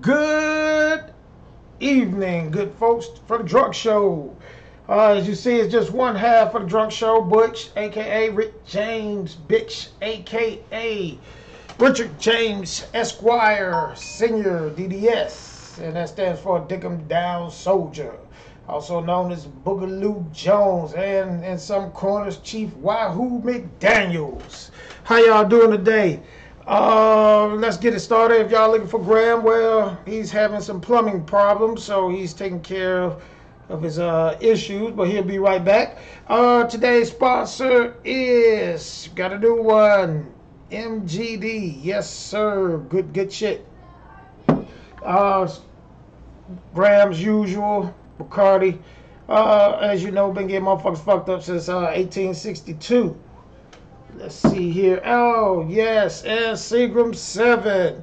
Good evening, good folks, for the Drunk Show. As you see, it's just one half of the Drunk Show. Butch, a.k.a. Rick James, Bitch, a.k.a. Richard James, Esquire, Senior, DDS. And that stands for Dick 'em Down Soldier. Also known as Boogaloo Jones. And in some corners, Chief Wahoo McDaniels. How y'all doing today? Let's get it started. If y'all looking for Graham, well, he's having some plumbing problems, so he's taking care of his issues, but he'll be right back. Today's sponsor is, got a new one, MGD. Yes, sir. Good shit. Graham's usual, Bacardi. As you know, been getting motherfuckers fucked up since 1862. Let's see here. Oh, yes. And Seagram 7.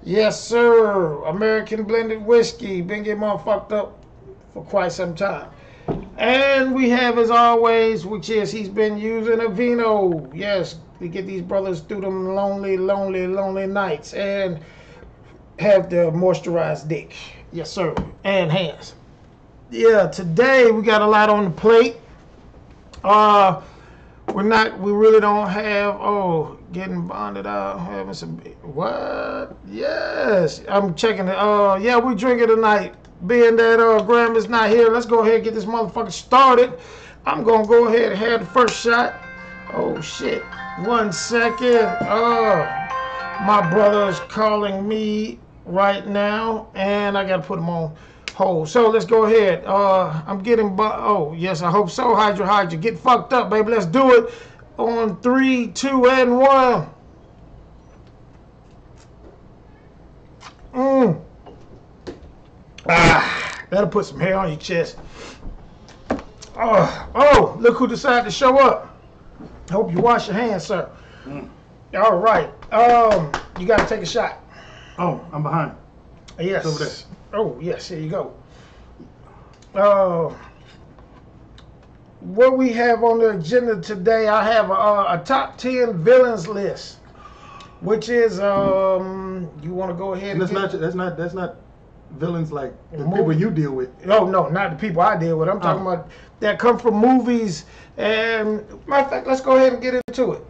Yes, sir. American blended whiskey. Been getting all fucked up for quite some time. And we have, as always, which is he's been using a vino. Yes, to get these brothers through them lonely nights. And have the moisturized dick. Yes, sir. And hands. Yeah, today we got a lot on the plate. We really don't have, getting bonded out, having some, what? Yes, I'm checking it. Yeah, we drinking tonight. Being that Graham is not here, let's go ahead and get this motherfucker started. I'm going to go ahead and have the first shot. Oh, shit. 1 second. My brother is calling me right now, and I got to put him on hold. So let's go ahead. I'm getting, oh yes, I hope so. Hydra, get fucked up, baby. Let's do it on 3, 2, and 1. That'll put some hair on your chest. Oh, look who decided to show up. I hope you wash your hands, sir. All right. You got to take a shot. Oh, I'm behind. Yes. It's over there. Oh, yes, here you go. What we have on the agenda today, I have a top 10 villains list, which is, you want to go ahead and that's not villains like the people you deal with. No, not the people I deal with. I'm talking about that come from movies. And matter of fact, let's go ahead and get into it.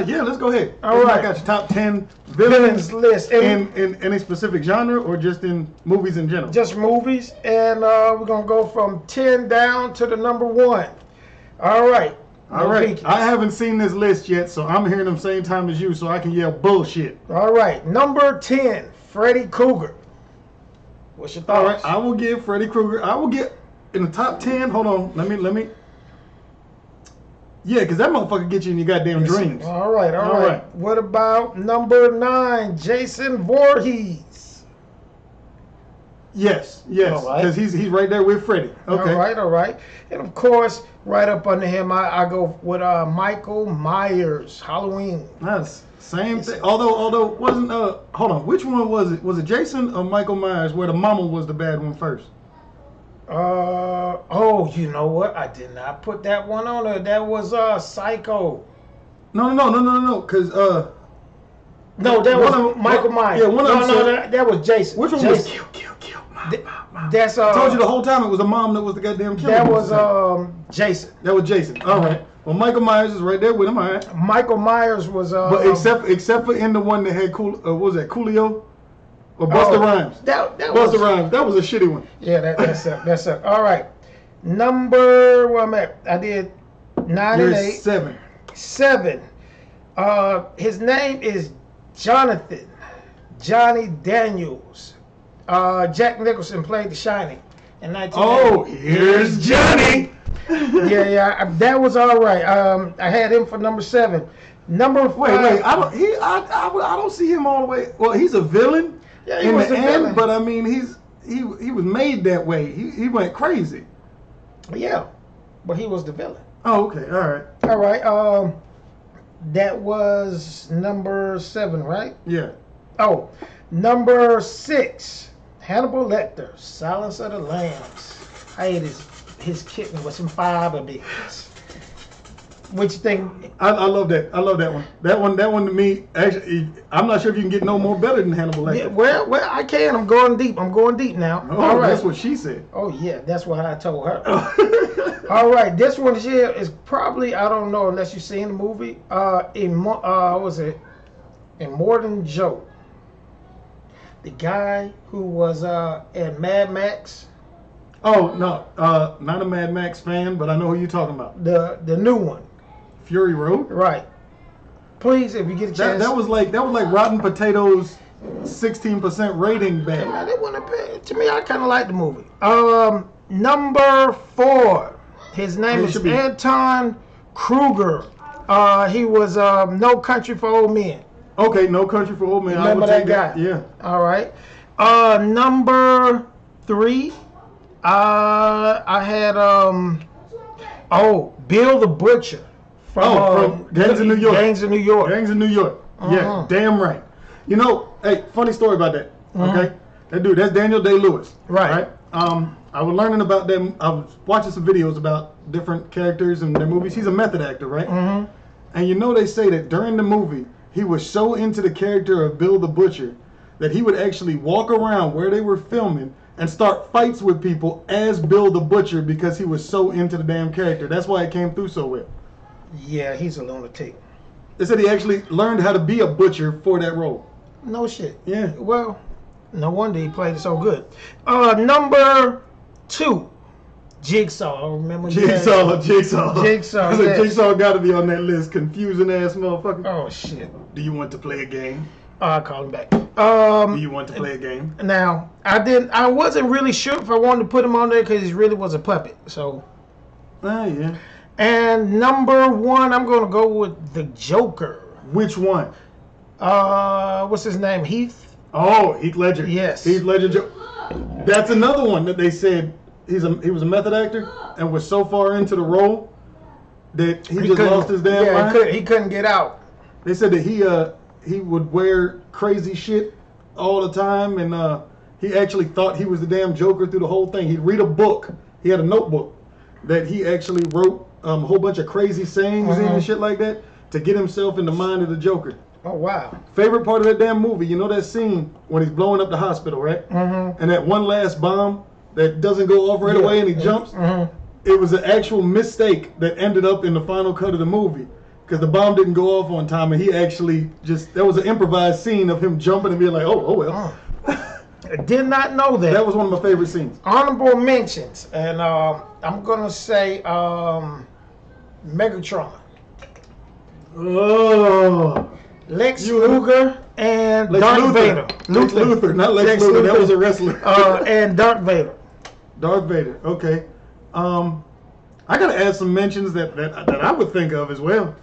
Yeah, let's go ahead. All right. I got your top 10 villains list. in any specific genre or just in movies in general? Just movies. And we're going to go from 10 down to the number 1. All right. All right. I haven't seen this list yet, so I'm hearing them same time as you, so I can yell bullshit. All right. Number 10, Freddy Krueger. What's your thoughts? All right. I will give Freddy Krueger. I will get in the top 10. Hold on. Let me. Yeah, because that motherfucker gets you in your goddamn dreams. All right. What about number 9, Jason Voorhees? Yes, because he's right there with Freddy. Okay. All right. And of course, right up under him, I go with Michael Myers, Halloween. That's same thing. Although wasn't hold on, which one was it? Was it Jason or Michael Myers where the mama was the bad one first? You know what? I did not put that one on there. That was Psycho. No, because no, that was Michael Myers. Yeah, one of them. That was Jason. Which one Jason. was kill? That's I told you the whole time it was the mom that was the goddamn killer. That was Jason. That was Jason. All right. Well, Michael Myers is right there with him. All right. Michael Myers was but except for in the one that had what was that, Coolio? Or Busta Rhymes. Busta Rhymes. That was a shitty one. Yeah, that's it. All right. Number, where I'm at, I did 9 and 8. 7. His name is Johnny Daniels. Jack Nicholson played The Shining in 1980. Oh, here's Johnny. yeah, that was all right. I had him for number 7. Number 5. Wait. I don't see him all the way. Well, he's a villain. Yeah, he was a villain. But I mean, he was made that way. He went crazy. Yeah, but he was the villain. Oh, okay. All right. That was number 7, right? Yeah. Oh, number 6, Hannibal Lecter, Silence of the Lambs. I ate his kitten with some fiber beans. What you think? I love that. I love that one. That one to me, actually, I'm not sure if you can get no more better than Hannibal Lecter. Yeah, well, I can. I'm going deep. I'm going deep now. Oh, all right. That's what she said. Oh yeah, that's what I told her. All right, this one here is probably, I don't know unless you've seen the movie. What was it? In More Than Joe. The guy who was in Mad Max. Oh no, not a Mad Max fan, but I know who you're talking about. The new one. Fury Road. Right. Please, if you get a chance. That was like Rotten Potatoes, 16% rating bad. Man, they wouldn't have, to me, I kind of like the movie. Number 4. His name is Anton Kruger. He was No Country for Old Men. Okay, No Country for Old Men. Remember that guy? Yeah. All right. Number 3. I had Bill the Butcher from Gangs of New York. Gangs of New York. Gangs of New York. Yeah, damn right. You know, hey, funny story about that. Okay, that dude, that's Daniel Day-Lewis. Right. I was learning about them. I was watching some videos about different characters and their movies. He's a method actor, right? And you know, they say that during the movie, he was so into the character of Bill the Butcher that he would actually walk around where they were filming and start fights with people as Bill the Butcher because he was so into the damn character. That's why it came through so well. Yeah, he's a lunatic. They said he actually learned how to be a butcher for that role. No shit. Yeah. Well, no wonder he played it so good. Number 2, Jigsaw. Remember Jigsaw. Jigsaw. I said, Jigsaw got to be on that list. Confusing ass motherfucker. Oh shit. Do you want to play a game? I'll call him back. Do you want to play a game? Now, I wasn't really sure if I wanted to put him on there because he really was a puppet. So. Yeah. And number 1, I'm gonna go with the Joker. Which one? What's his name? Heath. Oh, Heath Ledger. Yes. Heath Ledger. That's another one that they said he was a method actor and was so far into the role that he just lost his damn mind. He couldn't get out. They said that he would wear crazy shit all the time, and he actually thought he was the damn Joker through the whole thing. He'd read a book. He had a notebook that he actually wrote a whole bunch of crazy sayings in and shit like that to get himself in the mind of the Joker. Oh, wow. Favorite part of that damn movie, you know that scene when he's blowing up the hospital, right? And that one last bomb that doesn't go off right away and he jumps? It was an actual mistake that ended up in the final cut of the movie because the bomb didn't go off on time, and he actually that was an improvised scene of him jumping and being like, oh well. I did not know that. That was one of my favorite scenes. Honorable mentions, and I'm going to say Megatron. Oh. Lex Luger and Darth Vader. Lex Luthor, not Lex Luger. That was a wrestler. And Darth Vader. Darth Vader. Okay. I gotta add some mentions that I would think of as well.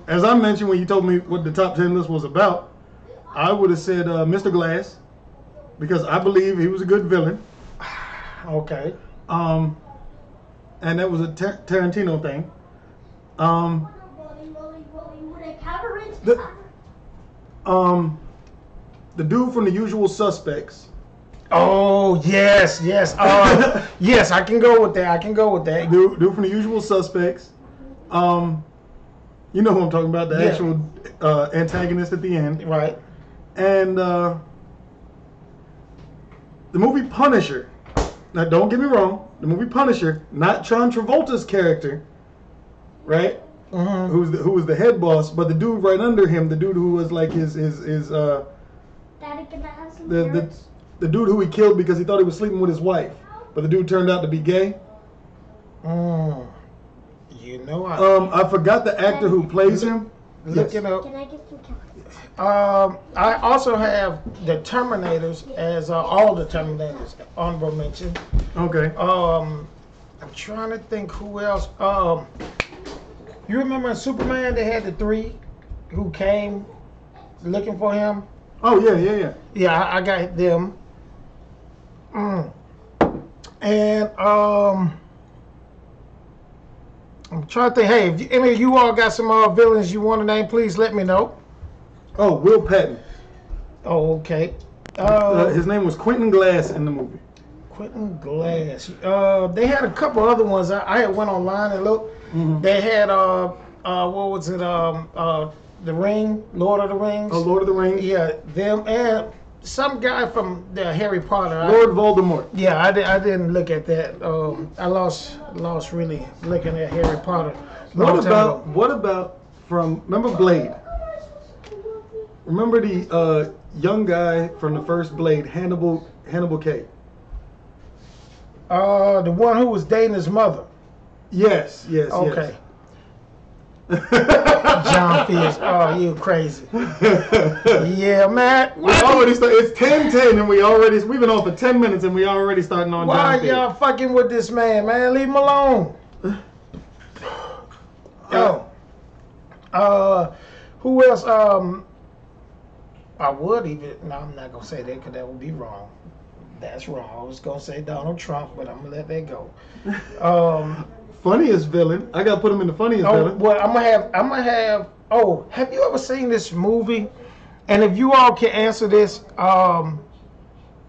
As I mentioned when you told me what the top 10 list was about, I would have said Mr. Glass because I believe he was a good villain. Okay. And that was a Tarantino thing. The dude from The Usual Suspects. Oh yes. Yes, I can go with that. Dude from The Usual Suspects. You know who I'm talking about, the actual antagonist at the end. Right. And the movie Punisher. Now don't get me wrong, the movie Punisher, not John Travolta's character, right? Who was the head boss, but the dude right under him, the dude who was like his the dude who he killed because he thought he was sleeping with his wife, but the dude turned out to be gay. You know, I forgot the actor who plays him. Look it up. Can I get some chocolate? I also have the Terminators as all the Terminators honorable mention. Okay. I'm trying to think who else. You remember in Superman they had the 3 who came looking for him? Oh yeah. Yeah, I got them. And I'm trying to think. Hey, if any of you all got some villains you want to name, please let me know. Oh, Will Patton. Oh, okay. His name was Quentin Glass in the movie. Quentin Glass. They had a couple other ones. I had went online and looked. Mm-hmm. They had what was it? The Ring, Lord of the Rings. Oh, Lord of the Rings. Yeah, them and some guy from the Harry Potter. Lord Voldemort. Yeah, I didn't look at that. I lost really looking at Harry Potter. What about from, remember Blade? Remember the young guy from the first Blade, Hannibal K? The one who was dating his mother. Yes. Okay. John Fish. Oh, you crazy. Yeah, man. We already started. It's 10:10 and we've been on for 10 minutes and we already starting on John Why Fish. y'all fucking with this man? Leave him alone. Who else? I would even. No, I'm not gonna say that because that would be wrong. That's wrong. I was gonna say Donald Trump, but I'm gonna let that go. Funniest villain. I gotta put him in the funniest villain. Well, I'm gonna have. Oh, have you ever seen this movie? And if you all can answer this, matter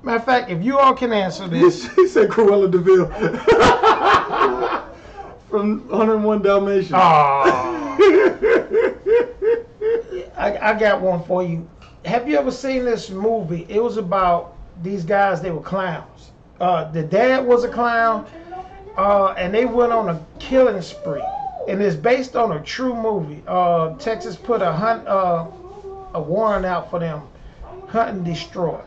of fact, if you all can answer this, He said Cruella de Vil from 101 Dalmatians. I got one for you. Have you ever seen this movie? It was about these guys. They were clowns. The dad was a clown, and they went on a killing spree. And it's based on a true movie. Texas put a warrant out for them, hunt and destroy.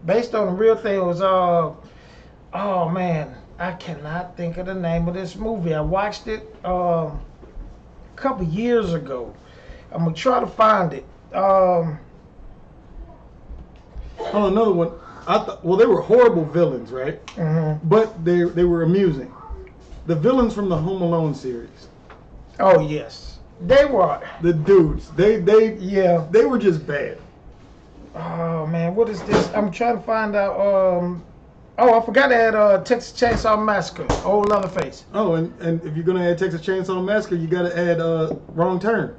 Based on the real thing. It was oh man, I cannot think of the name of this movie. I watched it a couple years ago. I'm gonna try to find it. Oh, another one. Well, they were horrible villains, right? Mm-hmm. But they were amusing. The villains from the Home Alone series. Oh yes, they were. The dudes. They were just bad. Oh man, what is this? I'm trying to find out. Oh, I forgot to add Texas Chainsaw Massacre. Old Leatherface. Oh, and if you're gonna add Texas Chainsaw Massacre, you gotta add Wrong Turn.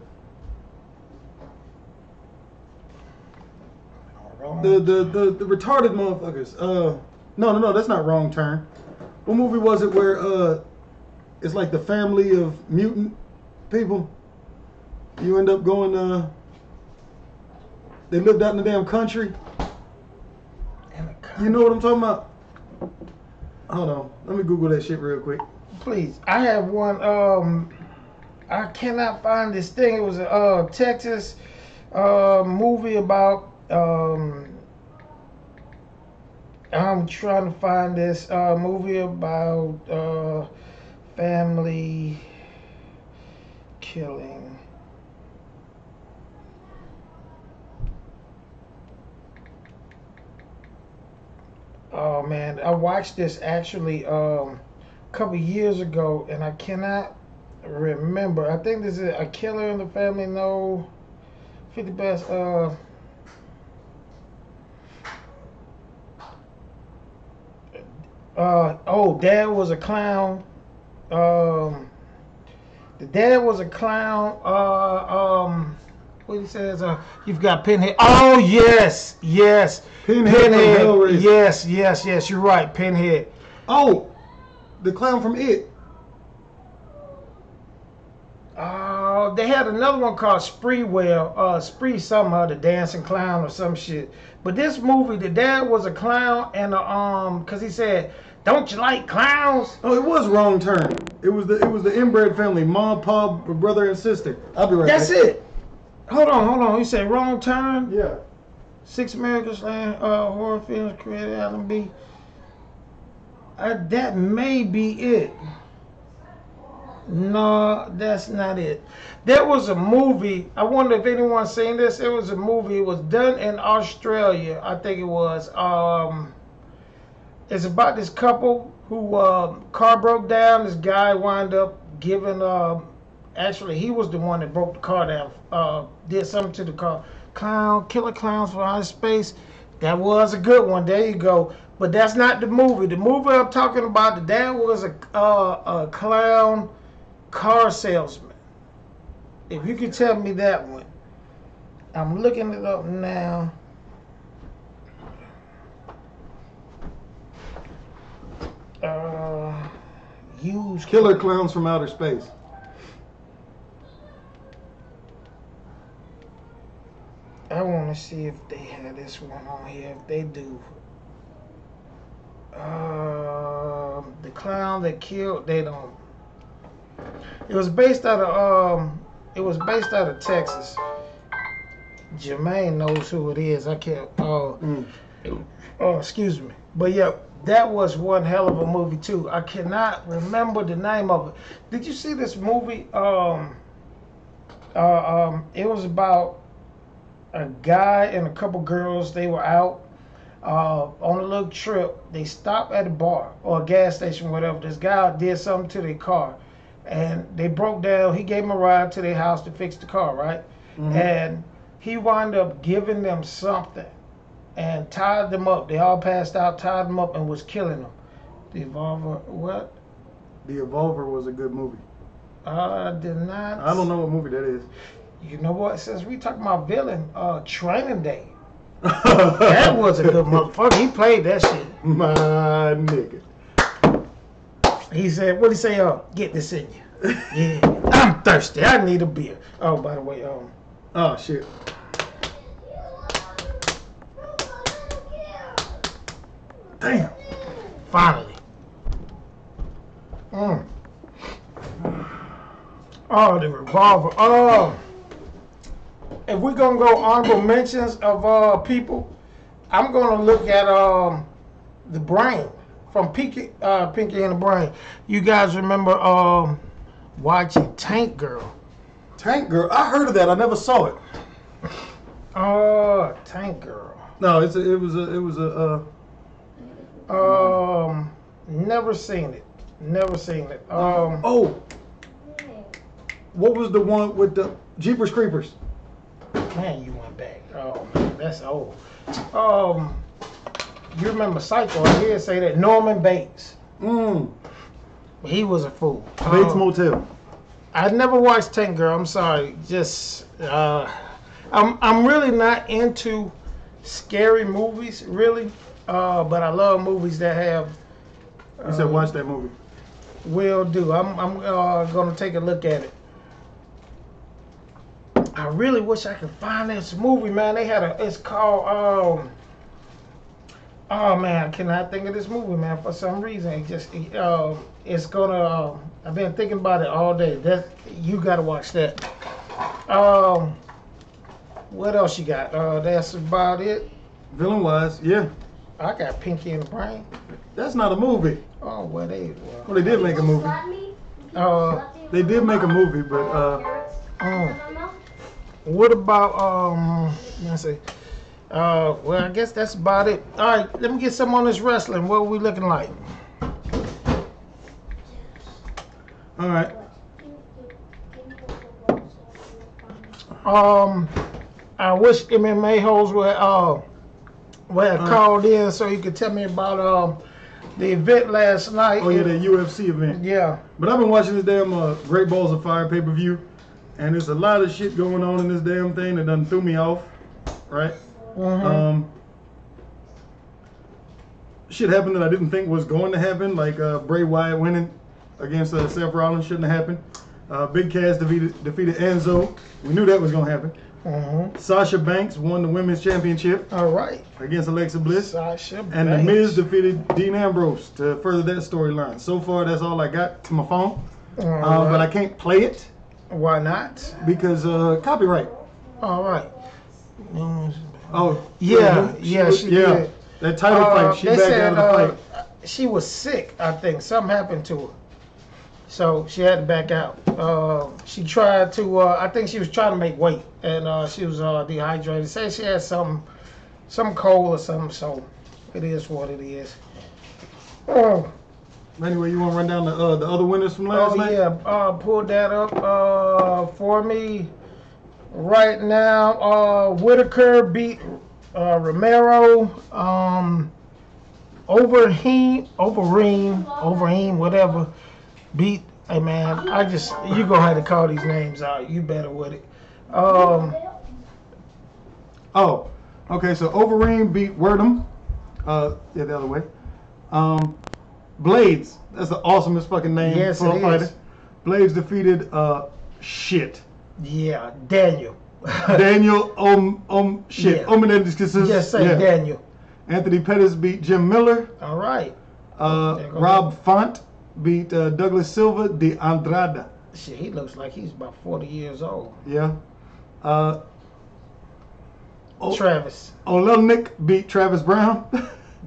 The retarded motherfuckers. No, that's not Wrong Turn. What movie was it where it's like the family of mutant people? You end up going they lived out in the damn country. You know what I'm talking about? Hold on, let me Google that shit real quick. Please, I have one. I cannot find this thing. It was a Texas movie about. I'm trying to find this movie about family killing. Oh man, I watched this actually a couple years ago, and I cannot remember. I think this is a killer in the family. No, 50 best. Dad was a clown. The dad was a clown. What he says? You've got Pinhead. Oh yes. Pinhead. Yes. You're right. Pinhead. Oh, the clown from It. They had another one called Spreewell. Spree somehow, the dancing clown or some shit. But this movie, the dad was a clown, and cause he said, "Don't you like clowns?" Oh, it was Wrong Turn. It was the inbred family, mom, pa, brother, and sister. I'll be right back. That's it. Hold on. You said Wrong Turn? Yeah. 6 American slang horror films created Alan B. That may be it. No, that's not it. There was a movie. I wonder if anyone's seen this. It was a movie. It was done in Australia. I think it was. It's about this couple who car broke down. This guy wound up giving. Actually, he was the one that broke the car down. Did something to the car. Killer Clowns from Outer Space. That was a good one. There you go. But that's not the movie. The movie I'm talking about, the dad was a clown car salesman. If you could tell me that one. I'm looking it up now. huge Killer Clowns from Outer Space. I want to see if they have this one on here. If they do, the clown that killed. They don't. It was based out of Texas. Jermaine knows who it is. I can't. Excuse me. But yeah, that was one hell of a movie too. I cannot remember the name of it. Did you see this movie? It was about a guy and a couple girls. They were out on a little trip. They stopped at a bar or a gas station, whatever. This guy did something to their car, and they broke down. He gave them a ride to their house to fix the car, right? Mm-hmm. And he wound up giving them something and tied them up. They all passed out, tied them up, and was killing them. The Evolver, what? The Evolver was a good movie. Did not. I don't know what movie that is. You know what? Since we talking about villain, Training Day. That was a good motherfucker. He played that shit. My nigga. He said, what did he say? Get this in you. Yeah. I'm thirsty. I need a beer. Oh, by the way, oh shit. Damn. Finally. Oh, the Revolver. Oh. If we're gonna go honorable mentions of people, I'm gonna look at the Brain from Pinky and the Brain. You guys remember watching Tank Girl? Tank Girl. I heard of that. I never saw it. Tank Girl. No, it was a. Never seen it. Never seen it. What was the one with the Jeepers Creepers? Man, you went back. Oh man, that's old. You remember Psycho? I hear say that Norman Bates. He was a fool. Bates Motel. I never watched Tank Girl. I'm sorry. Just I'm really not into scary movies, really. But I love movies that have. You said watch that movie. Will do. I'm gonna take a look at it. I really wish I could find this movie, man. They had it's called, oh man, I cannot think of this movie, man, for some reason. It's gonna, I've been thinking about it all day. You gotta watch that. What else you got? That's about it. Villain wise, yeah. I got Pinky and the Brain. That's not a movie. Oh, well, they did make a movie. They did make a movie, but what about let's see. Well, I guess that's about it. All right, let me get some on this wrestling. What are we looking like? All right. I wish MMA hoes would called in so you could tell me about the event last night. Oh yeah, the UFC event. Yeah. But I've been watching this damn Great Balls of Fire pay-per-view, and there's a lot of shit going on in this damn thing that done threw me off, right? Mm-hmm. Shit happened that I didn't think was going to happen, like Bray Wyatt winning against Seth Rollins shouldn't have happened. Big Cass defeated Enzo. We knew that was going to happen. Mm-hmm. Sasha Banks won the women's championship. All right. Against Alexa Bliss. Sasha Banks. And The Miz defeated Dean Ambrose to further that storyline. So far, that's all I got to my phone. Right. But I can't play it. Why not? Because copyright. All right. Oh. Yeah, she did. That title fight, she backed out of the fight. She was sick, I think. Something happened to her. So she had to back out. She tried to, I think she was trying to make weight, and she was dehydrated. Say she had some cold or something, so it is what it is. Anyway, you want to run down the other winners from last night? Yeah, pull that up for me right now. Whitaker beat Romero. Overeem, whatever. Beat, hey man, you gonna have to call these names out. You better with it. Okay, so Overeem beat Wordham. Yeah, the other way. Blades. That's the awesomest fucking name Yes, for a it fighter. is. Blades defeated shit. Yeah, Daniel. Daniel shit. Yeah. Just say Daniel. Anthony Pettis beat Jim Miller. All right. Rob Font beat Douglas Silva de Andrada. Shit, he looks like he's about 40 years old. Yeah. Travis. Olenek beat Travis Brown.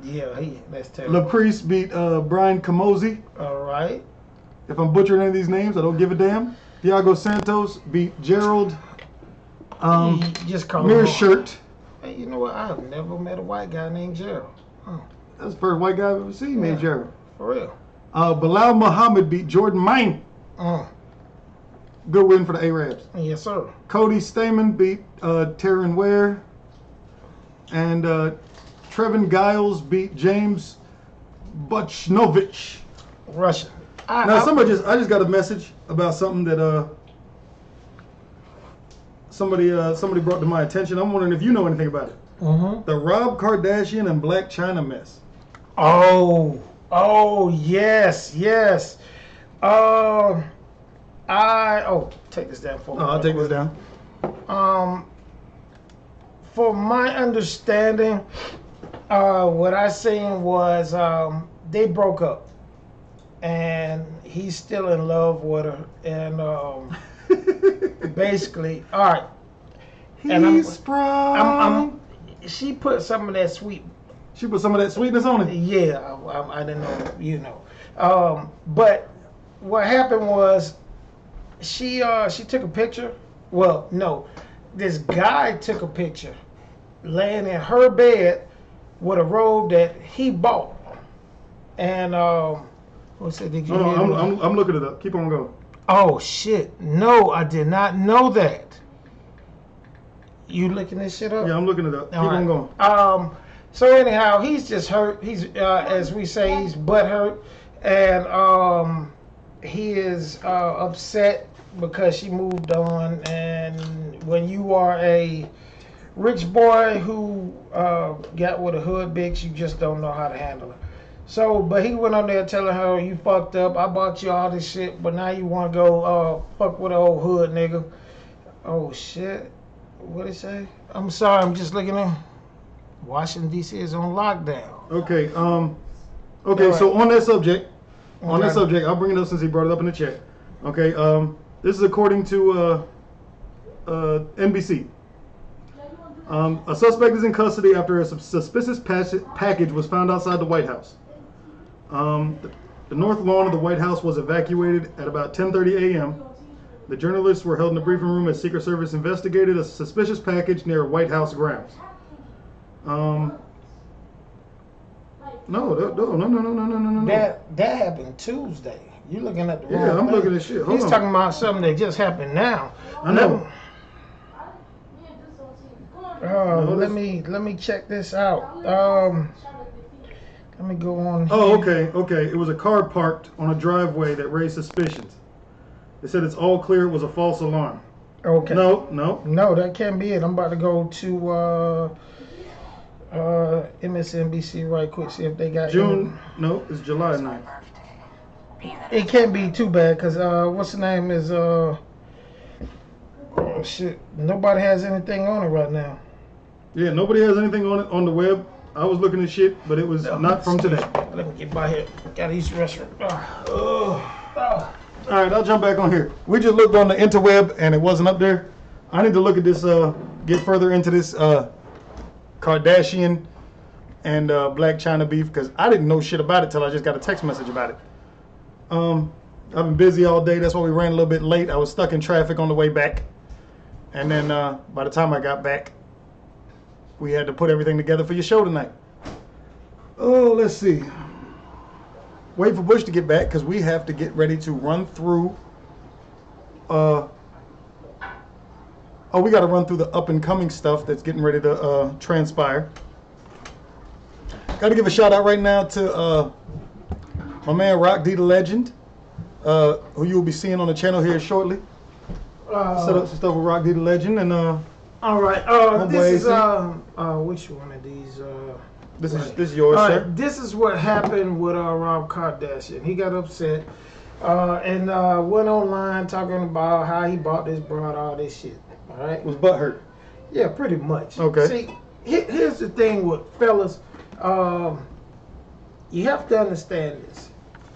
Yeah, that's terrible. LaPriest beat Brian Camozzi. All right. If I'm butchering any of these names, I don't give a damn. Thiago Santos beat Gerald Just call Mere him Shirt. Hey, you know what? I've never met a white guy named Gerald. That's the first white guy I've ever seen named Gerald. For real. Bilal Muhammad beat Jordan Mine. Good win for the Arabs. Yes, sir. Cody Stamen beat Taryn Ware. And Trevin Giles beat James Buchnovich. Russian. I just got a message about something that somebody brought to my attention. I'm wondering if you know anything about it. The Rob Kardashian and Black China mess. Oh yes. Take this down for me. I'll take this down. For my understanding, what I seen was they broke up, and he's still in love with her, and basically, all right. He's sprung. She put some of that sweet. She put some of that sweetness on it. Yeah, I didn't know, you know. But what happened was, she took a picture. Well, no, this guy took a picture, laying in her bed with a robe that he bought. And what's it? Did you? I'm looking it up. Keep on going. Oh shit! No, I did not know that. You looking this shit up? Yeah, I'm looking it up. Keep on going. So anyhow, he's just hurt. He's as we say, he's butt hurt, and he is upset because she moved on. And when you are a rich boy who got with a hood bitch, you just don't know how to handle it. So, but he went on there telling her, "You fucked up. I bought you all this shit, but now you want to go fuck with an old hood nigga." Oh shit! What did it say? I'm sorry. I'm just looking at. Washington D.C. is on lockdown. Okay. Okay. So on that subject, I'll bring it up since he brought it up in the chat. Okay. This is according to NBC. A suspect is in custody after a suspicious package was found outside the White House. The north lawn of the White House was evacuated at about 10:30 a.m. The journalists were held in the briefing room as Secret Service investigated a suspicious package near White House grounds. No. That happened Tuesday. You looking at the wrong I'm thing. looking at shit. Hold He's on. talking about something that just happened now. I know. Let me check this out. Let me go on. Oh, okay. It was a car parked on a driveway that raised suspicions. They said it's all clear. It was a false alarm. Okay. No, that can't be it. I'm about to go to MSNBC right quick, see if they got June. No, it's July 9th. It can't be too bad because what's the name is oh shit. Nobody has anything on it right now. Yeah, nobody has anything on it on the web. I was looking at shit, but it was not from today. Let me get by here. Got these restaurants. All right, I'll jump back on here. We just looked on the interweb and it wasn't up there. I need to look at this, get further into this Kardashian and Black China beef because I didn't know shit about it till I just got a text message about it. I've been busy all day. That's why we ran a little bit late. I was stuck in traffic on the way back. And then by the time I got back, we had to put everything together for your show tonight. Oh, let's see. Wait for Bush to get back because we have to get ready to run through. We got to run through the up and coming stuff that's getting ready to transpire. Got to give a shout out right now to my man Rock D the Legend, who you'll be seeing on the channel here shortly. Set up some stuff with Rock D the Legend and all right. This is which one of these? This Right. is yours, All sir. right, this is what happened with Rob Kardashian. He got upset and went online talking about how he bought this broad, all this shit. All right. Was butt hurt. Yeah, pretty much. Okay. See, here's the thing with fellas. You have to understand this.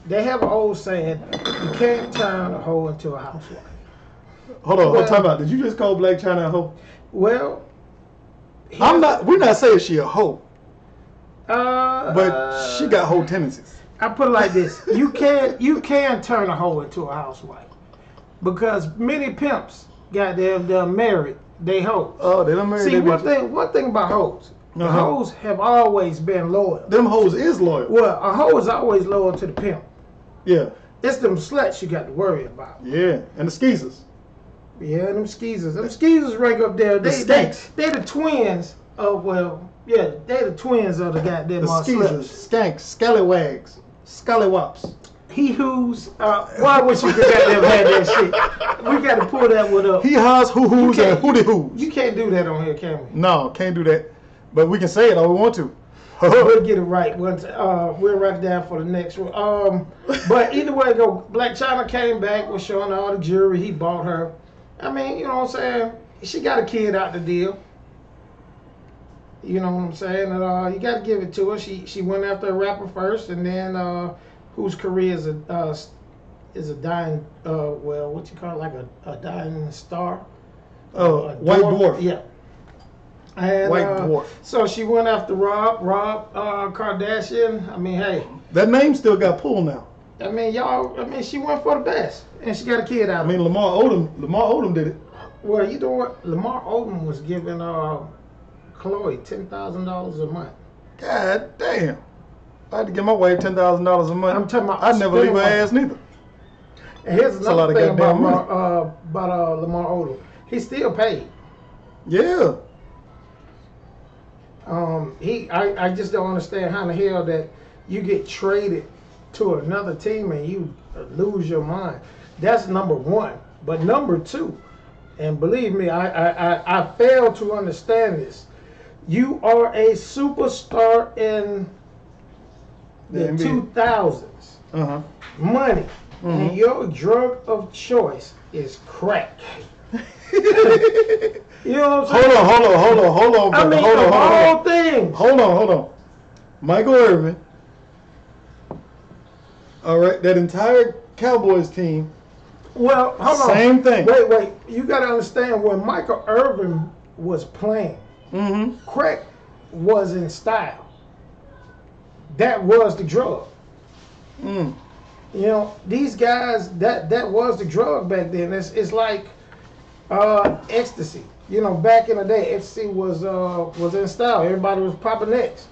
They have an old saying, you can't turn a hoe into a housewife. Hold on, Well- time out. Did you just call Black China a hoe? Well, We're not saying she a hoe, but but she got hoe tendencies. I put it like this: you can turn a hoe into a housewife, because many pimps got they're married, they hoes. Oh, they done married. See, their one thing about hoes, the Uh-huh. hoes have always been loyal. Them hoes is loyal. Well, a hoe is always loyal to the pimp. Yeah, It's them sluts you got to worry about. yeah, and the skeezers. Yeah, them skeezers. Them skeezers rank up there. The They skanks. the twins of, well, yeah, they the twins of the goddamn The skeezers, sluts. skanks, scallywags, scallywops. He who's, why would you goddamn have that shit? We got to pull that one up. Hee haws, hoo hoos, You and can't- hooty hoos. You can't do that on here, can we? No, can't do that. But we can say it all we want to. We'll get it right once. We'll write it down for the next one. But either way, go. Black China came back, was showing all the jewelry he bought her. I mean, you know what I'm saying? She got a kid out the deal. You know what I'm saying? And you got to give it to her. She went after a rapper first, and then whose career is a dying. Well, what you call it, like a dying star. Oh, A White Dwarf. Yeah. And, White Dwarf. So she went after Rob Kardashian. I mean, hey, That name still got pulled now. I mean, she went for the best, and she got a kid out I of it. mean, Lamar Odom did it. Well, you know what? Lamar Odom was giving Chloe $10,000 a month. God damn. I had to give my wife $10,000 a month. I'm talking about I'd never leave her spending ass neither. And here's That's a lot another of thing about goddamn Lamar Odom. He's still paid. Yeah. I just don't understand how the hell that you get traded to another team and you lose your mind. That's number one. But number two, and believe me, I fail to understand this. You are a superstar in the NBA. 2000s. Uh-huh. Money. Mhm. And your drug of choice is crack. You know what I'm saying? Hold on, I brother. mean, hold of on. all things. Hold on. Michael Irvin. All right, that entire Cowboys team. Well, hold on. Same thing. Wait. You got to understand, when Michael Irvin was playing, Mm-hmm. crack was in style. That was the drug. Mm. You know, these guys, that was the drug back then. It's like ecstasy. You know, back in the day, ecstasy was in style. Everybody was popping X.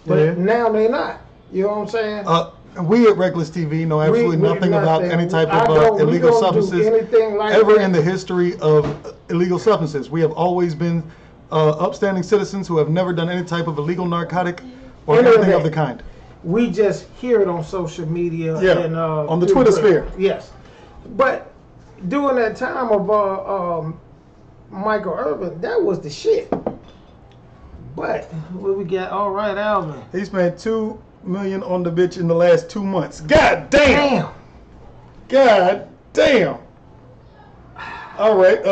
But Yeah. now they not. You know what I'm saying? We at Reckless TV know absolutely We nothing about nothing. any type I of don't- we illegal don't do substances anything like ever that. in the history of illegal substances. We have always been upstanding citizens who have never done any type of illegal narcotic or Any of anything of that. the kind. We just hear it on social media. Yeah, And, on the through Twitter the- sphere. Yes. But during that time of Michael Irvin, that was the shit. But what we got? All right, Alvin. He spent $2 million on the bitch in the last 2 months. God damn! God damn! All right.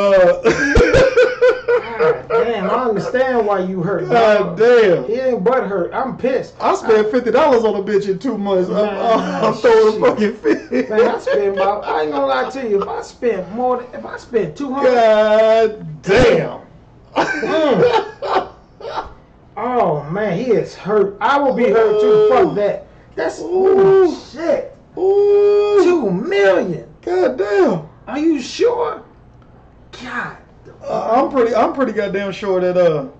God damn, I understand why you hurt. God dog. damn! He ain't but hurt. I'm pissed. I spent $50 on a bitch in 2 months. I'm throwing a fucking fit. Man, I spent about, I ain't gonna lie to you, if I spent 200. God damn! Oh man, he is hurt. I will be hurt too. Fuck that. That's Ooh. shit. Ooh! 2 million. God damn! Are you sure? God. I'm pretty goddamn sure that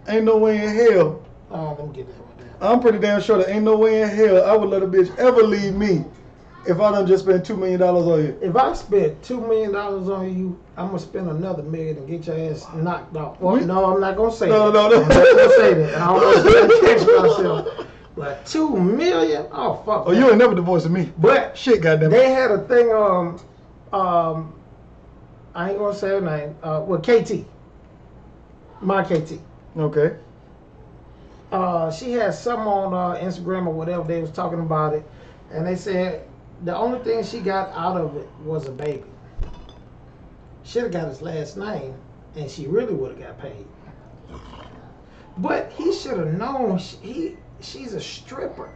ain't no way in hell. Oh, let me get that one down. I'm pretty damn sure that ain't no way in hell I would let a bitch ever leave me if I done just spent $2 million on you. If I spent $2 million on you, I'm gonna spend another $1 million and get your ass knocked off. Well, no, I'm not gonna say that. No. I'm not gonna say that. I don't want to catch myself. But $2 million? Oh fuck. Oh, that. you ain't never divorcing me. But Shit, goddamn. they had a thing. I ain't gonna say her name. KT. My KT. Okay. she had some on Instagram or whatever. They was talking about it, and they said the only thing she got out of it was a baby. Should have got his last name, and she really would have got paid. But he should have known she's a stripper.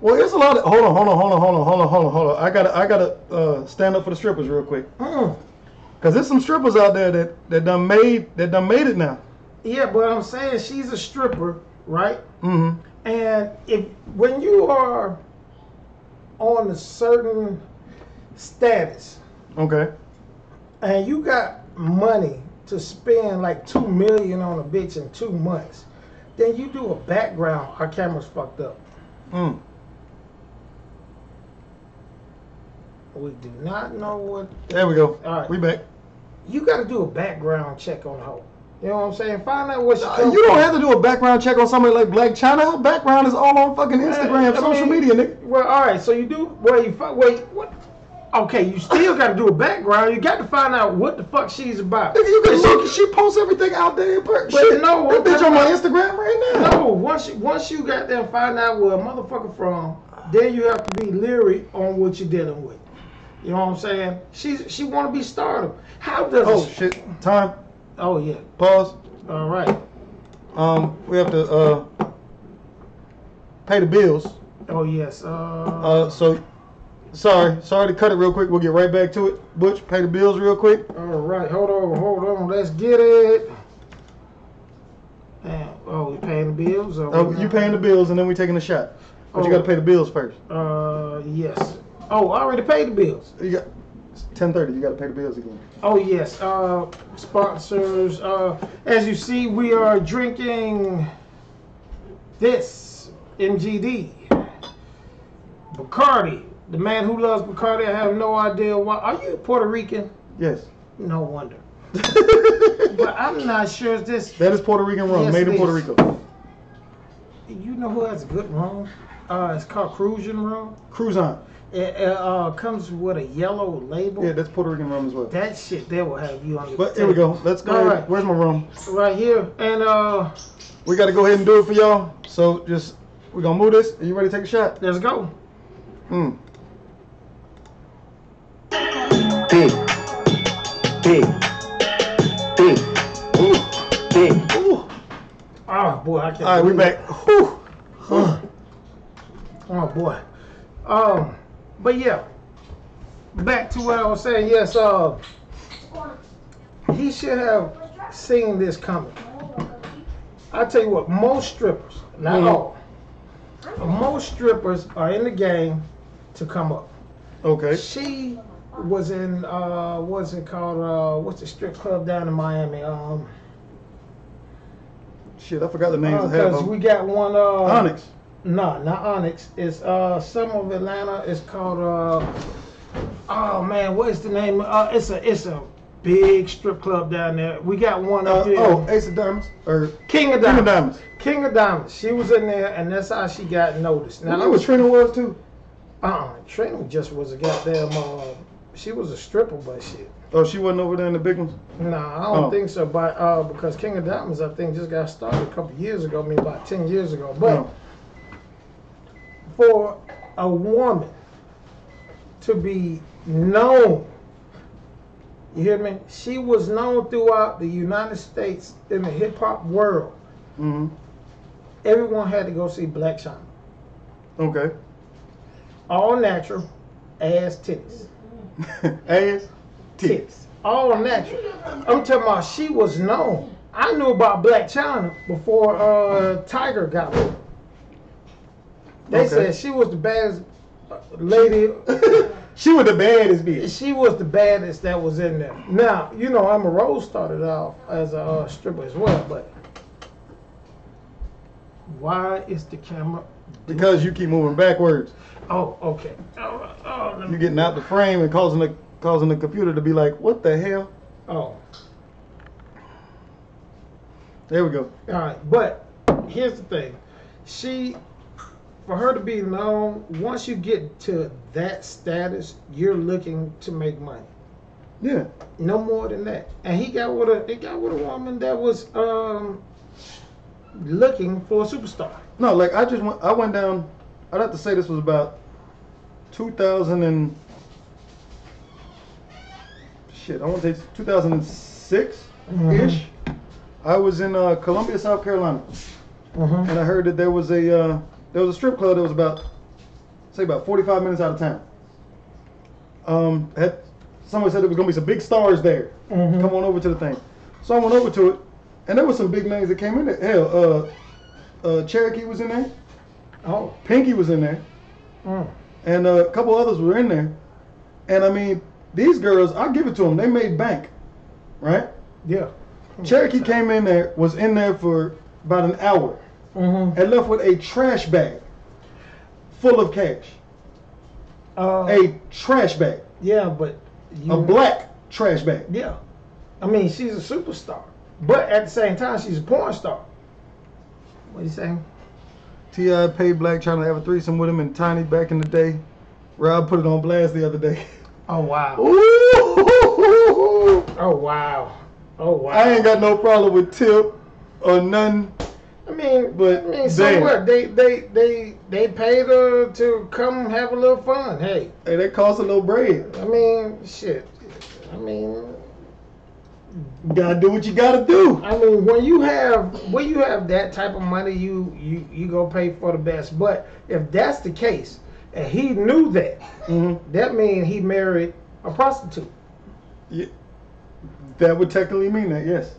Well, it's a lot of hold on. I gotta stand up for the strippers real quick. Cause there's some strippers out there that done made it now. Yeah, but I'm saying she's a stripper, right? Mm-hmm. And when you are on a certain status, Okay. and you got money to spend like $2 million on a bitch in 2 months, then you do a background. Our camera's fucked up. Mm. We do not know what. There we go. All right. We back. You got to do a background check on the hoe. You know what I'm saying? Find out what she comes You don't from. have to do a background check on somebody like Black China. Her background is all on fucking Instagram, social media, nigga. Well, all right. So you do. Wait. What? Okay, you still got to do a background. You got to find out what the fuck she's about. Nigga, you can look. She posts everything out there. But no, that bitch on my Instagram right now. No, once you got there and find out where a motherfucker from, then you have to be leery on what you're dealing with. You know what I'm saying? She want to be stardom. How does? Oh shit! Time. Oh yeah. Pause. All right. We have to pay the bills. Oh yes. So sorry to cut it real quick. We'll get right back to it. Butch, pay the bills real quick. All right. Hold on. Let's get it. Oh, we paying the bills? You paying the bills and then we taking a shot. But you got to pay the bills first. Yes. Oh, I already paid the bills. You got 10:30. You got to pay the bills again. Oh yes. Sponsors. As you see, we are drinking this MGD Bacardi. The man who loves Bacardi. I have no idea why. Are you Puerto Rican? Yes. No wonder. But I'm not sure if this. That is Puerto Rican rum, Yes, made in it Puerto is. Rico. You know who has a good rum? It's called Cruisin' rum. Cruzan. It comes with a yellow label. Yeah, that's Puerto Rican rum as well. That shit there will have you on the. But here we go. Let's go. All Ahead. right. Where's my rum? Right here, and We got to go ahead and do it for y'all. So just we're gonna move this. Are you ready to take a shot? let's go. Big. Ooh. Oh boy, I can't. All right, we believe back. it. Oh boy. But yeah. Back to what I was saying. Yes. He should have seen this coming. I tell you what, most strippers, not all, most strippers are in the game to come up. Okay. She was in what's it called? What's the strip club down in Miami? Shit, I forgot the names. I have Because we got one. Onyx. No, not Onyx. It's some of Atlanta. It's called. Oh man, what is the name? It's a big strip club down there. We got one up here. Oh, Ace of Diamonds or King of King of Diamonds. Diamonds. King of Diamonds. She was in there, and that's how she got noticed. Now, you know what Trina was too? Trina just was a goddamn. She was a stripper, but shit. Oh, she wasn't over there in the big ones? Nah, I don't think so. But because King of Diamonds, I think, just got started a couple years ago. I mean, about 10 years ago. But for a woman to be known, you hear me? She was known throughout the United States in the hip hop world. Mm-hmm. Everyone had to go see Black China. Okay. All natural, ass titties. Ass Tits. All natural. I'm talking about she was known. I knew about Black China before Tiger got her. They said she was the baddest lady. She was the baddest bitch. She was the baddest that was in there. Now, you know, Emma Rose started off as a stripper as well, but why is the camera? Because you keep moving backwards. Oh, okay. You're getting out the frame and causing the computer to be like, what the hell? Oh. There we go. All right, but here's the thing. For her to be known, once you get to that status, you're looking to make money. Yeah. No more than that. And he got with a woman that was looking for a superstar. No, like I went down. I'd have to say this was about 2000 and shit. I want to say 2006 ish. I was in Columbia, South Carolina, and I heard that there was a strip club that was about 45 minutes out of town. Someone said there was gonna be some big stars there. Come on over to the thing. So I went over to it, and there were some big names that came in there. Hell, Cherokee was in there. Oh, Pinky was in there. And a couple others were in there. And I mean, these girls, I'll give it to them. They made bank, right? yeah. Cherokee came in there, was in there for about an hour, and left with a trash bag full of cash. A trash bag. Yeah, but A black trash bag. Yeah, I mean she's a superstar, but at the same time she's a porn star. What are you saying? T.I. paid Black trying to have a threesome with him and Tiny back in the day. Rob put it on blast the other day. Oh wow. Ooh. Oh wow. Oh wow. I ain't got no problem with Tip or none. I mean, But so damn. what? They paid her to come have a little fun. Hey, That costs a little bread. I mean, shit. I mean, You gotta do what you gotta do. when you have that type of money, you go pay for the best. But if that's the case, and he knew that, that means he married a prostitute. Yeah. That would technically mean that, yes.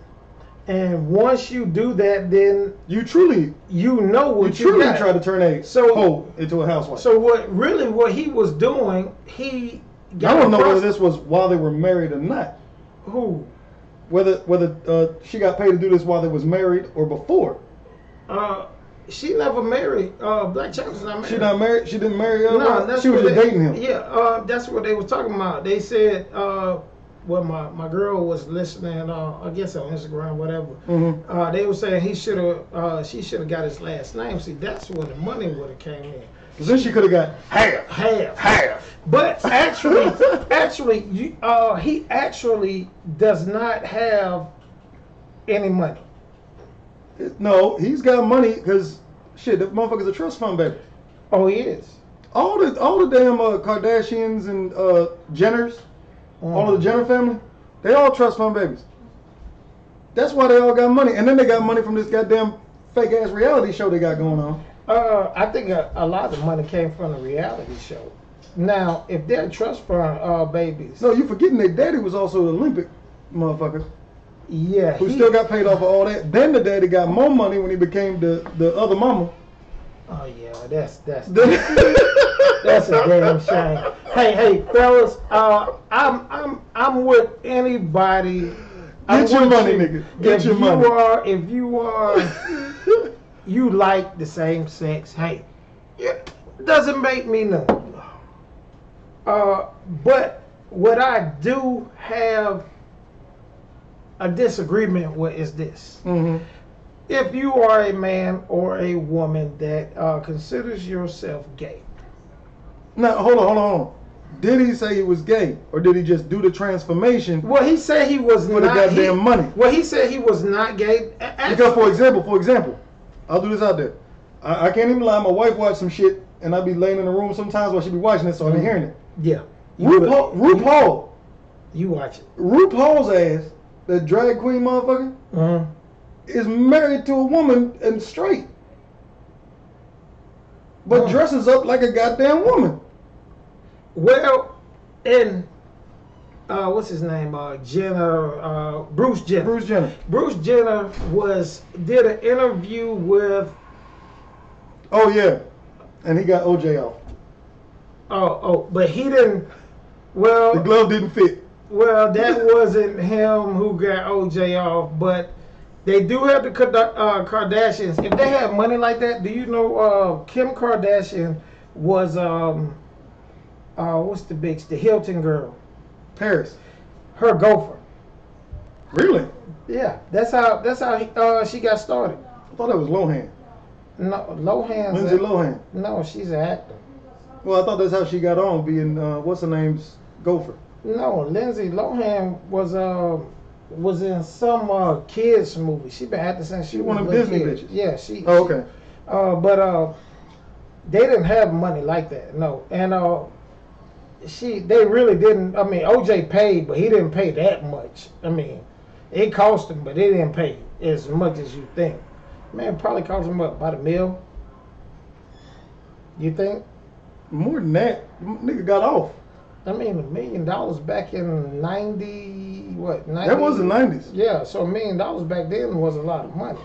And once you do that, then You truly what you got. try to turn a hoe into a housewife. So what he was doing, he got I don't know a whether this was while they were married or not. who Whether she got paid to do this while they was married or before. she never married. Black Chance was not married. She not married. She didn't marry. No, that's she was what just dating him. Yeah, that's what they was talking about. They said, well, my girl was listening. I guess on Instagram, whatever. They were saying she should have got his last name. See, that's where the money would have came in. Because then she could have got half. But actually, he actually does not have any money. No, he's got money because shit, that motherfucker's a trust fund baby. Oh, he is. All the damn Kardashians and Jenners, all of the Jenner family, they all trust fund babies. That's why they all got money, and then they got money from this goddamn fake ass reality show they got going on. I think a lot of the money came from the reality show. Now, if they're trust fund babies, No, you forgetting their daddy was also an Olympic motherfucker yeah, who still got paid off of all that. Then the daddy got more money when he became the other mama. Oh yeah, that's a damn shame. Hey, fellas, I'm with anybody. Get your money, nigga. Get your money. If you are, you like the same sex. Hey, it doesn't make me none. But what I do have a disagreement with is this. If you are a man or a woman that considers yourself gay. Now, hold on. Did he say he was gay, or did he just do the transformation? Well, he said he was for not. the goddamn money. Well, he said he was not gay. Because, for example, I'll do this out there. I can't even lie. My wife watched some shit, and I'd be laying in the room sometimes while she be watching it, so I'd be hearing it. Yeah. RuPaul. You watch it. RuPaul's ass, the drag queen motherfucker, is married to a woman and straight, but dresses up like a goddamn woman. Well, and what's his name? Bruce Jenner. Bruce Jenner did an interview with. Oh yeah, and he got OJ off. But he didn't. Well, the glove didn't fit. Well, that wasn't him who got OJ off, but they do have the Kardashians. If they have money like that, do you know Kim Kardashian was what's the bitch? The Hilton girl. Paris. Her gopher. Really? Yeah, that's how she got started. I thought that was Lohan. No, Lohan's Lindsay Lohan. No, she's an actor. Well, I thought that's how she got on being what's her name's gopher. No, Lindsay Lohan was was in some kids movie. She been acting since she was one of a them little Disney kid. bitches. Yeah, she. Oh, okay. But they didn't have money like that. No, and they really didn't. I mean, OJ paid, but he didn't pay that much. I mean, it cost him, but they didn't pay as much as you think. Man, probably cost him what, about $1 million? You think? More than that, nigga got off. I mean, $1 million back in 90, what? 90? That was the 90s. Yeah, so $1 million back then was a lot of money.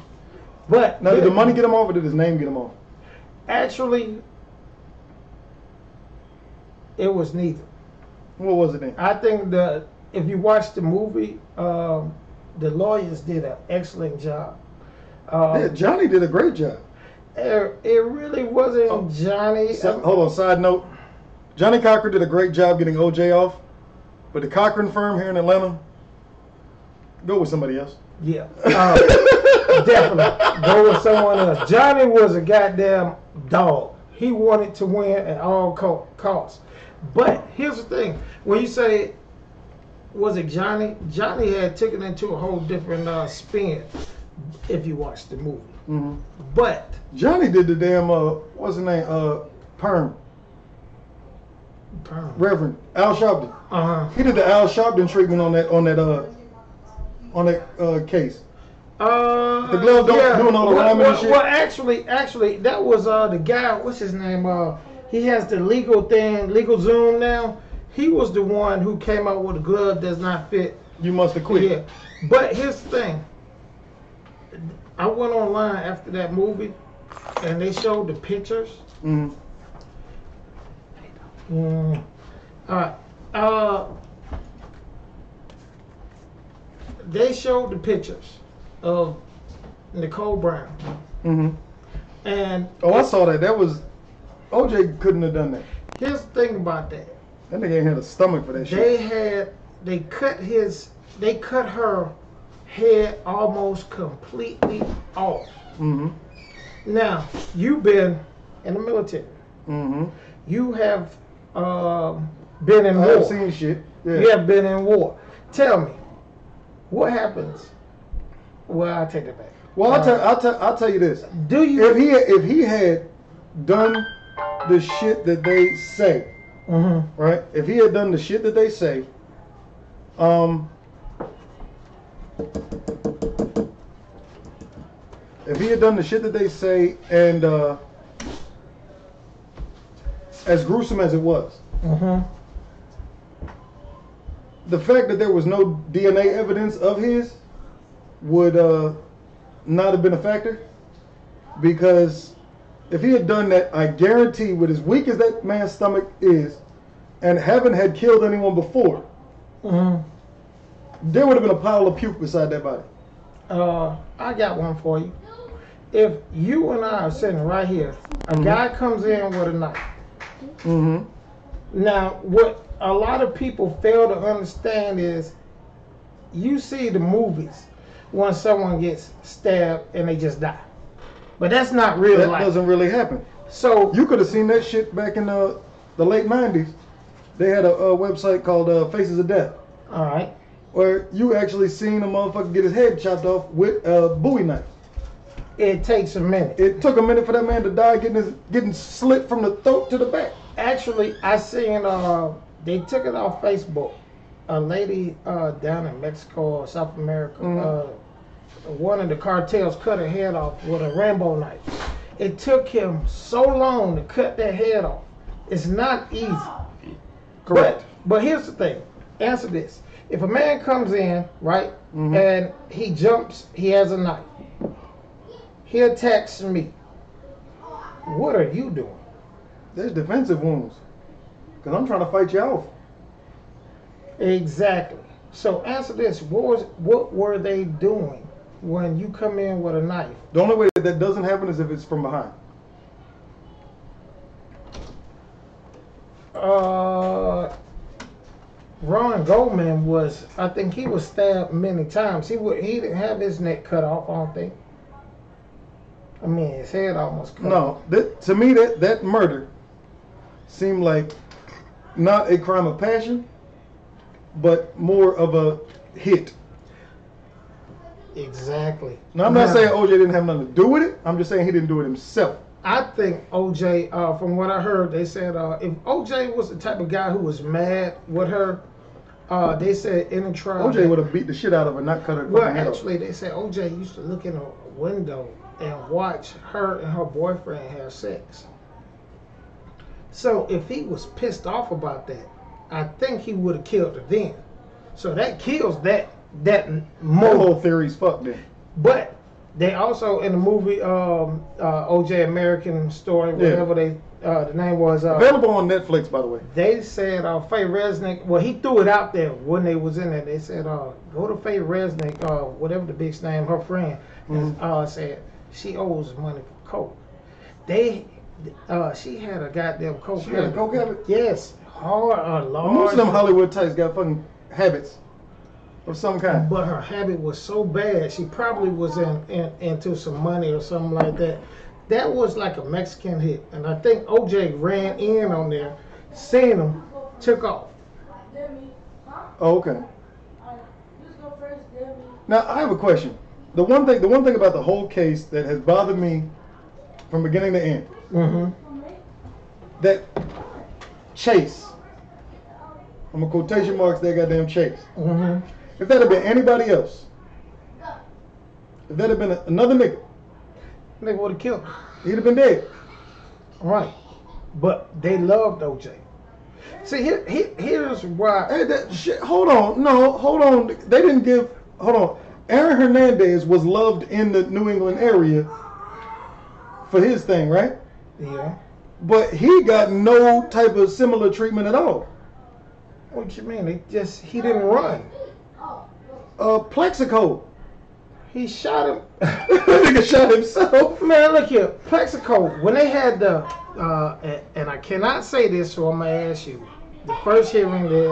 But now, did the money get him off, or did his name get him off? Actually, it was neither. What was it then? I think if you watch the movie, the lawyers did an excellent job. Yeah, Johnny did a great job. It really wasn't Johnny. Hold on, side note. Johnny Cochran did a great job getting OJ off, but the Cochran firm here in Atlanta, go with somebody else. Yeah, definitely. Go with someone else. Johnny was a goddamn dog. He wanted to win at all costs. But here's the thing. When you say, was it Johnny? Johnny had taken it into a whole different spin if you watch the movie. Mm-hmm. But Johnny did the damn, what's his name? Perm. Reverend Al Sharpton. Uh-huh. He did the Al Sharpton treatment on that case. The glove doing all the rhyming and shit. Well, actually, that was the guy. What's his name? He has the legal Zoom now. He was the one who came out with a glove does not fit. You must have quit. Yeah, but here's the thing. I went online after that movie, and they showed the pictures. Mm-hmm. All right. They showed the pictures of Nicole Brown. Mm-hmm. And I saw that. That was OJ couldn't have done that. Here's the thing about that. That nigga ain't had a stomach for that shit. They cut her head almost completely off. Mm-hmm. Now, you've been in the military. Mm-hmm. You have been in war. I've seen shit. Yeah. You have been in war. Tell me, what happens? Well, I'll take it back. Well, I'll tell you this. Do you? If he had done the shit that they say, Mm-hmm. right? If he had done the shit that they say, if he had done the shit that they say, and as gruesome as it was, Mm-hmm. the fact that there was no DNA evidence of his would not have been a factor, because if he had done that, I guarantee, with as weak as that man's stomach is, and haven't had killed anyone before, Mm-hmm. there would have been a pile of puke beside that body. I got one for you. If you and I are sitting right here, a Mm-hmm. guy comes in with a knife. Mm-hmm. Now, what a lot of people fail to understand is, you see the movies when someone gets stabbed and they just die, but that's not real That life. doesn't really happen. So You could have seen that shit back in the late 90s. They had a website called Faces of Death, all right, where you actually seen a motherfucker get his head chopped off with a Bowie knife. it takes a minute. It took a minute for that man to die, getting slit from the throat to the back. Actually, I seen they took it off Facebook. A lady down in Mexico or South America, one of the cartels cut her head off with a Rambo knife. It took him so long to cut that head off. It's not easy. Correct. But here's the thing. Answer this. If a man comes in, right, Mhm. and he jumps, he has a knife. He attacks me. What are you doing? There's defensive wounds, because I'm trying to fight you off. Exactly. So answer this. What were they doing when you come in with a knife? The only way that doesn't happen is if it's from behind. Ron Goldman was, I think he was stabbed many times. He didn't have his neck cut off, I don't think. I mean, his head almost cut off. No, to me that murder seemed like not a crime of passion, but more of a hit. Exactly. Now, I'm not saying OJ didn't have nothing to do with it. I'm just saying he didn't do it himself. I think OJ, from what I heard, they said if OJ was the type of guy who was mad with her, they said in the trial, OJ would have beat the shit out of her, not cut her. Well, actually, they said OJ used to look in a window and watch her and her boyfriend have sex. So if he was pissed off about that, I think he would have killed her then. So that kills that whole theory's fucked then. But they also in the movie OJ American Story, whatever the name was, available on Netflix, by the way. They said Faye Resnick. Well, he threw it out there when they was in there. They said go to Faye Resnick, whatever the bitch name, her friend, and said she owes money for coke. She had a goddamn coke. She had a coke habit? Yes, large. Most of them Hollywood types got fucking habits of some kind. But her habit was so bad, she probably was into some money or something like that. That was like a Mexican hit, and I think OJ ran in on there, seen him, took off. Oh, okay. Now I have a question. The one thing about the whole case that has bothered me from beginning to end, that Chase, I'm a quotation marks that goddamn Chase. If that had been anybody else, if that had been another nigga, they would have killed him. He'd have been dead. Right. But they loved OJ. See, here's why. Hey, hold on. No, hold on. They didn't give. Hold on. Aaron Hernandez was loved in the New England area for his thing, right? Yeah. But he got no type of similar treatment at all. What you mean? He didn't run. Plexico. He shot him. That nigga shot himself. Man, look here. Plexico, when they had the, and I cannot say this, so I'm going to ask you. The first hearing there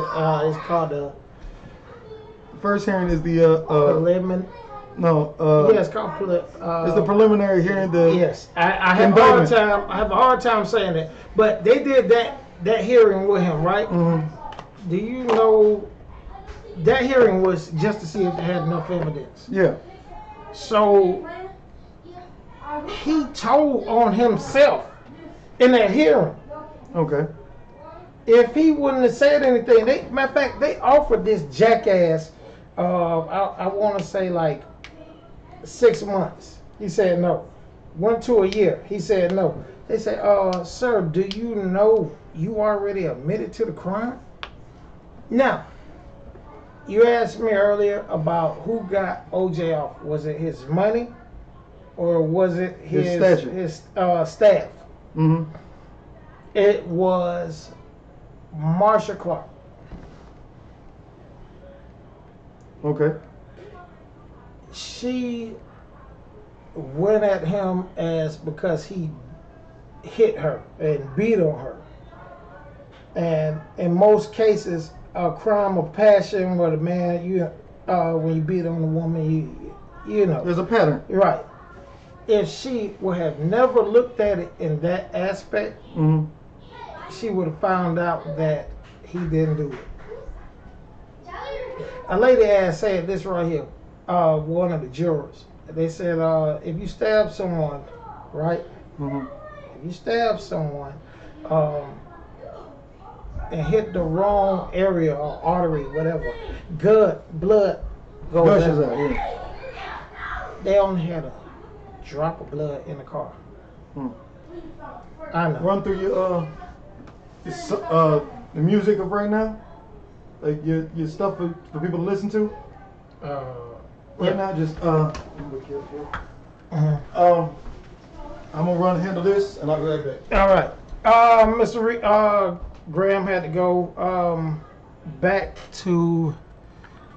is called the... First hearing is the... No. Yeah, it's called... it's the preliminary hearing. Yes. I have a hard time saying that. But they did that hearing with him, right? Do you know... That hearing was just to see if they had enough evidence. Yeah. So he told on himself in that hearing. Okay. If he wouldn't have said anything, matter of fact, they offered this jackass, I want to say like 6 months. He said no. 1 to a year. He said no. They said, sir, do you know you already admitted to the crime? Now, you asked me earlier about who got OJ off. Was it his money or was it his staff? It was Marsha Clark. Okay. She went at him because he hit her and beat on her. And in most cases, a crime of passion where the man, when you beat on a woman, you know. There's a pattern. Right. If she would have never looked at it in that aspect, she would have found out that he didn't do it. A lady asked, said this right here, one of the jurors. They said, if you stab someone, right? If you stab someone, and hit the wrong area or artery, whatever, blood goes out. They only had a drop of blood in the car. I know. Run through your the music of right now, like your stuff for people to listen to. Right now, just I'm gonna handle this, and I'll be right back. All right, Mr. Graham had to go back to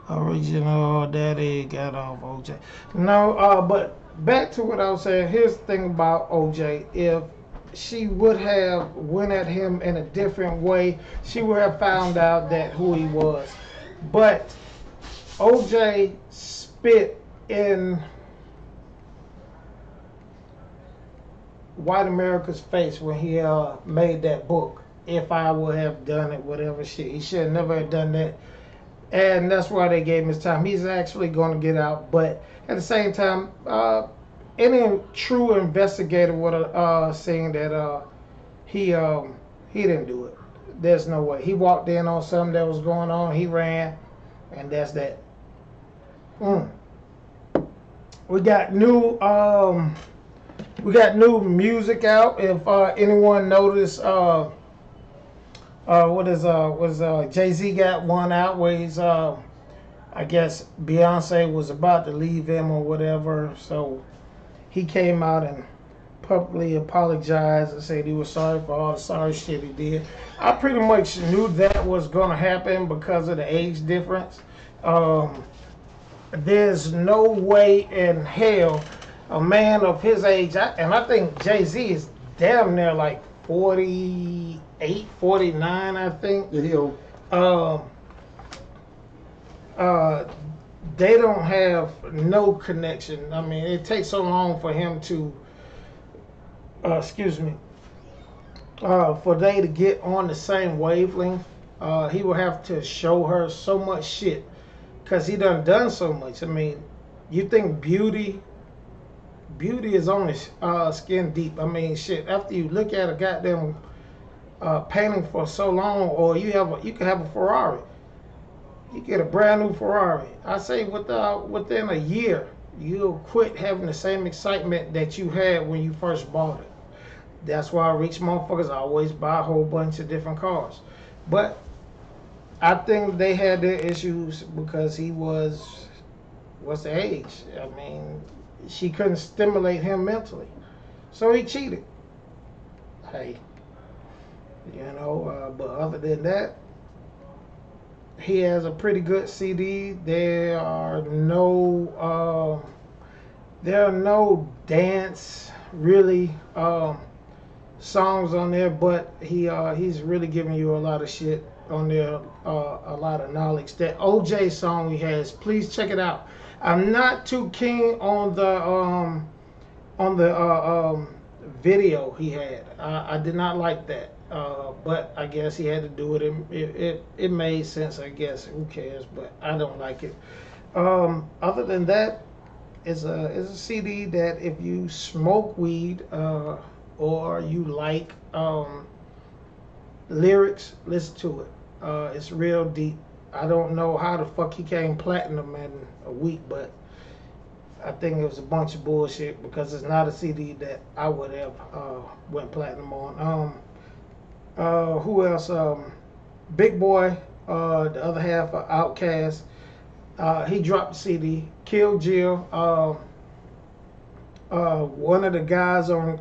original daddy got off OJ. No, but back to what I was saying. Here's the thing about OJ. If she would have went at him in a different way, she would have found out that who he was. But OJ spit in white America's face when he made that book. If I would have done it, whatever shit. He should have never have done that. and that's why they gave him his time. He's actually going to get out, but at the same time, any true investigator would have seen that he didn't do it. There's no way. He walked in on something that was going on. He ran, and that's that. We got new music out. If anyone noticed, Jay-Z got one out where he's I guess Beyonce was about to leave him or whatever, so he came out and publicly apologized and said he was sorry for all the sorry shit he did. I pretty much knew that was gonna happen because of the age difference. There's no way in hell a man of his age, and I think Jay-Z is damn near like 48, 49, I think. Yeah, he old. They don't have no connection. I mean, it takes so long for him to, for they to get on the same wavelength. He will have to show her so much shit because he done so much. I mean, you think beauty is only skin deep. I mean, shit, after you look at a goddamn painting for so long, or you can have a Ferrari. You get a brand new Ferrari. I say within a year, you'll quit having the same excitement that you had when you first bought it. That's why rich motherfuckers always buy a whole bunch of different cars. But I think they had their issues because he was, what's the age? I mean, she couldn't stimulate him mentally. So he cheated. Hey, but other than that, he has a pretty good CD. There are no dance really songs on there, but he's really giving you a lot of shit on there, a lot of knowledge. That OJ song he has, please check it out. I'm not too keen on the video he had. I did not like that. But I guess he had to do it. It made sense, I guess. Who cares? But I don't like it. Other than that, it's a CD that if you smoke weed or you like lyrics, listen to it. It's real deep. I don't know how the fuck he came platinum in a week, but I think it was a bunch of bullshit because it's not a CD that I would have went platinum on. Who else? Big Boy, the other half of Outkast. He dropped the CD. Kill Jill. One of the guys on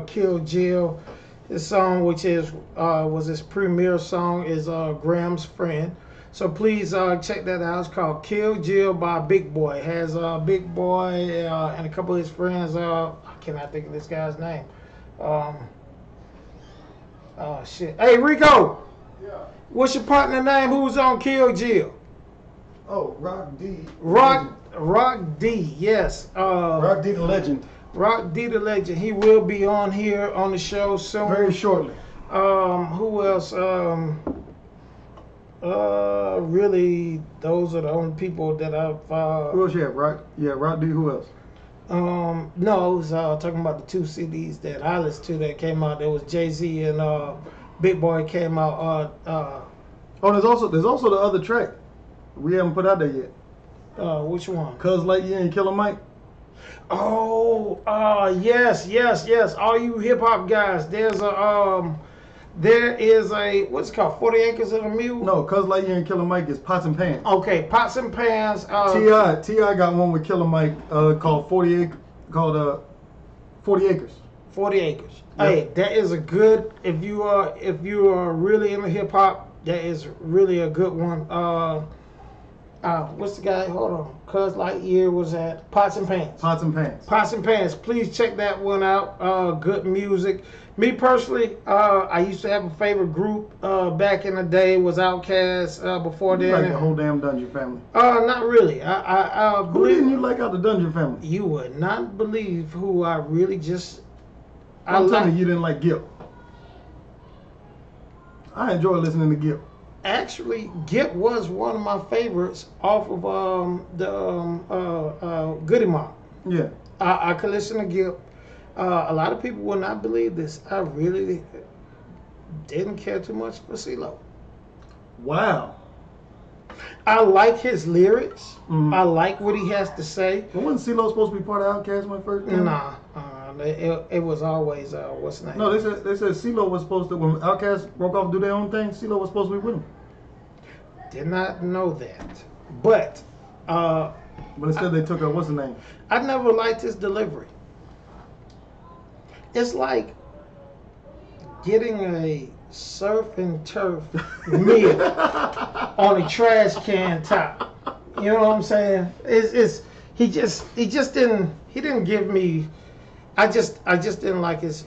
Kill Jill, his song, which was his premiere song, is Graham's Friend. So please check that out. It's called Kill Jill by Big Boy. It has Big Boy and a couple of his friends. I cannot think of this guy's name. Oh shit! Hey Rico, Yeah. What's your partner name? Who's on Kill Jill? Oh, Rock D. Rock D. Yes. Rock D the legend. Rock D the legend. He will be on here on the show soon. Very shortly. Who else? Really, those are the only people that I've. Who else you have? Rock D. Who else? No, I was talking about the two CDs that I listened to that came out. There was Jay-Z and Big Boy came out. Oh, there's also the other track we haven't put out there yet. Which one? Cuz Lightyear and Killer Mike. Oh, yes. All you hip hop guys, there is a what's it called? 40 Acres of the Mule. No, Cuz Lightyear and Killer Mike is Pots and Pans. Okay, Pots and Pans. T.I. got one with Killer Mike called 40 Acres. 40 Acres. Yep. Hey, that is a good. If you are really into hip hop, that is really a good one. What's the guy? Hold on. Cuz Lightyear was at Pots and Pans. Pots and Pans. Pots and Pans. Please check that one out. Good music. Me personally, I used to have a favorite group back in the day. Was Outkast. Before You then, like the whole damn Dungeon Family. not really. Who didn't you like out the Dungeon Family? You would not believe who I really just. I'm telling you didn't like Gil. I enjoy listening to Gil. actually, Gip was one of my favorites off of Goody Mob. Yeah. I could listen to Gip. A lot of people will not believe this. I really didn't care too much for CeeLo. Wow. I like his lyrics. Mhm. I like what he has to say. But wasn't CeeLo supposed to be part of Outkast when it first came? Nah, it was always what's the name? No, they said CeeLo was supposed to, when Outkast broke off and do their own thing, CeeLo was supposed to be with him. Did not know that, but instead they took what's the name? I never liked his delivery. It's like getting a surf and turf meal on a trash can top. You know what I'm saying? He just didn't give me. I just didn't like his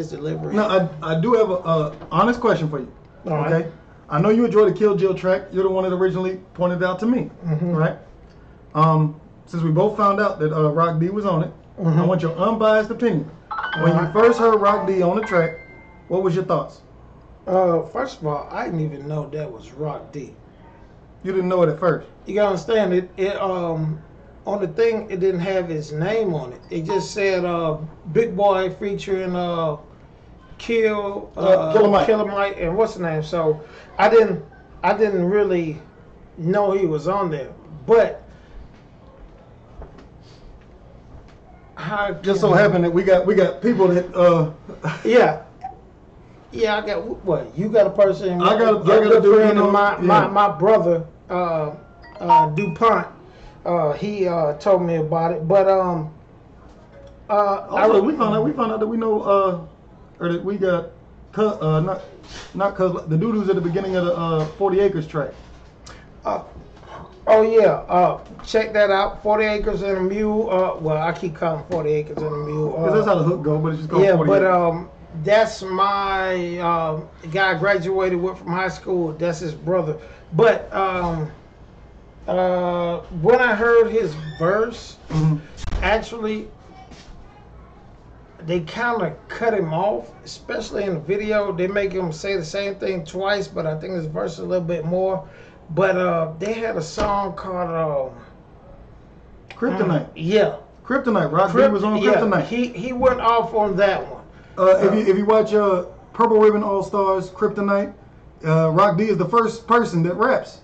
delivery. No, I do have a honest question for you. All okay. right. I know you enjoyed the Kill Jill track. You're the one that originally pointed it out to me, right? Since we both found out that Rock D was on it, I want your unbiased opinion. When you first heard Rock D on the track, what was your thoughts? First of all, I didn't even know that was Rock D. You didn't know it at first. You gotta understand it. On the thing, it didn't have his name on it. It just said Big Boy featuring Killer Mike, and what's the name? So I didn't really know he was on there, but just so happened that we got people that yeah, I got what you got a person. I got a dude, friend you know, of my brother DuPont. He told me about it, but also we found out that we know or that we got not cuz the dude who's at the beginning of the 40 Acres track. Oh yeah, check that out. 40 Acres and a Mule. Well, I keep calling 40 Acres and a Mule. Cause that's how the hook go, but it's just called 40 Acres. That's my guy I graduated with from high school. That's his brother. But when I heard his verse, actually, they kind of cut him off, especially in the video. They make him say the same thing twice, but I think his verse is a little bit more. But they had a song called Kryptonite. Yeah. Kryptonite. Rock D was on Kryptonite. He went off on that one. If you watch Purple Ribbon All Stars Kryptonite, Rock D is the first person that raps.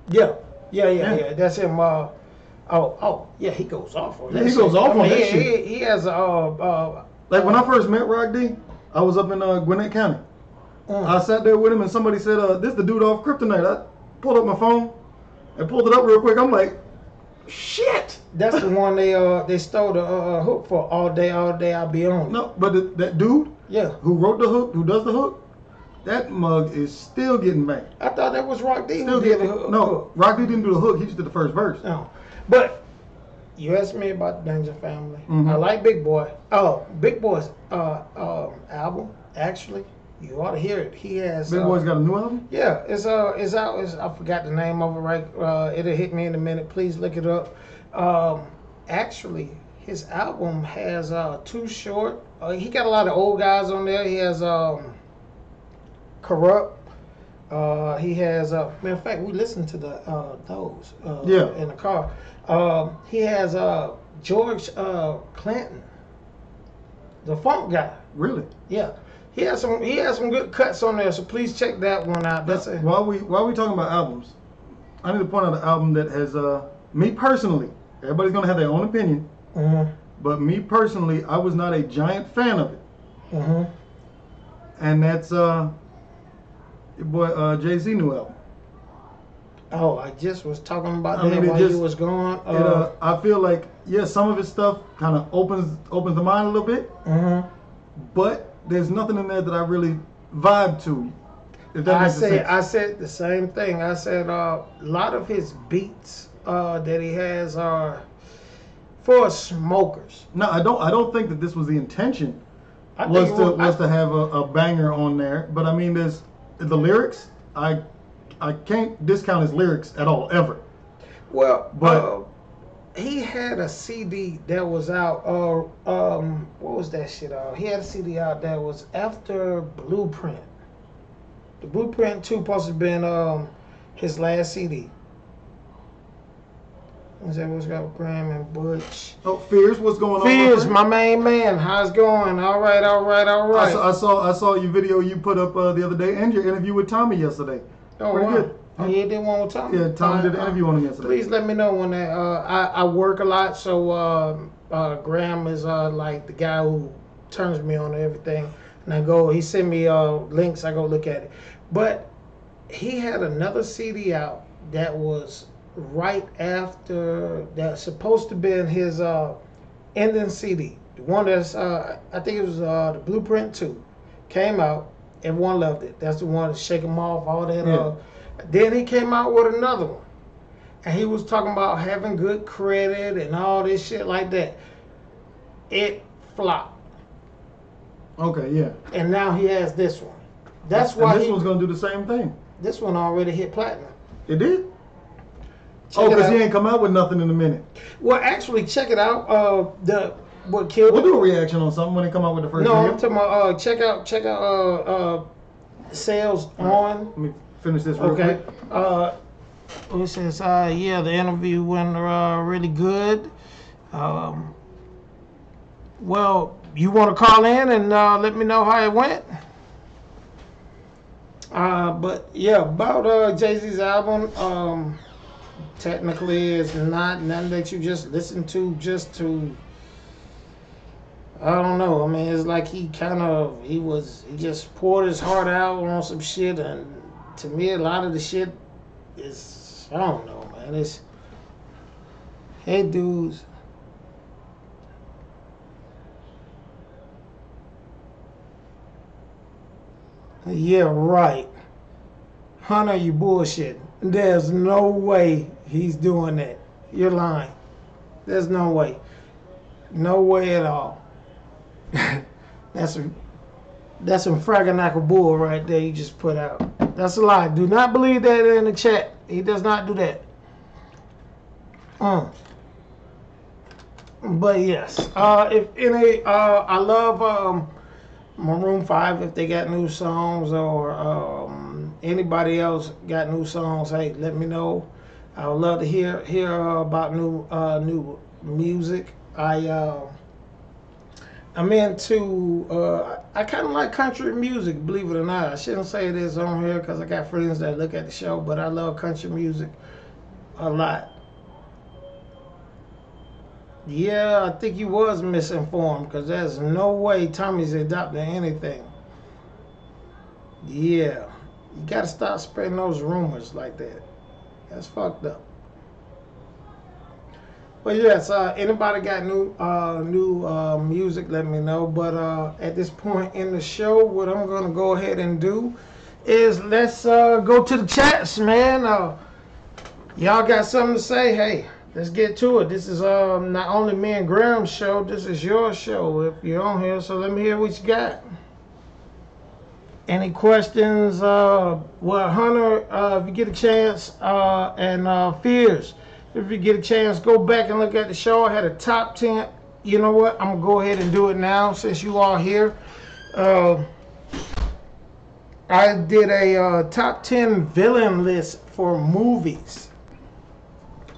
Yeah. That's him. Yeah, he goes off on that. He goes off on that shit. He has like when I first met Rock D, I was up in Gwinnett County. I sat there with him and somebody said, "This the dude off Kryptonite." I pulled up my phone and pulled it up real quick. I'm like, shit. That's the one they stole the hook for. All day I'll be on. No, but that dude, who wrote the hook, who does the hook, that mug is still getting banged. I thought that was Rock D who did the hook. No, Rock D didn't do the hook. He just did the first verse. No, but you asked me about the Danger Family. I like Big Boy. Oh, Big Boy's album actually. You ought to hear it. He has. Big Boy's got a new album? Yeah, it's out. I forgot the name of it. Right, it'll hit me in a minute. Please look it up. Actually, his album has Too Short. He got a lot of old guys on there. He has Corrupt. He has. Matter of fact, we listened to those in the car. He has George Clinton, the funk guy. Really? Yeah. He has some good cuts on there, so please check that one out. That's it. While we talking about albums, I need to point out an album that has me personally. Everybody's gonna have their own opinion, but me personally, I was not a giant fan of it. And that's your boy Jay-Z new album. Oh, I just was talking about that while you was gone. I feel like some of his stuff kind of opens the mind a little bit, but there's nothing in there that I really vibe to. If that makes sense. I said the same thing. I said a lot of his beats that he has are for smokers. No, I don't think that this was the intention. Was to have a banger on there, but I mean, there's the lyrics. I can't discount his lyrics at all ever. Well, but he had a CD that was out. What was that shit? He had a CD out that was after Blueprint. The Blueprint 2 supposed to have been his last CD. Is that what's got Graham and Butch? Oh, Fears, what's going on? Fears, my main man. How's it going? All right. I saw your video you put up the other day and your interview with Tommy yesterday. Oh, pretty wow. good. Oh, you did one with Tommy? Yeah, Tommy did an interview on him yesterday. Please let me know when that. I work a lot, so Graham is like the guy who turns me on to everything. And I go, he send me links, I go look at it. But he had another CD out that was right after, that's supposed to be his ending CD. The one that's, I think it was the Blueprint 2. Came out, everyone loved it. That's the one that Shake 'em Off, all that. Yeah. Then he came out with another one. And he was talking about having good credit and all this shit like that. It flopped. Okay, yeah. And now he has this one. That's why this one's gonna do the same thing. This one already hit platinum. It did? Check it because out. he ain't come out with nothing in a minute. Well, actually, check it out. What killed We'll it. do a reaction on something when it come out with the first No, video. I'm talking about check out sales on. Let me finish this real Okay. quick. It says yeah, the interview went really good. Well, you want to call in and let me know how it went? But yeah, about Jay-Z's album, technically it's not nothing that you just listen to just to, I don't know. I mean, it's like he just poured his heart out on some shit, and to me, a lot of the shit is, I don't know, man. It's, hey, dudes. Yeah, right. Hunter, you bullshitting. There's no way he's doing that. You're lying. There's no way. No way at all. That's some fraganackle bull right there you just put out. That's a lie. Do not believe that in the chat. He does not do that. But yes, if any, I love Maroon 5 if they got new songs, or anybody else got new songs. Hey, let me know. I would love to hear about new music. I'm into, I kind of like country music, believe it or not. I shouldn't say this on here because I got friends that look at the show, but I love country music a lot. Yeah, I think you was misinformed because there's no way Tommy's adopting anything. Yeah, you got to stop spreading those rumors like that. That's fucked up. But yes, anybody got new music, let me know. But at this point in the show, what I'm going to go ahead and do is let's go to the chats, man. Y'all got something to say? Hey, let's get to it. This is not only me and Graham's show, this is your show if you're on here. So let me hear what you got. Any questions? Well, Hunter, if you get a chance, and Fears, if you get a chance, go back and look at the show. I had a top 10. You know what? I'm going to go ahead and do it now since you all here. I did a top 10 villain list for movies.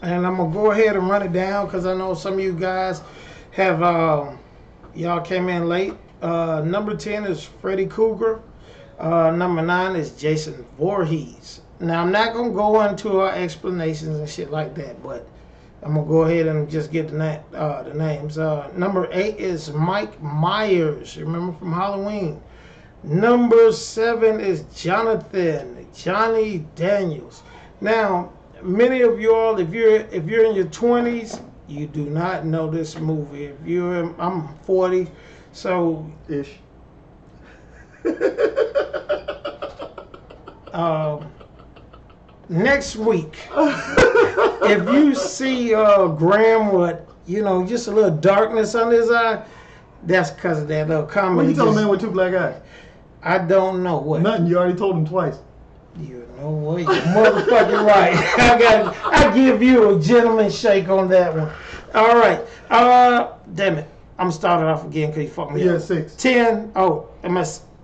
And I'm going to go ahead and run it down because I know some of you guys have, y'all came in late. Number 10 is Freddy Krueger. Number 9 is Jason Voorhees. Now, I'm not going to go into explanations and shit like that, but I'm going to go ahead and just get the names. Number 8 is Mike Myers, remember from Halloween. Number 7 is Johnny Daniels. Now, many of you all, if you're in your 20s, you do not know this movie. If you're, I'm 40, so ish. Next week, if you see Graham with, just a little darkness under his eye, that's because of that little comedy. What you tell a man with 2 black eyes? I don't know what. Nothing. You already told him twice. You know what? You're motherfucking right. I give you a gentleman shake on that one. All right. Damn it. I'm starting off again because you fucked me up. 6. 10. Oh,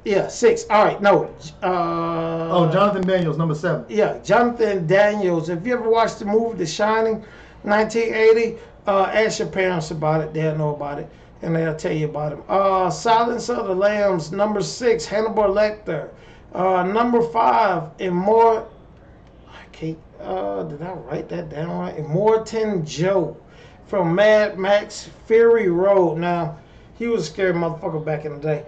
Yeah, 6. All right, no. Jonathan Daniels, number 7. Yeah, Jonathan Daniels. If you ever watched the movie The Shining, 1980, ask your parents about it. They'll know about it, and they'll tell you about him. Silence of the Lambs, number 6, Hannibal Lecter. Number 5, Immortan. Did I write that down right? Immortan Joe from Mad Max Fury Road. Now, he was a scary motherfucker back in the day.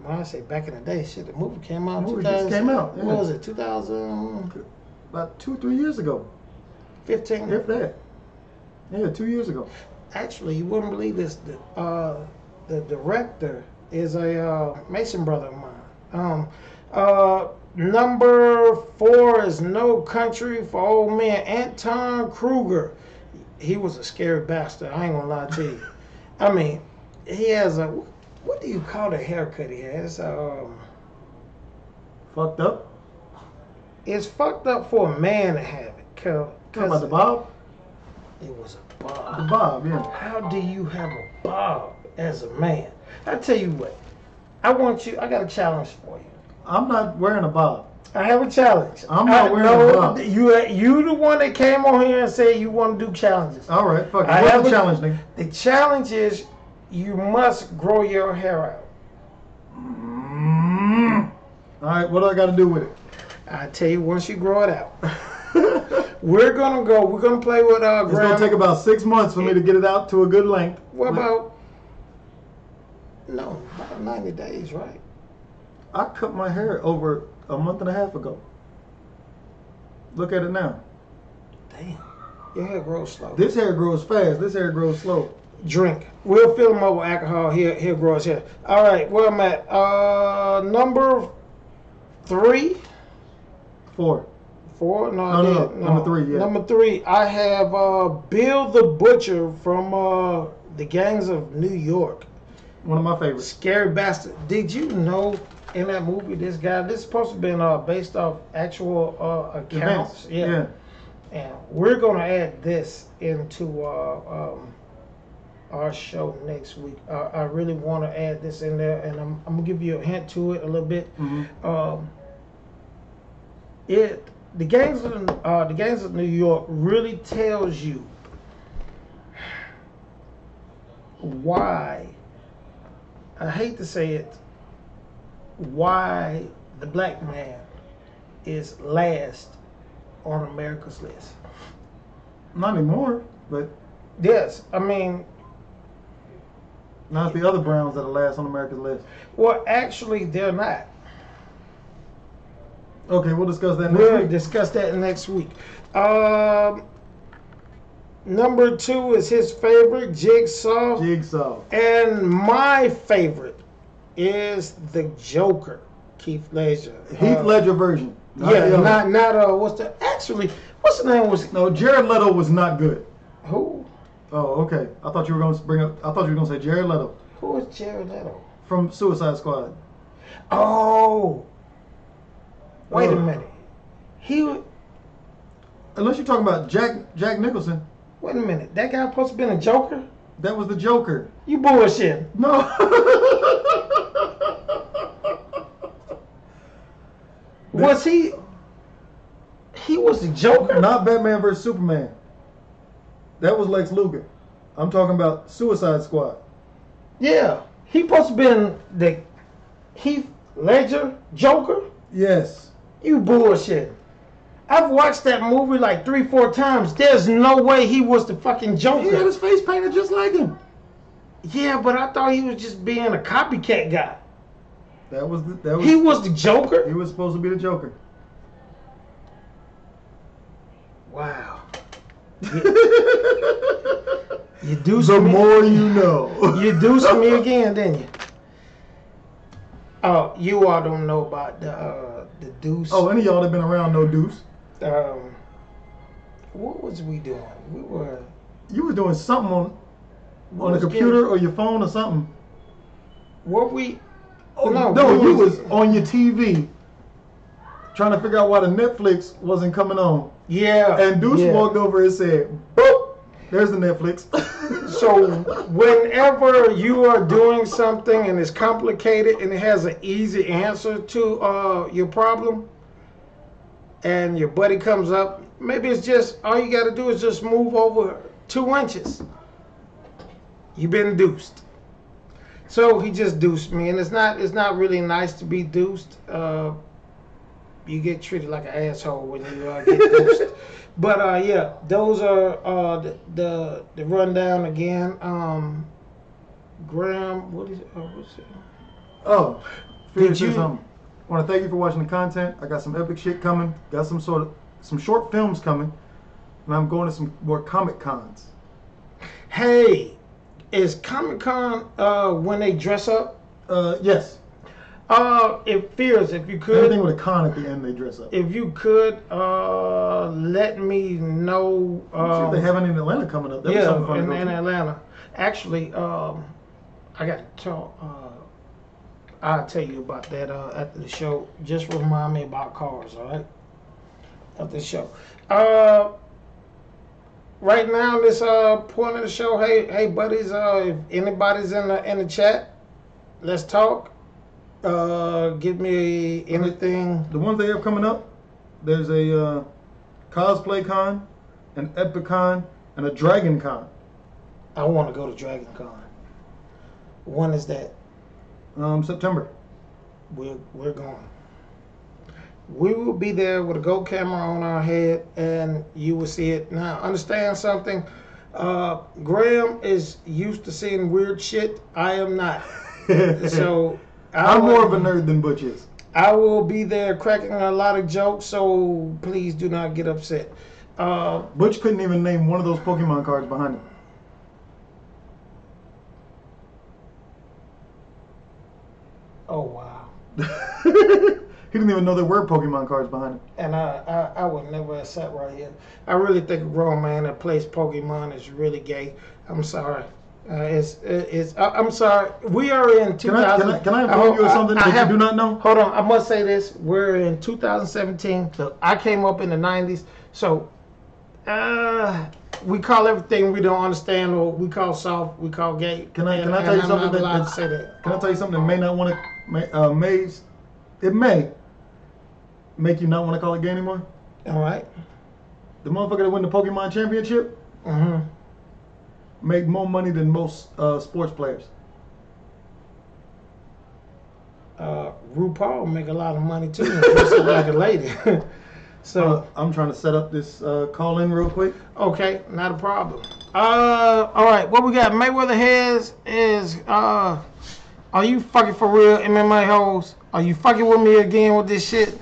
When I say back in the day, shit, the movie came out. The movie just came out. Yeah. What was it? 2000? About 2-3 years ago. 15. If that. Yeah, 2 years ago. Actually, you wouldn't believe this. The director is a Mason brother of mine. Number 4 is No Country for Old Men. Anton Kruger. He was a scary bastard. I ain't gonna lie to you. I mean, he has a, what do you call the haircut he has? Fucked up? It's fucked up for a man to have it. Talking about the bob? It was a bob. The bob, yeah. How do you have a bob as a man? I tell you what, I got a challenge for you. I'm not wearing a bob. I have a challenge. I'm not wearing a bob. You the one that came on here and said you want to do challenges. All right, fuck it. What's the challenge, nigga? The challenge is you must grow your hair out. All right, what do I got to do with it? I tell you, once you grow it out, we're gonna play with It's gonna take about 6 months for me to get it out to a good length. What about? No, about 90 days, right? I cut my hair over a month and a half ago. Look at it now. Damn, your hair grows slow. This hair grows fast. This hair grows slow. Drink. We'll fill him up with alcohol. He'll grow his hair. All right, where I'm at. Number 3. 4. 4? No. Number 3, yeah. Number 3, I have Bill the Butcher from the Gangs of New York. One of my favorites. Scary bastard. Did you know in that movie this is supposed to have been based off actual accounts? Yeah. And we're going to add this into our show next week. I really want to add this in there, and I'm going to give you a hint to it a little bit. Mm-hmm. The gangs of New York really tells you why, I hate to say it, why the black man is last on America's list. Not anymore, but yes, I mean, now it's the other Browns that are last on America's list. Well, actually, they're not. Okay, we'll discuss that next week. We'll discuss that next week. Number 2 is his favorite, Jigsaw. And my favorite is the Joker, Heath Ledger. Heath Ledger version. What's the name was? No, Jared Leto was not good. Who? Oh, okay. I thought you were going to say Jared Leto. Who is Jared Leto? From Suicide Squad. Oh. Wait a minute. Unless you're talking about Jack Nicholson. Wait a minute. That guy supposed to be a Joker? That was the Joker. You bullshit. No. Was he? He was the Joker? Not Batman vs. Superman. That was Lex Luger. I'm talking about Suicide Squad. Yeah. He supposed to be the Heath Ledger Joker? Yes. You bullshit. I've watched that movie like 3-4 times. There's no way he was the fucking Joker. He had his face painted just like him. Yeah, but I thought he was just being a copycat guy. He was the Joker? He was supposed to be the Joker. Wow. You do some. The more you know. You do some me again, didn't you? Oh, you all don't know about the Deuce. Oh, any of y'all that been around know Deuce. What was we doing? You were doing something on the computer or your phone or something. Were we? Oh no, you was on your TV trying to figure out why the Netflix wasn't coming on. Yeah. And Deuce walked over and said, "Boop, there's the Netflix." So whenever you are doing something and it's complicated and it has an easy answer to your problem, and your buddy comes up, maybe it's just all you got to do is just move over 2 inches. You've been deuced. So he just deuced me, and it's not really nice to be deuced. You get treated like an asshole when you get deuced. But yeah, those are the rundown again. Graham, what is it? What's it? Oh, Did you? I want to thank you for watching the content. I got some epic shit coming. Got some short films coming, and I'm going to some more Comic Cons. Hey, is Comic Con when they dress up? Yes. It fears if you could. Everything with a con at the end, they dress up. If you could, let me know. See if they have any in Atlanta coming up. Yeah, in Atlanta. Actually, I got to talk. I'll tell you about that after the show. Just remind me about cars, all right? After the show. Right now, this point of the show, hey buddies, if anybody's in the chat, let's talk. Give me anything. The ones they have coming up, there's a cosplay con, an epic con, and a dragon con. I want to go to Dragon Con. When is that? September. We're going. We will be there with a Go camera on our head, and you will see it. Now, understand something. Graham is used to seeing weird shit. I am not. So I'm more of a nerd than Butch is. I will be there cracking a lot of jokes, so please do not get upset. Butch couldn't even name one of those Pokemon cards behind him. Oh, wow. He didn't even know there were Pokemon cards behind him. And I would never have sat right here. I really think a grown man that plays Pokemon is really gay. I'm sorry. I'm sorry. We are in 2000. Can I inform you of something that you do not know? Hold on. I must say this. We're in 2017. So I came up in the 90s. So we call everything we don't understand, or we call soft, we call gay. Can I tell you something Can I tell you something that may not want to it may make you not want to call it gay anymore? All right. The motherfucker that won the Pokemon Championship made more money than most sports players. RuPaul make a lot of money too, dressing like a lady. So I'm trying to set up this call in real quick. Okay, not a problem. All right, what we got? Mayweather has is are you fucking for real, MMA hoes? Are you fucking with me again with this shit?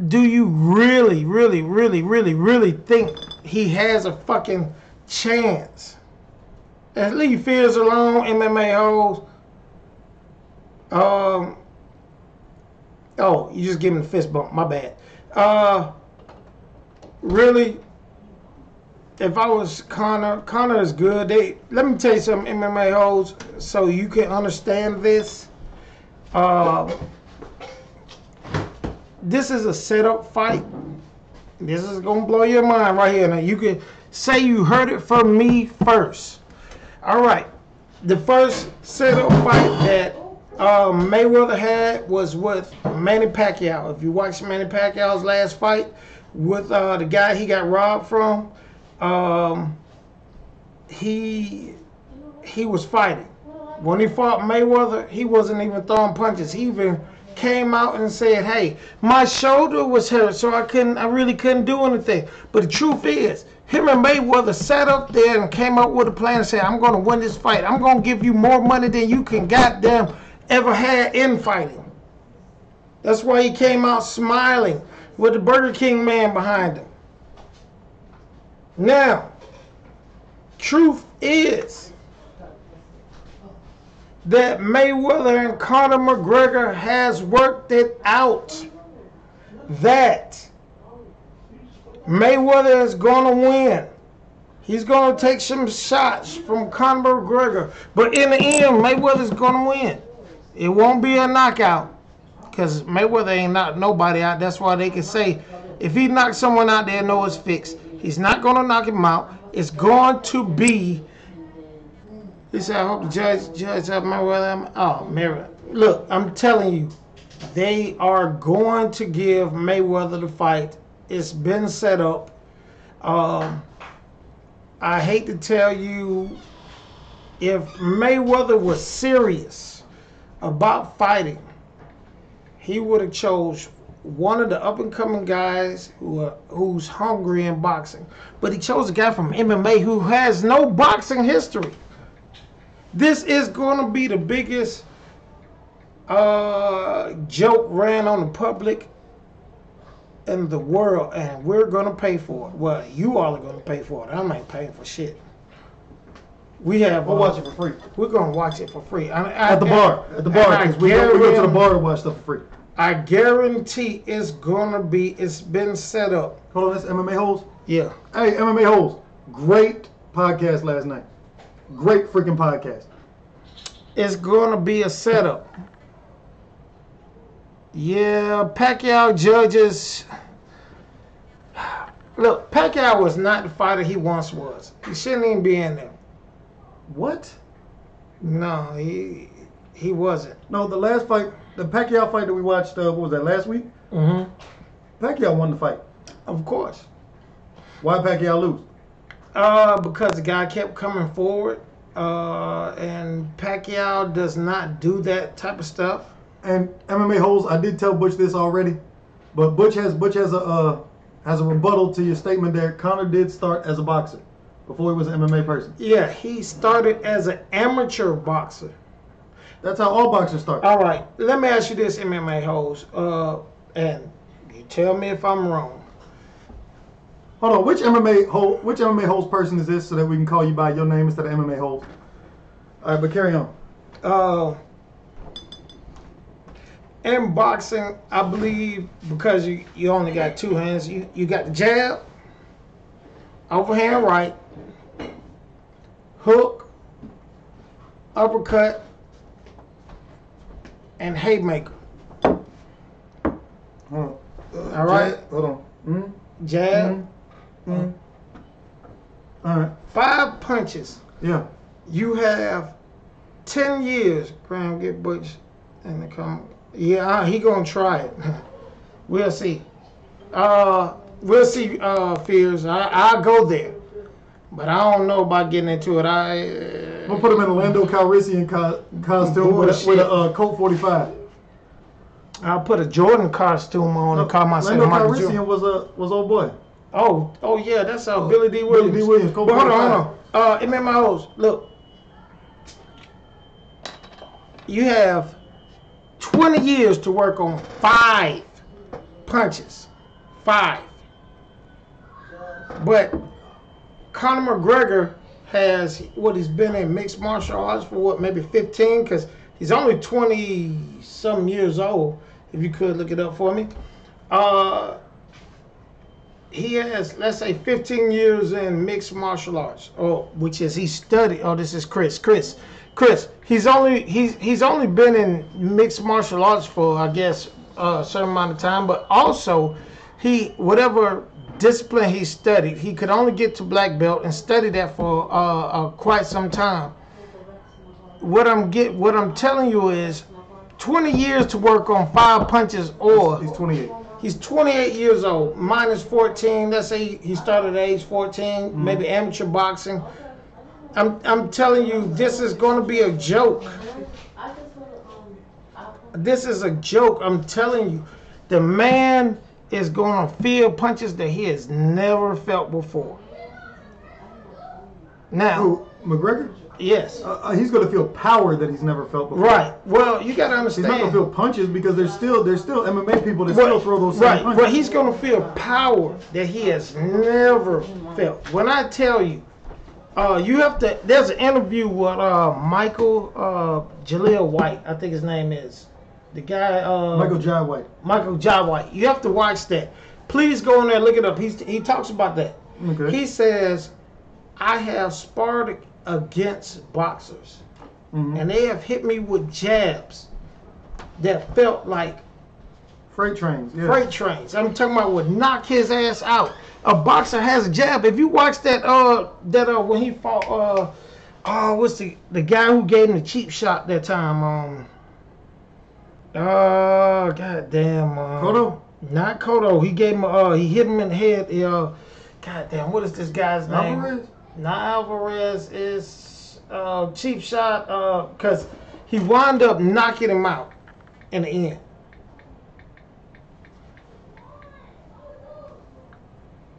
Do you really, really, really, really, really think he has a fucking chance? Let's leave fears alone, MMA hoes. Oh, you just gave him the fist bump. My bad. Really, if I was Conor is good. Let me tell you something, MMA hoes, so you can understand this. This is a setup fight. This is gonna blow your mind right here. Now you can say you heard it from me first. All right, the first setup fight that Mayweather had was with Manny Pacquiao. If you watch Manny Pacquiao's last fight with the guy he got robbed from, he was fighting. When he fought Mayweather, he wasn't even throwing punches. He even came out and said, "Hey, my shoulder was hurt, so I really couldn't do anything." But the truth is, him and Mayweather sat up there and came up with a plan and said, "I'm going to win this fight. I'm going to give you more money than you can goddamn ever had in fighting." That's why he came out smiling with the Burger King man behind him. Now, truth is that Mayweather and Conor McGregor has worked it out that Mayweather is going to win. He's going to take some shots from Conor McGregor, but in the end, Mayweather's going to win. It won't be a knockout, because Mayweather ain't knocked nobody out. That's why they can say, if he knocks someone out, they'll know it's fixed. He's not going to knock him out. is going to be. He said, "I hope the judge up my well." Oh, Mary, look, I'm telling you, they are going to give Mayweather the fight. It's been set up. I hate to tell you, if Mayweather was serious about fighting, he would have chose one of the up-and-coming guys who's hungry in boxing. But he chose a guy from MMA who has no boxing history. This is going to be the biggest joke ran on the public in the world, and we're going to pay for it. Well, you all are going to pay for it. I'm not paying for shit. We'll watch it for free. We're going to watch it for free. At the bar, because we go to the bar and watch stuff for free. I guarantee it's been set up. Hold on, that's MMA Holes? Yeah. Hey, MMA Holes, great podcast last night. Great freaking podcast. It's going to be a setup. Yeah, Pacquiao judges. Look, Pacquiao was not the fighter he once was. He shouldn't even be in there. What? No, he wasn't. No, the last fight, the Pacquiao fight that we watched, what was that, last week? Mm-hmm. Pacquiao won the fight. Of course. Why Pacquiao lose? Because the guy kept coming forward, and Pacquiao does not do that type of stuff. And MMA Holes, I did tell Butch this already, but Butch has a rebuttal to your statement there. Conor did start as a boxer before he was an MMA person. Yeah, he started as an amateur boxer. That's how all boxers start. All right, let me ask you this, MMA Holes, and you tell me if I'm wrong. Hold on, which MMA Holes person is this so that we can call you by your name instead of MMA Holes? All right, but carry on. In boxing, I believe, because you only got two hands, you got the jab, overhand right, hook, uppercut, and haymaker. Hold on. All right? Hold on. Mm-hmm. Jab. Mm-hmm. All right. 5 punches. Yeah. You have 10 years. Graham, get Butch in the comment. Yeah, he gonna try it. We'll see. We'll see, Fears. I'll go there. But I don't know about getting into it. We'll put him in a Lando Calrissian costume with a Colt 45. I'll put a Jordan costume on and call myself Lando Michael Calrissian Jordan. was old boy. Oh yeah, that's Billy D. Williams. Billy D. Williams, Colt But 45. hold on. MMOs, look. You have 20 years to work on 5 punches. 5. But Conor McGregor has, he's been in mixed martial arts for maybe 15? Because he's only 20-some years old, if you could look it up for me. He has, let's say, 15 years in mixed martial arts, which is he studied. Oh, this is Chris. He's only been in mixed martial arts for, I guess, a certain amount of time, but also whatever discipline he studied, he could only get to black belt and study that for quite some time. What I'm telling you is 20 years to work on 5 punches, or he's 28. He's 28 years old, minus 14. Let's say he started at age 14, maybe amateur boxing. I'm telling you, this is going to be a joke. This is a joke. I'm telling you, the man is going to feel punches that he has never felt before. Now, who, McGregor? Yes. He's going to feel power that he's never felt before. Right. Well, you got to understand. He's not going to feel punches because there's still MMA people that still throw those same punches. But he's going to feel power that he has never felt. When I tell you, you have to. There's an interview with Michael Jaleel White, I think his name is. The guy. Michael Jai White. Michael Jai White. You have to watch that. Please go in there and look it up. He talks about that. Okay. He says, I have sparred against boxers, and they have hit me with jabs that felt like Freight trains. Yeah. Freight trains. I'm talking about would knock his ass out. A boxer has a jab. If you watch that when he fought what's the guy who gave him the cheap shot that time? Goddamn. Cotto? Not Cotto. He gave him he hit him in the head. Goddamn, what is this guy's name? Alvarez? Not Alvarez, is cheap shot because he wound up knocking him out in the end.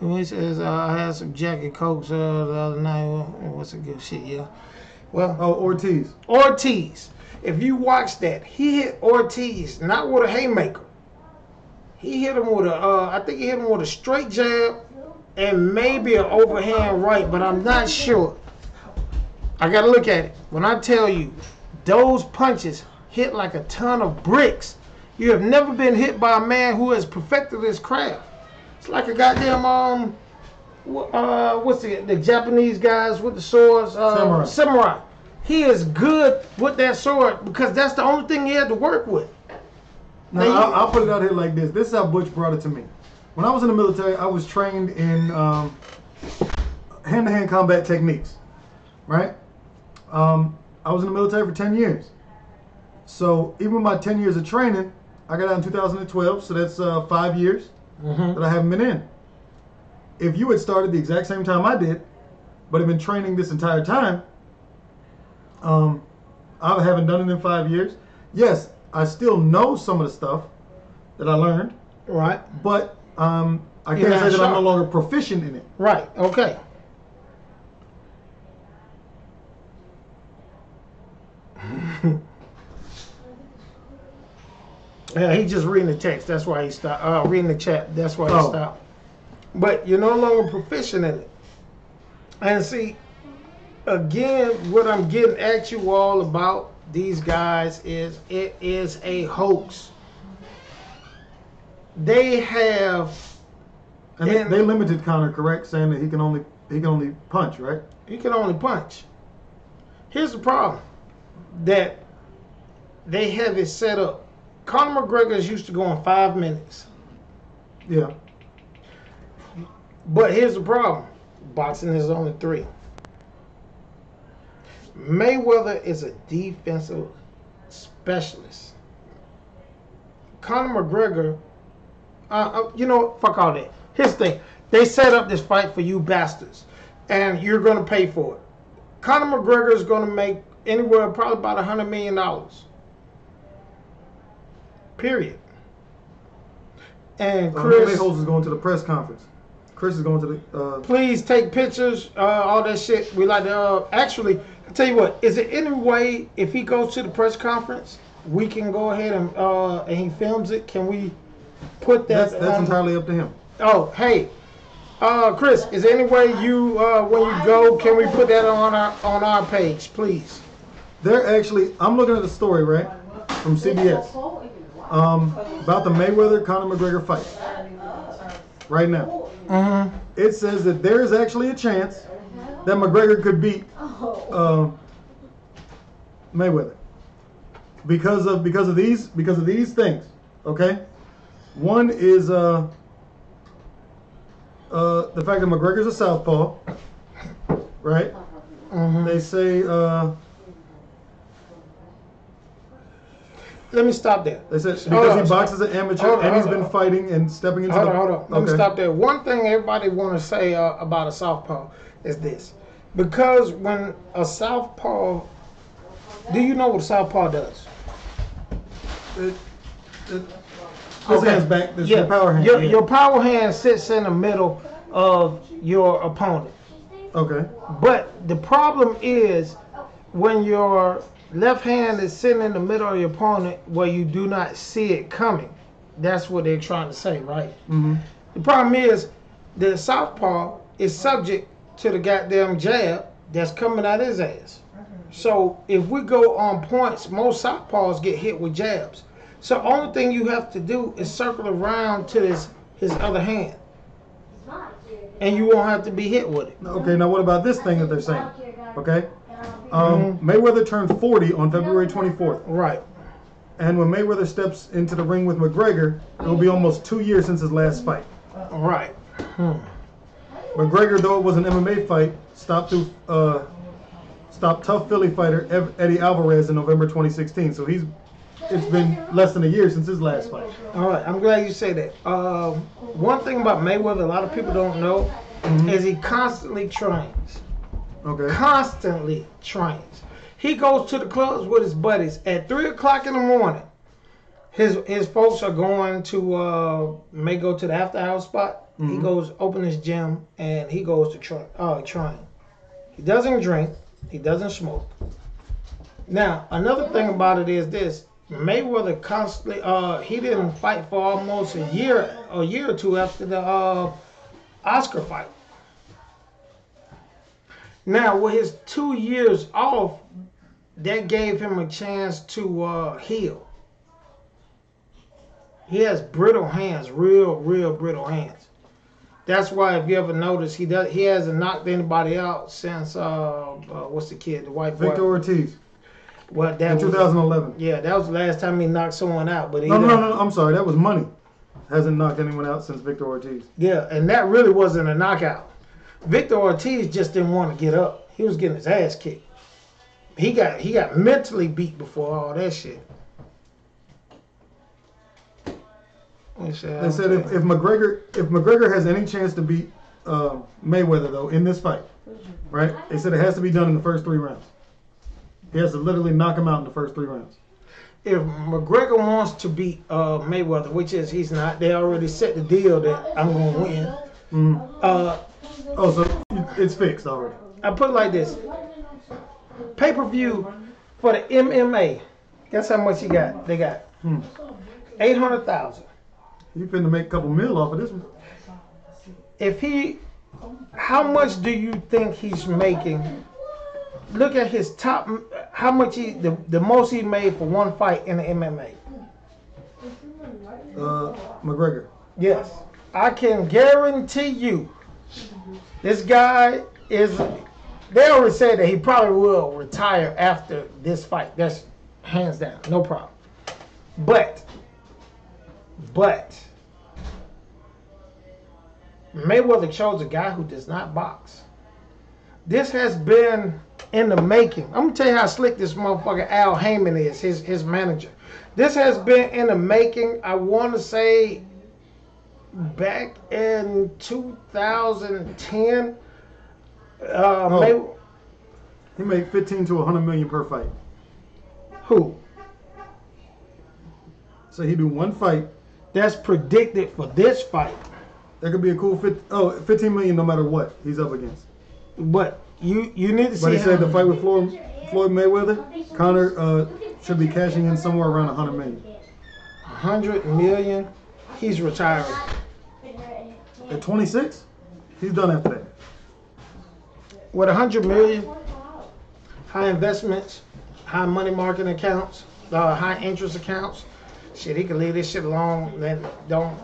He says, I had some Jack and Cokes the other night. What's a good shit, yeah. Well, Ortiz. Ortiz. If you watch that, he hit Ortiz not with a haymaker. He hit him with I think he hit him with a straight jab and maybe an overhand right, but I'm not sure. I gotta look at it. When I tell you, those punches hit like a ton of bricks. You have never been hit by a man who has perfected his craft. It's like a goddamn what's the Japanese guys with the swords? Samurai. He is good with that sword because that's the only thing he had to work with. Now, I'll put it out here like this. This is how Butch brought it to me. When I was in the military, I was trained in hand-to-hand combat techniques, right? I was in the military for 10 years. So even with my 10 years of training, I got out in 2012, so that's 5 years that I haven't been in. If you had started the exact same time I did, but have been training this entire time, I haven't done it in 5 years. Yes, I still know some of the stuff that I learned. Right. But I can't say that I'm no longer proficient in it. Right. Okay. Yeah, he just reading the text. That's why he stopped. Reading the chat. That's why he stopped. But you're no longer proficient in it. And see, again, what I'm getting at you all about these guys is it is a hoax. They have, and they limited Conor, correct, saying that he can only punch, right? He can only punch. Here's the problem that they have it set up. Conor McGregor is used to going 5 minutes. Yeah. But here's the problem. Boxing is only 3. Mayweather is a defensive specialist. Conor McGregor, you know, fuck all that. Here's the thing. They set up this fight for you bastards, and you're going to pay for it. Conor McGregor is going to make anywhere probably about $100 million. Period. And Chris is going to the press conference. Chris is going to the. Please take pictures, all that shit. We like to actually. I tell you what. Is there any way if he goes to the press conference, we can go ahead and he films it? Can we put that? That's entirely up to him. Oh, hey, Chris, is there any way you when you go, can we put that on our page, please? They're actually. I'm looking at the story right from CBS about the Mayweather Conor McGregor fight right now. It says that there is actually a chance that McGregor could beat Mayweather because of these things. Okay, one is the fact that McGregor's a southpaw, right? They say. Let me stop there. They said because he boxes an amateur and he's been fighting and stepping into Hold on. Let me stop there. One thing everybody want to say about a southpaw is this. Because when a southpaw... Do you know what a southpaw does? His hand's back. This is your power hand. Your power hand sits in the middle of your opponent. Okay. But the problem is when your left hand is sitting in the middle of your opponent where you do not see it coming. That's what they're trying to say, right? The problem is the southpaw is subject to the goddamn jab that's coming out his ass. So if we go on points, most southpaws get hit with jabs. So only thing you have to do is circle around to his other hand. And you won't have to be hit with it. Okay, now what about this thing that they're saying? Okay? Mayweather turned 40 on February 24th. Right. And when Mayweather steps into the ring with McGregor, it will be almost 2 years since his last fight. Right. McGregor, though it was an MMA fight, stopped tough Philly fighter Eddie Alvarez in November 2016. So it's been less than a year since his last fight. All right, I'm glad you say that. One thing about Mayweather, a lot of people don't know, is he constantly trains. Okay. Constantly trains. He goes to the clubs with his buddies at 3 o'clock in the morning. His folks are going to may go to the after hours spot. He goes open his gym and he goes to train. He doesn't drink. He doesn't smoke. Now another thing about it is this: Mayweather constantly he didn't fight for almost a year or two after the Oscar fight. Now with his 2 years off, that gave him a chance to heal. He has brittle hands, real brittle hands. That's why, if you ever notice, he hasn't knocked anybody out since what's the kid, the white boy? Victor Ortiz. Well, that in 2011. Yeah, that was the last time he knocked someone out. But no, I'm sorry, that was Money. Hasn't knocked anyone out since Victor Ortiz. Yeah, and that really wasn't a knockout. Victor Ortiz just didn't want to get up. He was getting his ass kicked. He got mentally beat before all that shit. They said if McGregor has any chance to beat Mayweather though in this fight, right? They said it has to be done in the first 3 rounds. He has to literally knock him out in the first 3 rounds. If McGregor wants to beat Mayweather, which is he's not, they already set the deal that I'm going to win. So it's fixed already. I put it like this: pay-per-view for the MMA. Guess how much he got? They got 800,000. You finna make a couple mil off of this one. How much do you think he's making? Look at his top. How much the most he made for one fight in the MMA? McGregor. Yes, I can guarantee you, this guy is. They already said that he probably will retire after this fight. That's hands down, no problem. But Mayweather chose a guy who does not box. This has been in the making. I'm gonna tell you how slick this motherfucker Al Heyman is, his manager. This has been in the making. I want to say back in 2010. He made 15 to 100 million per fight. Who? So he do one fight. That's predicted for this fight. That could be a cool 15 million no matter what he's up against. But you need to see. But he said the fight with Floyd Mayweather, Conor should be cashing in somewhere around 100 million. 100 million? He's retiring. At 26? He's done after that. With 100 million, high investments, high money market accounts, high interest accounts, shit, he can leave this shit alone. Then don't.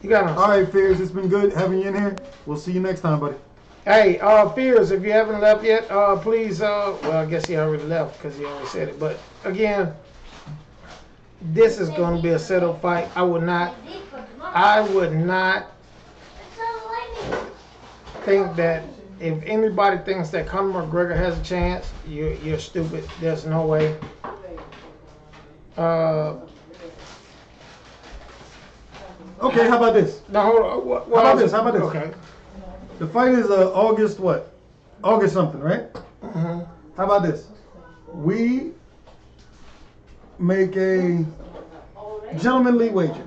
You got All right, Fears, it's been good having you in here. We'll see you next time, buddy. Hey, Fears, if you haven't left yet, please, well, I guess he already left because he already said it. But again, this is going to be a settled fight. I would not think that if anybody thinks that Conor McGregor has a chance, you're stupid. There's no way. Okay, how about this? No, hold on. How about this? Okay. The fight is August what? August something, right? Mm-hmm. How about this? We make a gentlemanly wager.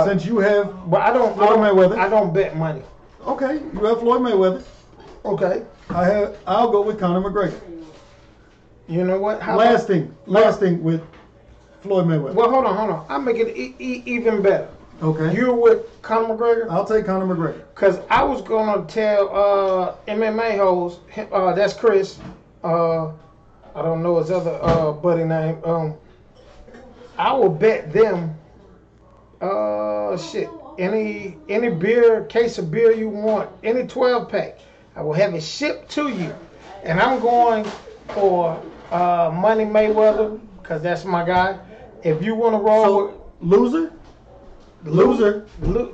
Since you have But Floyd Mayweather. I don't bet money. Okay, you have Floyd Mayweather. Okay. I'll go with Conor McGregor. You know what? Last thing with Floyd Mayweather. Well, hold on. I'll make it even better. Okay. You're with Conor McGregor? I'll take Conor McGregor. Because I was going to tell MMA hoes, that's Chris, I don't know his other buddy name, I will bet them, any beer, case of beer you want, any 12-pack, I will have it shipped to you. And I'm going for Money Mayweather, because that's my guy. If you want to roll So loser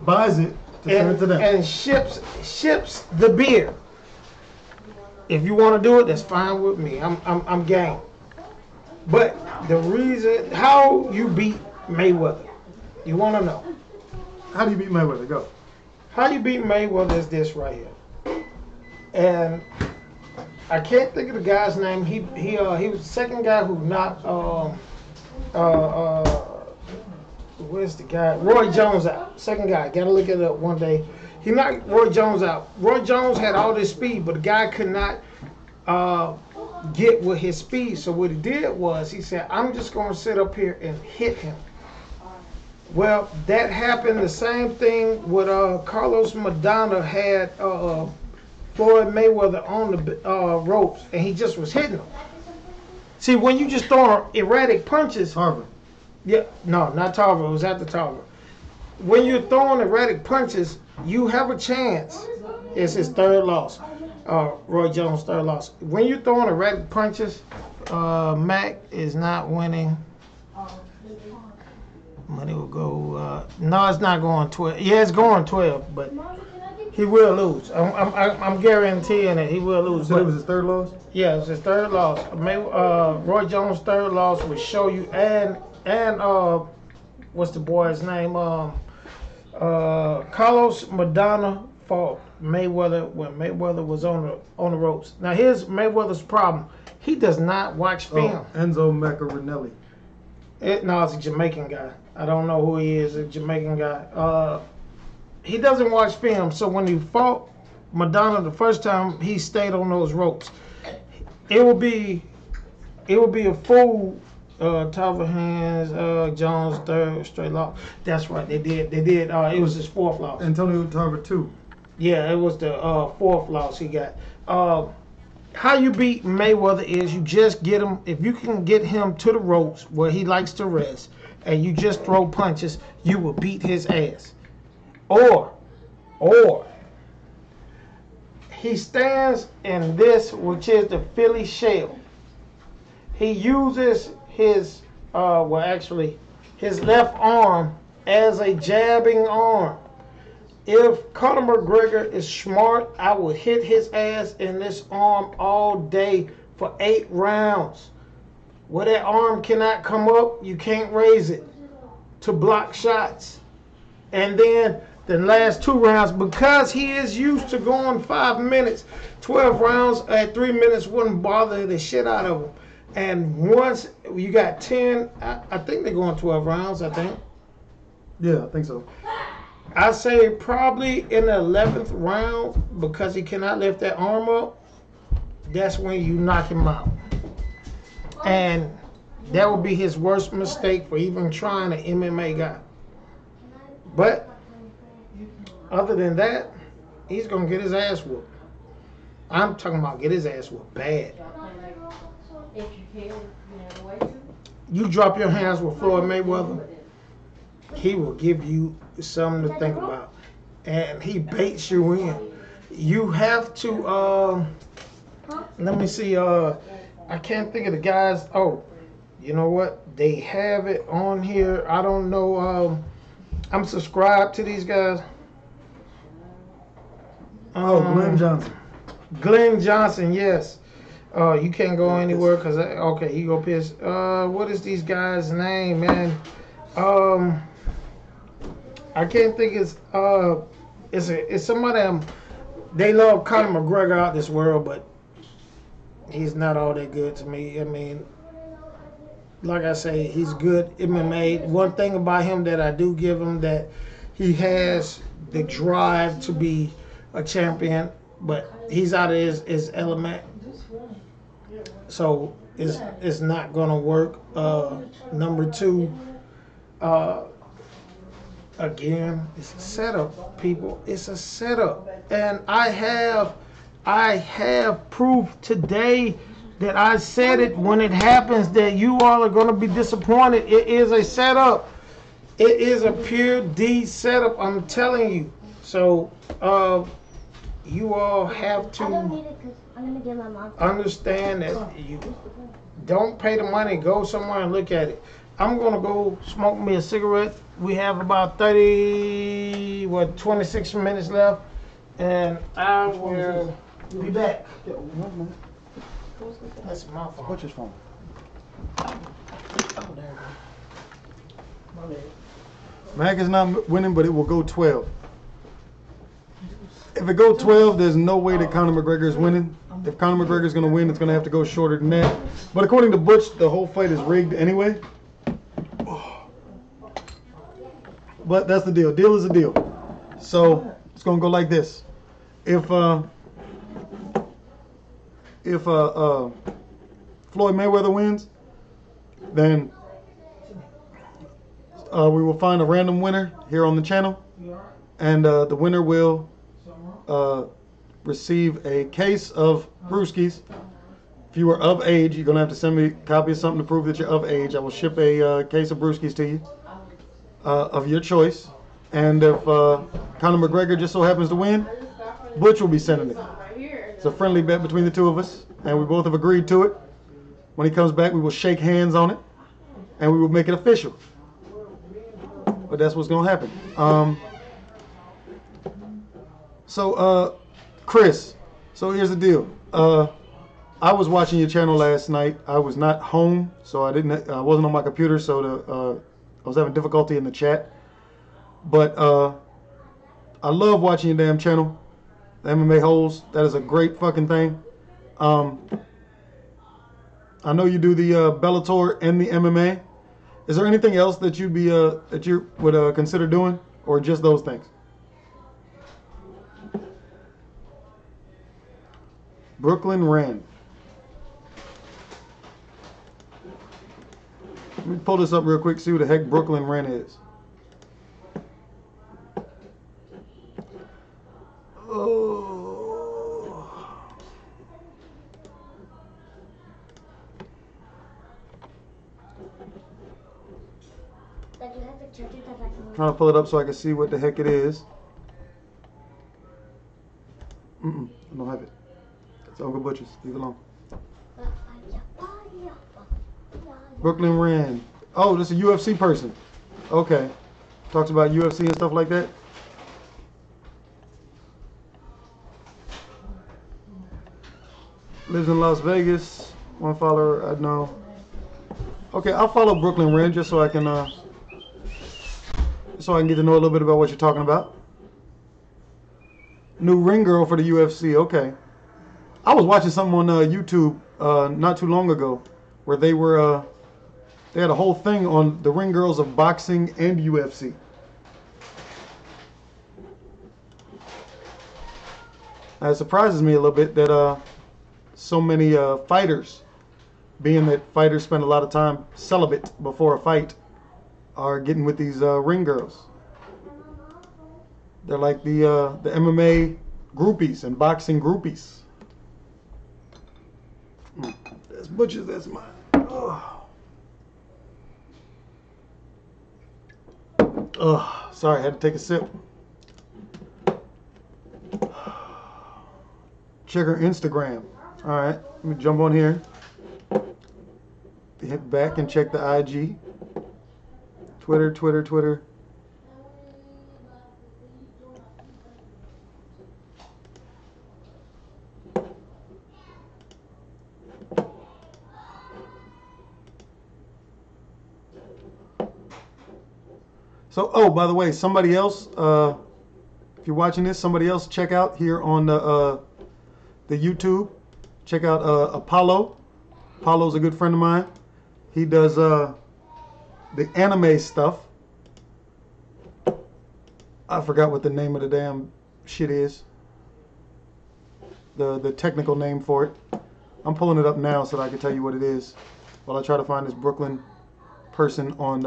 buys it to send it to them. and ships the beer. If you want to do it, that's fine with me. I'm game. But the reason how you beat Mayweather, you want to know. How do you beat Mayweather? Go. How you beat Mayweather is this right here. And I can't think of the guy's name. He was the second guy who knocked where's the guy? Roy Jones out. Second guy. Gotta look it up one day. He knocked Roy Jones out. Roy Jones had all this speed, but the guy could not get with his speed. So what he did was he said, I'm just gonna sit up here and hit him. Well, that happened. The same thing with Carlos Madonna had Floyd Mayweather on the ropes, and he just was hitting him. See, when you just throw erratic punches, Harvard. yeah, no, not Tarver. It was after Tarver. When you're throwing erratic punches, you have a chance. It's his third loss. Roy Jones' third loss. When you're throwing erratic punches, Mac is not winning. Money will go. No, it's not going 12. Yeah, it's going 12, but he will lose. I'm guaranteeing that he will lose. So it was his third loss? Yeah, it's his third loss. Roy Jones' third loss will show you, and what's the boy's name? Carlos Madonna fought Mayweather when Mayweather was on the ropes. Now here's Mayweather's problem. He does not watch film. Enzo Macarinelli. No, it's a Jamaican guy. I don't know who he is. A Jamaican guy. He doesn't watch film. So when he fought Madonna the first time, he stayed on those ropes. It will be a full top hands. Jones third straight loss. That's right. They did. It was his fourth loss. Antonio Tarver 2. Yeah, it was the fourth loss he got. How you beat Mayweather is you just get him, if you can get him to the ropes where he likes to rest, and you just throw punches, you will beat his ass. Or he stands in this, which is the Philly shell. He uses his, his left arm as a jabbing arm. If Conor McGregor is smart, I would hit his ass in this arm all day for 8 rounds. Where that arm cannot come up, you can't raise it to block shots. And then the last 2 rounds, because he is used to going 5 minutes, 12 rounds at 3 minutes wouldn't bother the shit out of him. And once you got 10, I think they're going 12 rounds, I think. Yeah, I think so. I say probably in the 11th round, because he cannot lift that arm up, that's when you knock him out. And that would be his worst mistake for even trying an MMA guy. But other than that, he's going to get his ass whooped. I'm talking about get his ass whooped bad. You drop your hands with Floyd Mayweather, he will give you something to think about. And he baits you in. You have to, let me see, I can't think of the guys. Oh, you know what? They have it on here. I don't know. I'm subscribed to these guys. Glenn Johnson. Glenn Johnson, yes. You can't go anywhere because, okay, he go piss. What is these guys' name, man? I can't think it's somebody they love Conor McGregor out this world, but he's not all that good to me. I mean, like I say, he's good MMA. One thing about him that I do give him, that he has the drive to be a champion, but he's out of his element. So it's not gonna work. Number 2, again, it's a setup, people. It's a setup. And I have proof today that I said it when it happens that you all are going to be disappointed. It is a setup. It is a pure D setup, I'm telling you. So you all have to understand that Don't pay the money. Go somewhere and look at it. I'm gonna go smoke me a cigarette. We have about 26 minutes left, and I will be back. Yeah, 1 minute. That's my phone. What's his phone? Oh, there you go. My bad. Mac is not winning, but it will go 12. If it go 12, there's no way that Conor McGregor is winning. If Conor McGregor is going to win, it's going to have to go shorter than that. But according to Butch, the whole fight is rigged anyway. But that's the deal. Deal is a deal. So it's going to go like this. If Floyd Mayweather wins, then we will find a random winner here on the channel, and the winner will receive a case of brewskis. If you are of age, you're going to have to send me a copy of something to prove that you're of age. I will ship a case of brewskis to you of your choice. And if Conor McGregor just so happens to win, Butch will be sending it. It's a friendly bet between the two of us, and we both have agreed to it. When he comes back, we will shake hands on it, and we will make it official. But that's what's going to happen. Chris, so here's the deal. I was watching your channel last night. I was not home, so I wasn't on my computer, so I was having difficulty in the chat. But I love watching your damn channel, the MMA Holes. That is a great fucking thing. I know you do the Bellator and the MMA. Is there anything else that you would consider doing, or just those things? Brooklyn Rand. Let me pull this up real quick, see who the heck Brooklyn Rand is. Oh. Trying to pull it up so I can see what the heck it is. I don't have it. It's Uncle Butcher's. Leave it alone. Brooklyn Rand. Oh, this is a UFC person. Okay. Talks about UFC and stuff like that. Lives in Las Vegas. One follower I know. Okay, I'll follow Brooklyn Rand just so I can get to know a little bit about what you're talking about. New ring girl for the UFC. Okay. I was watching something on YouTube not too long ago where they had a whole thing on the ring girls of boxing and UFC. It surprises me a little bit that so many fighters, being that fighters spend a lot of time celibate before a fight, are getting with these ring girls. They're like the MMA groupies and boxing groupies. That's Butcher's, that's mine. Sorry, I had to take a sip. Check her Instagram. All right, let me jump on here. Hit back and check the IG. Twitter. So, oh, by the way, somebody else, if you're watching this, somebody else check out here on the YouTube. Check out Apollo. Apollo's a good friend of mine. He does the anime stuff. I forgot what the name of the damn shit is. The technical name for it. I'm pulling it up now so that I can tell you what it is while I try to find this Brooklyn person on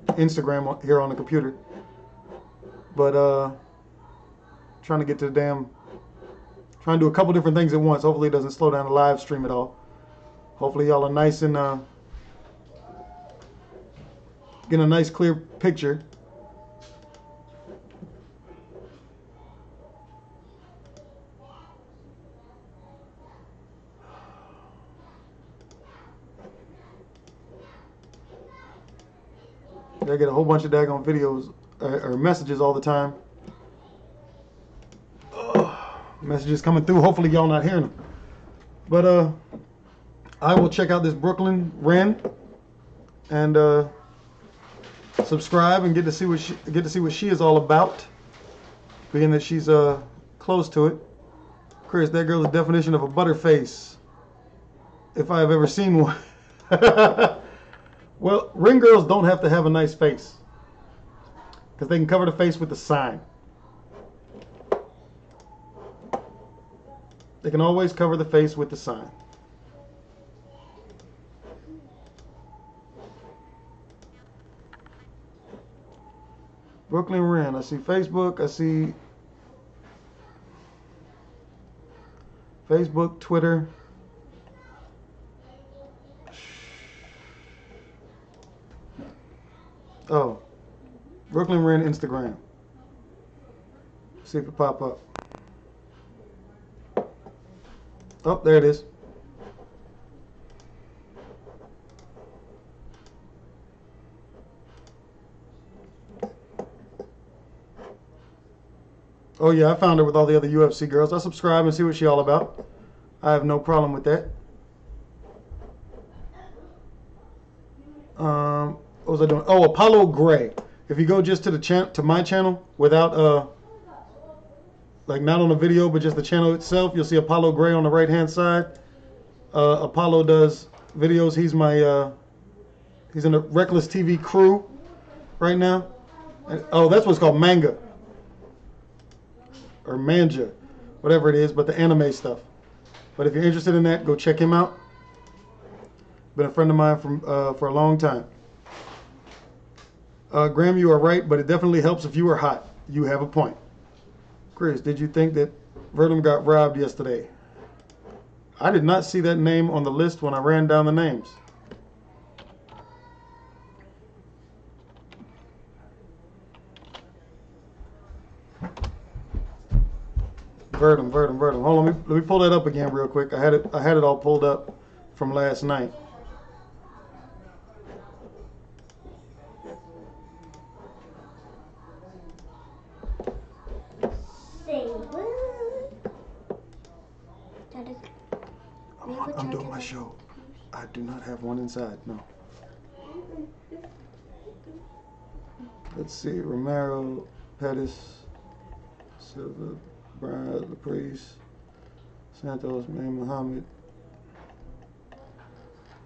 Instagram here on the computer. But trying to get to the trying to do a couple different things at once. Hopefully it doesn't slow down the live stream at all. Hopefully y'all are nice and getting a nice clear picture. I get a whole bunch of daggone videos or messages all the time. Messages coming through. Hopefully y'all not hearing them. But I will check out this Brooklyn Wren and subscribe and get to see what she is all about. Being that she's close to it. Chris, that girl is the definition of a butterface, if I have ever seen one. Well, ring girls don't have to have a nice face, because they can cover the face with a sign. They can always cover the face with the sign. Brooklyn Wren. I see Facebook. I see Facebook, Twitter. Oh, Brooklyn Wren Instagram. See if it pop up. Oh, there it is. Oh yeah, I found her with all the other UFC girls. I subscribe and see what she all about. I have no problem with that. What was I doing? Oh, Apollo Gray. If you go just to the to my channel without like not on the video but just the channel itself, you'll see Apollo Gray on the right hand side. Apollo does videos. He's my he's in the Reckless TV crew right now. And, oh, that's what's called manga or manja, whatever it is, but the anime stuff. But if you're interested in that, go check him out. Been a friend of mine from for a long time. Graham, you are right, but it definitely helps if you are hot. You have a point. Chris, did you think that Verdum got robbed yesterday? I did not see that name on the list when I ran down the names. Verdum. Hold on, let me pull that up again real quick. I had it all pulled up from last night. I'm doing my show. I do not have one inside, no. Let's see, Romero, Pettis, Silva, Brad, LaPrice, Santos, Man Muhammad.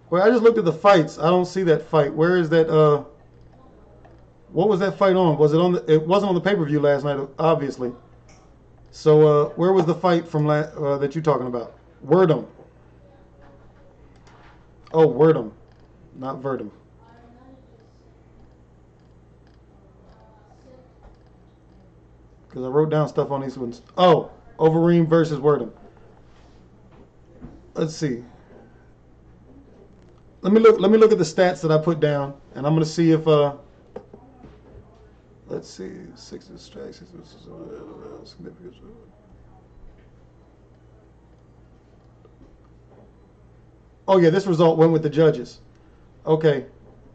Well, I just looked at the fights. I don't see that fight. Where is that? What was that fight on? Was it on? It wasn't on the pay-per-view last night, obviously. So where was the fight from that you're talking about? Wordum. Oh, Wordum, not Verdum. Because I wrote down stuff on these ones. Oh, Overeem versus Wordum. Let's see. Let me look at the stats that I put down, and I'm gonna see if let's see, 6 strikes, significant. Oh yeah, this result went with the judges. Okay,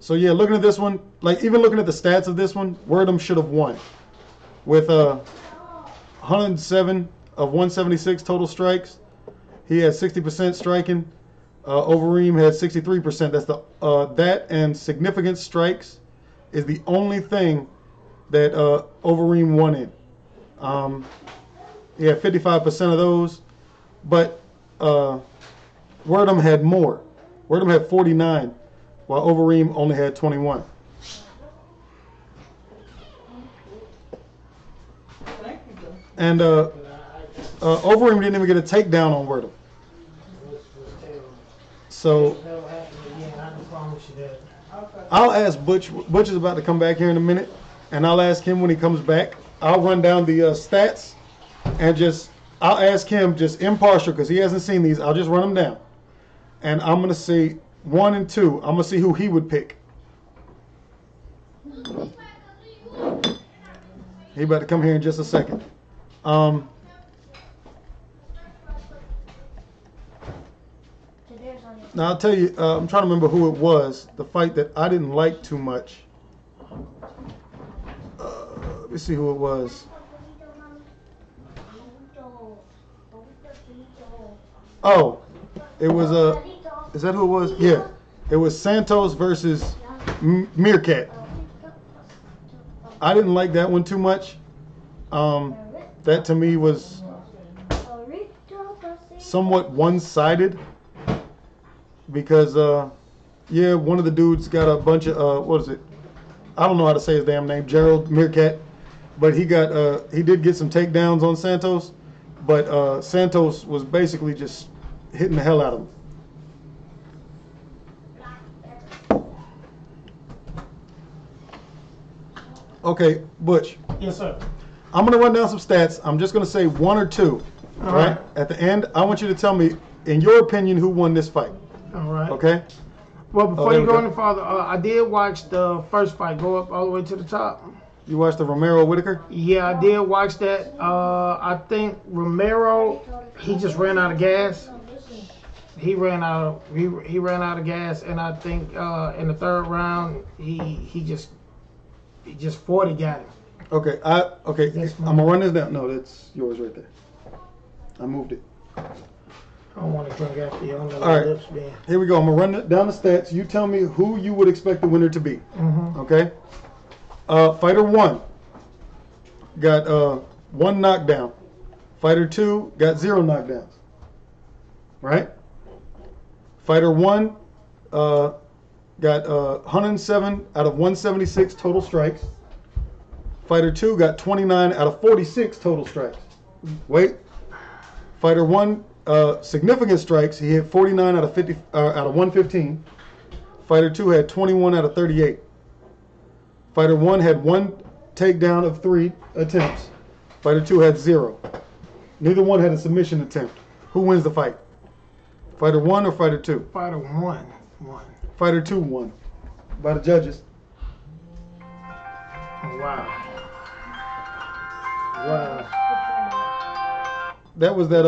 so yeah, looking at this one, like even looking at the stats of this one, Wordum should have won with 107 of 176 total strikes. He had 60% striking. Overeem had 63%. That's the that and significant strikes is the only thing that Overeem won in. He had 55% of those, but Wordum had more. Wordum had 49, while Overeem only had 21. And Overeem didn't even get a takedown on Wordum. So I'll ask Butch. Butch is about to come back here in a minute, and I'll ask him when he comes back. I'll run down the stats and I'll ask him just impartial because he hasn't seen these. I'll just run them down. And I'm going to see 1 and 2. I'm going to see who he would pick. He about to come here in just a second. Now I'll tell you, I'm trying to remember who it was. The fight that I didn't like too much. Let me see who it was. Oh, it was is that who it was? Yeah, it was Santos versus Meerkat. I didn't like that one too much. That to me was somewhat one-sided because yeah, one of the dudes got a bunch of what is it? I don't know how to say his damn name, Gerald Meerkat, but he did get some takedowns on Santos, but Santos was basically just hitting the hell out of him. Okay, Butch. Yes, sir. I'm going to run down some stats. I'm just going to say one or two. All right. At the end, I want you to tell me, in your opinion, who won this fight. All right. Okay? Well, before there you we go go. any further, I did watch the first fight go up all the way to the top. You watched the Romero Whitaker? Yeah, I did watch that. I think Romero, he just ran out of gas. He ran out of gas, and I think in the third round he just 40 got him. Okay, Yes, I'm gonna run this down. No, that's yours right there. I moved it. I don't want to drink after you. I don't know All right. lips being. Here we go. I'm gonna run down the stats. You tell me who you would expect the winner to be. Mm-hmm. Okay. Fighter 1 got 1 knockdown. Fighter 2 got 0 knockdowns. Right. Fighter 1 got 107 out of 176 total strikes. Fighter 2 got 29 out of 46 total strikes. Wait. Fighter 1 significant strikes. He hit 49 out of 50 out of 115. Fighter 2 had 21 out of 38. Fighter 1 had 1 takedown of 3 attempts. Fighter 2 had 0. Neither one had a submission attempt. Who wins the fight? Fighter 1 or Fighter 2? Fighter 1 won. Fighter 2 won by the judges. Wow. Wow. That was that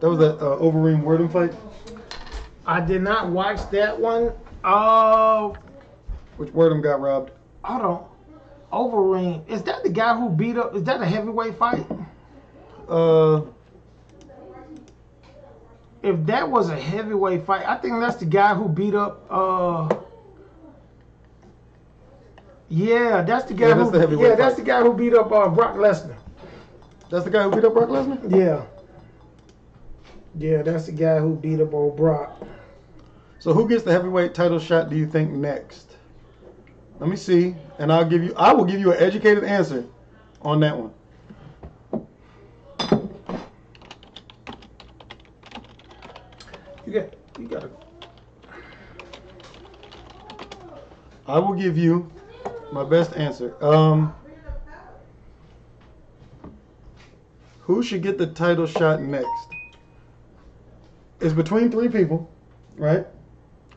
Overeem Wordham fight. I did not watch that one. Which Wordham got robbed. Hold on. Overeem. Is that the guy who beat up? Is that a heavyweight fight? If that was a heavyweight fight, I think that's the guy who beat up. Yeah, that's the guy. Yeah, that's the heavyweight that's fight. the guy who beat up Brock Lesnar. That's the guy who beat up Brock Lesnar? Yeah. Yeah, that's the guy who beat up old Brock. So who gets the heavyweight title shot, do you think, next? Let me see, and I will give you an educated answer on that one. You gotta. I will give you my best answer. Who should get the title shot next? It's between 3 people, right?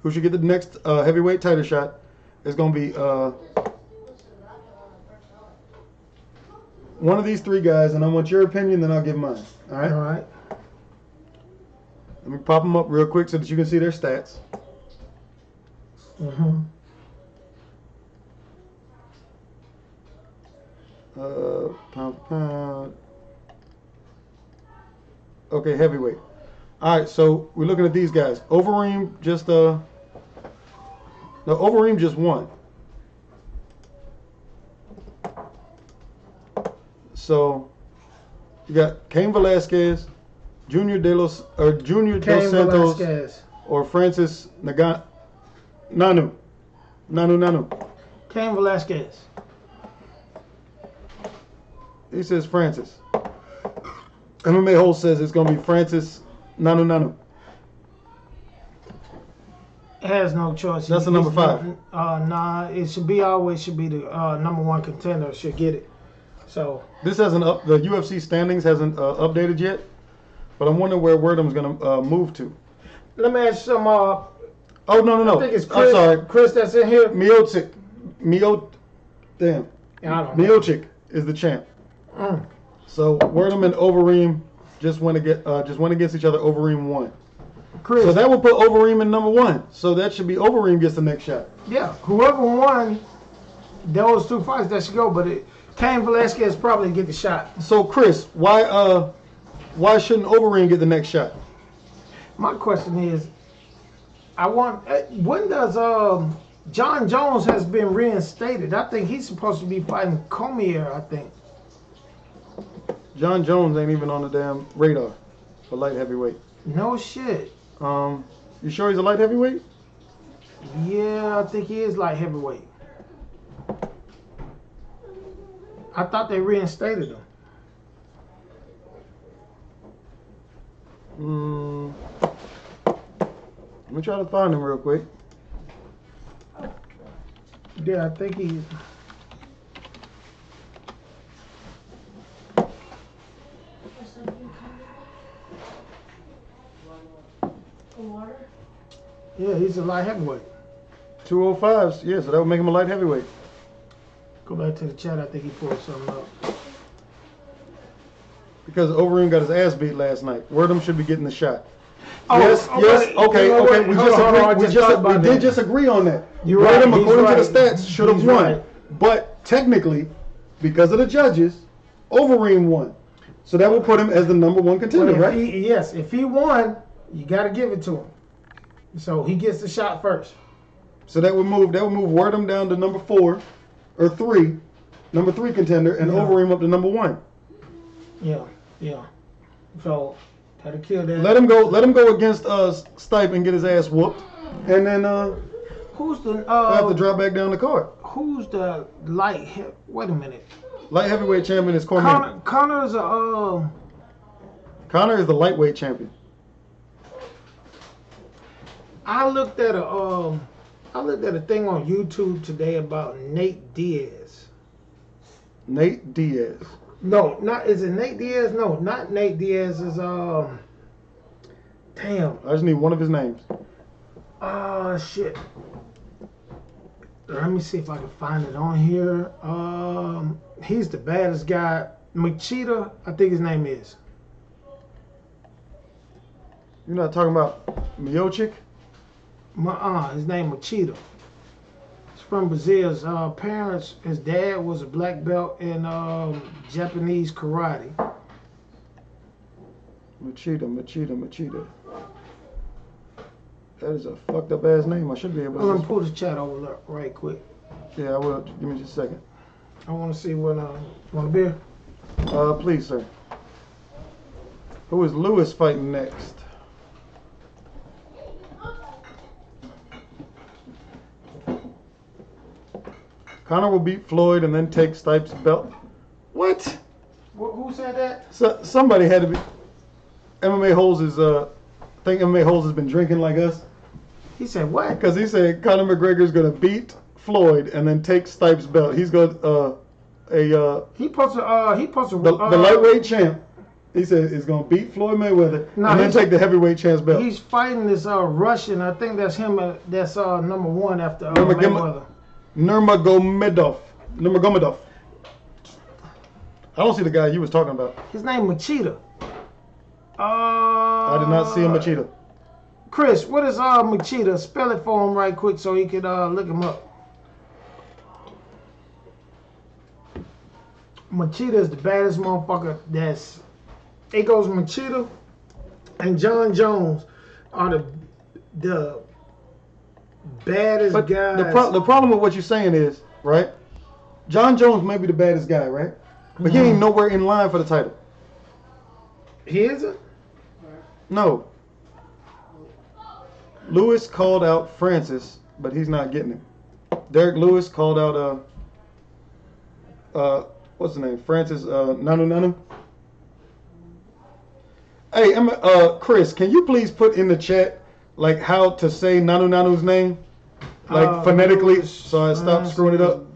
Who should get the next heavyweight title shot? It's going to be one of these 3 guys, and I want your opinion, then I'll give mine. All right? All right. Let me pop them up real quick so that you can see their stats. Mm-hmm. Pound. Okay, heavyweight. All right, so we're looking at these guys. Overeem just Overeem just won. So you got Cain Velasquez, Junior Dos Santos, Velasquez. or Francis Ngannou. Cain Velasquez. He says Francis. MMA Hole says it's gonna be Francis Ngannou. It has no choice. That's the number 5. Nah, it should be always should be the number 1 contender should get it. So This hasn't the UFC standings hasn't updated yet, but I'm wondering where Wordham's gonna move to. let me ask you some. Oh no! I think it's Chris. I'm sorry, Chris that's in here. Miocic. I don't know. Miocic is the champ. Mm. So Wordham and Overeem just went against each other. Overeem won. Chris. So that will put Overeem in number 1. So that should be Overeem gets the next shot. Yeah, whoever won those two fights that should go, but Cain Velasquez probably get the shot. So Chris, why shouldn't Overeem get the next shot? My question is, when does John Jones has been reinstated? I think he's supposed to be fighting Cormier, I think. John Jones ain't even on the damn radar for light heavyweight. No shit. You sure he's a light heavyweight? Yeah, I think he is light heavyweight. I thought they reinstated him. Let me try to find him real quick. Yeah, I think he. Yeah, he's a light heavyweight. 205s, yeah, so that would make him a light heavyweight. Go back to the chat. I think he pulled something up. Because Overeem got his ass beat last night. Wordham should be getting the shot. Oh, yes, okay. You know what? We Hold on, just agree on that. You're right. Wordham, according right. to the stats, should have won. Right. But technically, because of the judges, Overeem won. So that will put him as the #1 contender, Well, right? If he won, you got to give it to him. So he gets the shot first. So that would move Wordham down to #4 or 3, #3 contender, and Overeem up to #1. Yeah. So that'll kill that. Let him go against Stipe and get his ass whooped, and then Who's the I have to drop back down the card. Who's the wait a minute. Light heavyweight champion is Cormier. Connor's Conor is the lightweight champion. I looked at a thing on YouTube today about Nate Diaz. Nate Diaz. No, is it Nate Diaz? No, not Nate Diaz. Is damn. I just need one of his names. Shit. Let me see if I can find it on here. He's the baddest guy. Machida, I think his name is. You're not talking about Miocic? His name Machida. He's from Brazil. His parents, his dad was a black belt in Japanese karate. Machida. That is a fucked up ass name. I should be able to. Let me pull the chat over there right quick. Yeah, I will. Give me just a second. I want to see what. Want a beer? Please, sir. Who is Lewis fighting next? Conor will beat Floyd and then take Stipe's belt. What? Who said that? So, somebody had to be. MMA Holds is. I think MMA Holds has been drinking like us. He said what? Because he said Conor McGregor's gonna beat Floyd and then take Stipe's belt. He's got He supposed to the lightweight champ. He said is gonna beat Floyd Mayweather and then take the heavyweight champ's belt. He's fighting this Russian. I think that's him. That's #1 after Mayweather. Nurmagomedov. I don't see the guy you was talking about. His name Machida. I did not see a Machida. Chris, what is Machida? Spell it for him right quick so he could look him up. Machida is the baddest motherfucker. It goes Machida and John Jones are the baddest guys. The problem with what you're saying is, right? John Jones may be the baddest guy, right? But he ain't nowhere in line for the title. He isn't? No. Lewis called out Francis, but he's not getting him. Derek Lewis called out what's his name? Francis Nanu. Hey, Chris, can you please put in the chat like how to say Nanu's name, like phonetically, so I stop screwing it up.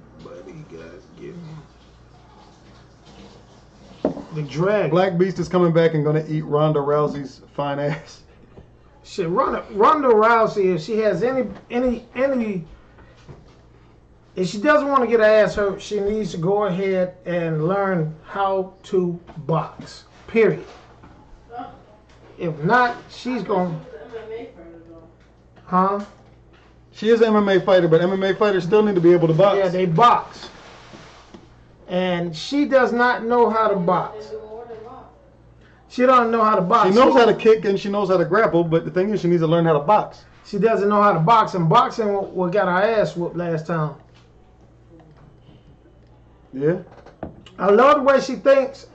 The Dragon. Black Beast is coming back and gonna eat Ronda Rousey's fine ass. Shit, Ronda Rousey, if she has any, if she doesn't want to get her ass hurt, she needs to go ahead and learn how to box. Period. If not, she's going. Huh? She is an MMA fighter, but MMA fighters still need to be able to box. Yeah, they box. And she does not know how to box. She don't know how to box. She knows how to kick and she knows how to grapple, but the thing is she needs to learn how to box. She doesn't know how to box, and boxing what got her ass whooped last time. Yeah. I love the way she thinks.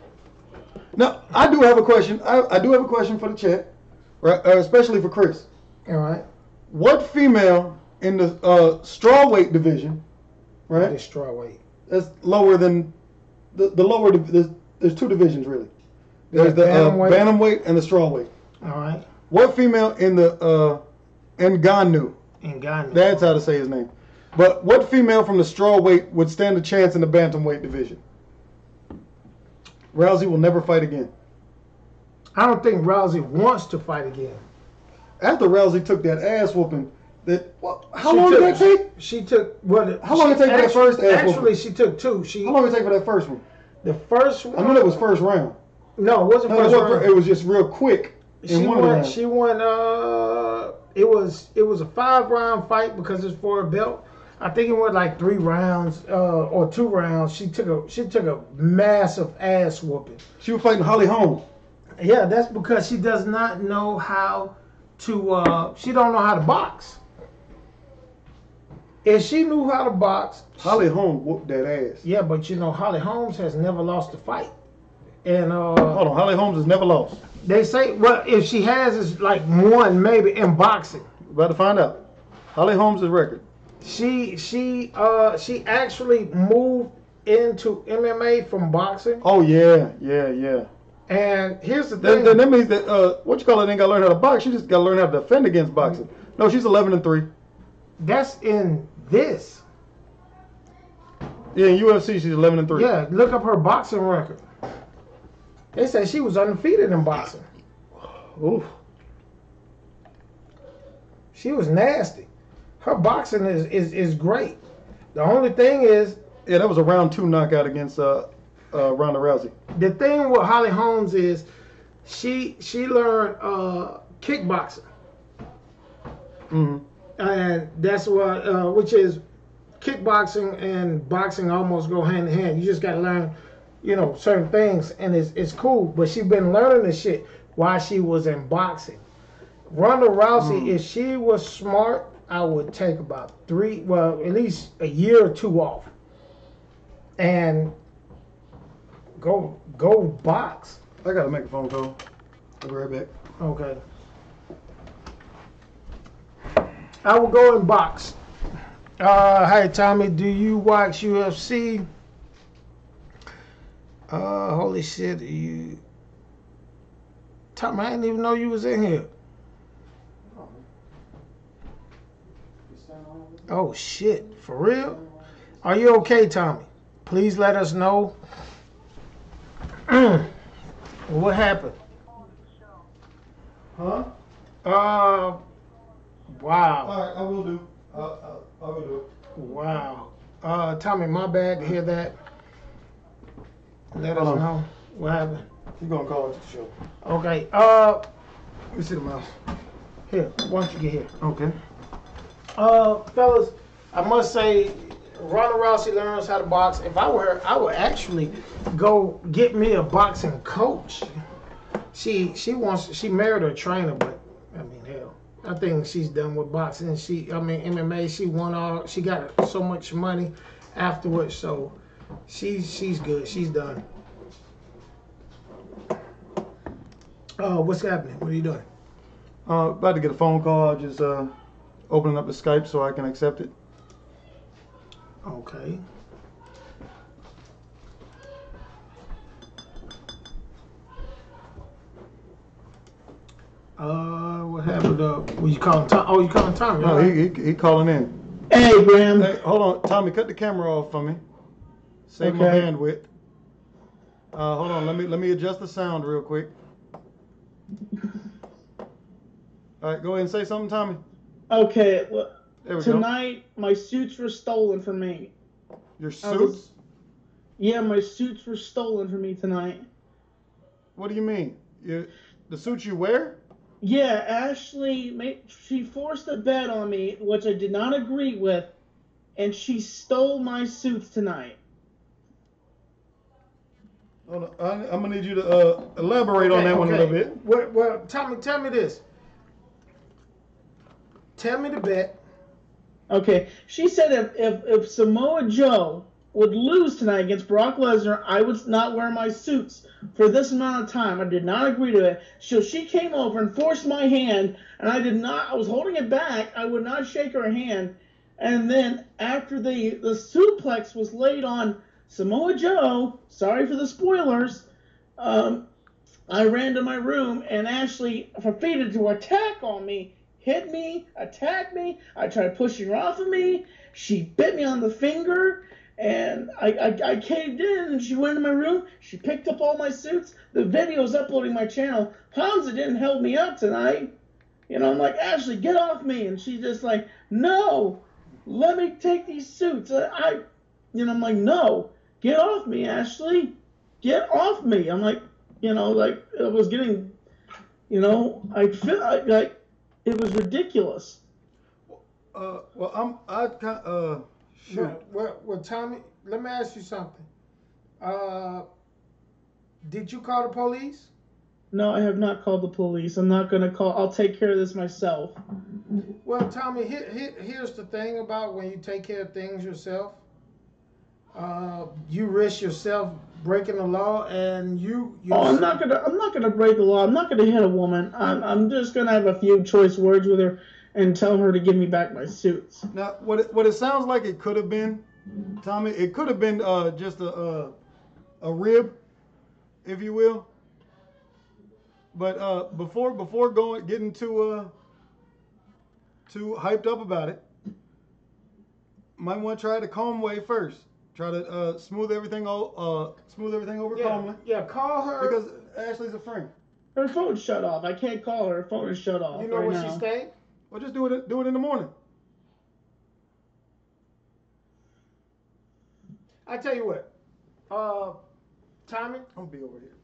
Now, I do have a question. I do have a question for the chat, right? Especially for Chris. All right. What female in the strawweight division, right? It's strawweight. That's lower than the lower. There's two divisions really. There's the bantamweight and the strawweight. All right. What female in the Ngannou? Ngannou. That's how to say his name. But what female from the strawweight would stand a chance in the bantamweight division? Rousey will never fight again. I don't think Rousey wants to fight again. After Rousey took that ass whooping, how long did that take? She took what? How long did it take for that first ass whooping? Actually, she took two. How long did it take for that first one? The first one. I knew that was first round. No, it wasn't first round. It was just real quick. She won. She won. It was a 5-round fight because it's for a belt. I think it went like 3 rounds or 2 rounds. She took a massive ass whooping. She was fighting Holly Holm. Yeah, that's because she does not know how to. She don't know how to box. If she knew how to box, Holly Holm whooped that ass. Yeah, but Holly Holmes has never lost a fight. And hold on, Holly Holmes has never lost. They say, well, if she has, it's like one maybe in boxing. We're about to find out. Holly Holmes' record. She actually moved into MMA from boxing. Oh yeah. And here's the thing. That means that what you call it ain't gotta learn how to box. She just gotta learn how to defend against boxing. No, she's 11-3. That's in this. Yeah, in UFC she's 11-3. Yeah, look up her boxing record. They say she was undefeated in boxing. Oof. She was nasty. Her boxing is great. The only thing is... Yeah, that was a round 2 knockout against Ronda Rousey. The thing with Holly Holmes is she learned kickboxing. Mm-hmm. And that's what, which is kickboxing and boxing almost go hand in hand. You just got to learn, certain things, and it's cool. But she's been learning this shit while she was in boxing. Ronda Rousey, if she was smart, I would take about at least a year or 2 off, and go box. I gotta make a phone call. I'll be right back. Okay. I will go and box. Hey Tommy, do you watch UFC? Holy shit, Tommy, I didn't even know you was in here. Oh shit, for real? Are you okay, Tommy? Please let us know. What happened? Huh? Wow. Alright, I will do. I will do it. Wow. Tommy, my bad to hear that. Let us know what happened. You're gonna call it the show. Okay. Let me see the mouse. Here, why don't you get here? Okay. Fellas, I must say, Ronda Rousey learns how to box. If I were her, I would actually go get me a boxing coach. She married her trainer, but I mean, hell, I think she's done with boxing. MMA, she got so much money afterwards, so she's good. She's done. What's happening? What are you doing? About to get a phone call. Just opening up the Skype so I can accept it. Okay. What happened? Were you calling Tom? Oh, you calling Tommy? No, right? he calling in. Hey, Graham. Hey, hold on, Tommy, cut the camera off for me. Save my bandwidth. Hold on, let me adjust the sound real quick. All right, go ahead and say something, Tommy. Okay, well, There we tonight my suits were stolen from me. Your suits? Yeah, my suits were stolen from me tonight. What do you mean? The suits you wear? Yeah, Ashley, she forced a bet on me, which I did not agree with, and she stole my suits tonight. Hold on. I'm gonna need you to elaborate on that one a little bit. Well, tell me this. Tell me the bet. Okay, she said if Samoa Joe would lose tonight against Brock Lesnar, I would not wear my suits for this amount of time. I did not agree to it. So she came over and forced my hand, and I did not. I was holding it back. I would not shake her hand. And then after the suplex was laid on Samoa Joe, sorry for the spoilers, I ran to my room, and Ashley proceeded to attack on me. Hit me, attacked me. I tried pushing her off of me. She bit me on the finger, and I caved in, and she went in my room. She picked up all my suits. The video's uploading my channel. Hamza didn't help me out tonight. You know, I'm like, Ashley, get off me. And she's just like, no, let me take these suits. I'm like, no, get off me, Ashley. Get off me. I'm like, like it was getting, I feel like it was ridiculous. Sure. Well, Tommy, let me ask you something. Did you call the police? No, I have not called the police. I'm not going to call. I'll take care of this myself. Well, Tommy, here's the thing about when you take care of things yourself. You risk yourself breaking the law, and I'm not gonna break the law. I'm not gonna hit a woman. I'm just gonna have a few choice words with her and tell her to give me back my suits. Now, what it sounds like it could have been, Tommy, it could have been just a rib, if you will. But before getting too hyped up about it, might want to try the calm way first. Try to smooth everything over calmly. Yeah, call her. Because Ashley's a friend. Her phone's shut off. I can't call her. Her phone is shut off. You know where she stayed? Well, just do it in the morning. I tell you what, Tommy. I'm gonna be over here.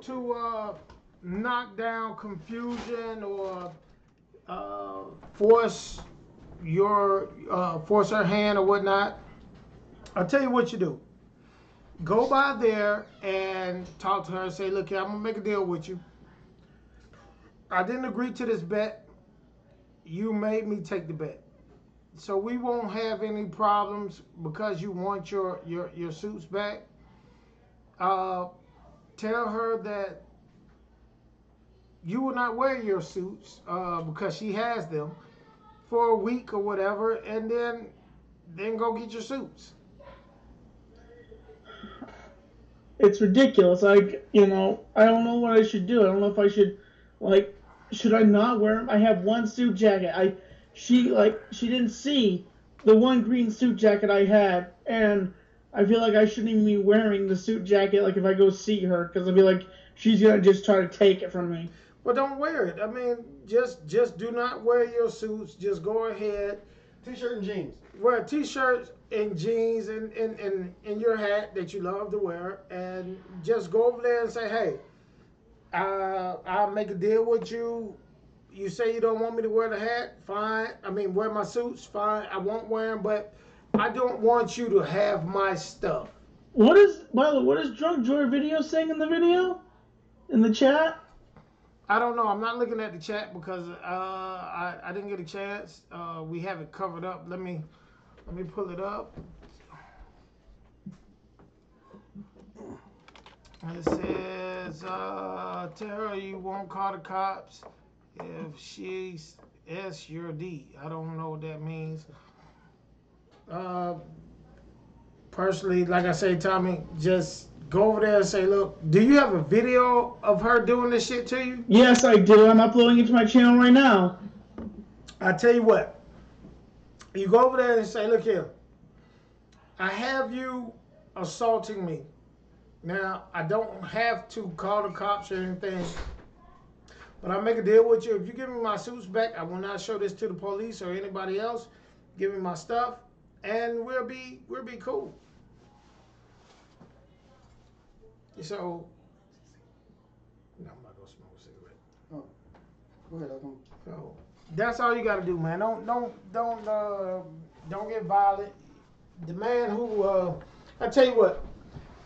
To knock down confusion or force her hand or whatnot. I'll tell you what you do. Go by there and talk to her and say, look here, I'm going to make a deal with you. I didn't agree to this bet. You made me take the bet. So we won't have any problems because you want your suits back. Tell her that you will not wear your suits because she has them for a week or whatever, and then go get your suits. It's ridiculous. I don't know what I should do. I don't know if I should, should I not wear them? I have one suit jacket. She didn't see the one green suit jacket I had, and I feel like I shouldn't even be wearing the suit jacket, if I go see her, because I feel like she's going to just try to take it from me. Well, don't wear it. I mean, just do not wear your suits. Just go ahead. T-shirt and jeans. Wear t-shirts and jeans and your hat that you love to wear, and just go over there and say, hey, I'll make a deal with you. You say you don't want me to wear the hat, fine. I mean, wear my suits, fine. I won't wear them, but I don't want you to have my stuff. By the way, what is Drunk Joy Video saying in the video? In the chat? I don't know. I'm not looking at the chat because I didn't get a chance. We have it covered up. Let me pull it up. It says, tell her you won't call the cops if she's S your D. I don't know what that means. Personally, like I say, Tommy, just go over there and say, look, do you have a video of her doing this shit to you? Yes, I do. I'm uploading it to my channel right now. I tell you what. You go over there and say, look here. I have you assaulting me. Now, I don't have to call the cops or anything. But I'll make a deal with you. If you give me my suits back, I will not show this to the police or anybody else. Give me my stuff, and we'll be cool. So, no, I'm not gonna smoke a cigarette. Oh. Go ahead, Uncle. So that's all you gotta do, man. Don't get violent. The man who I tell you what,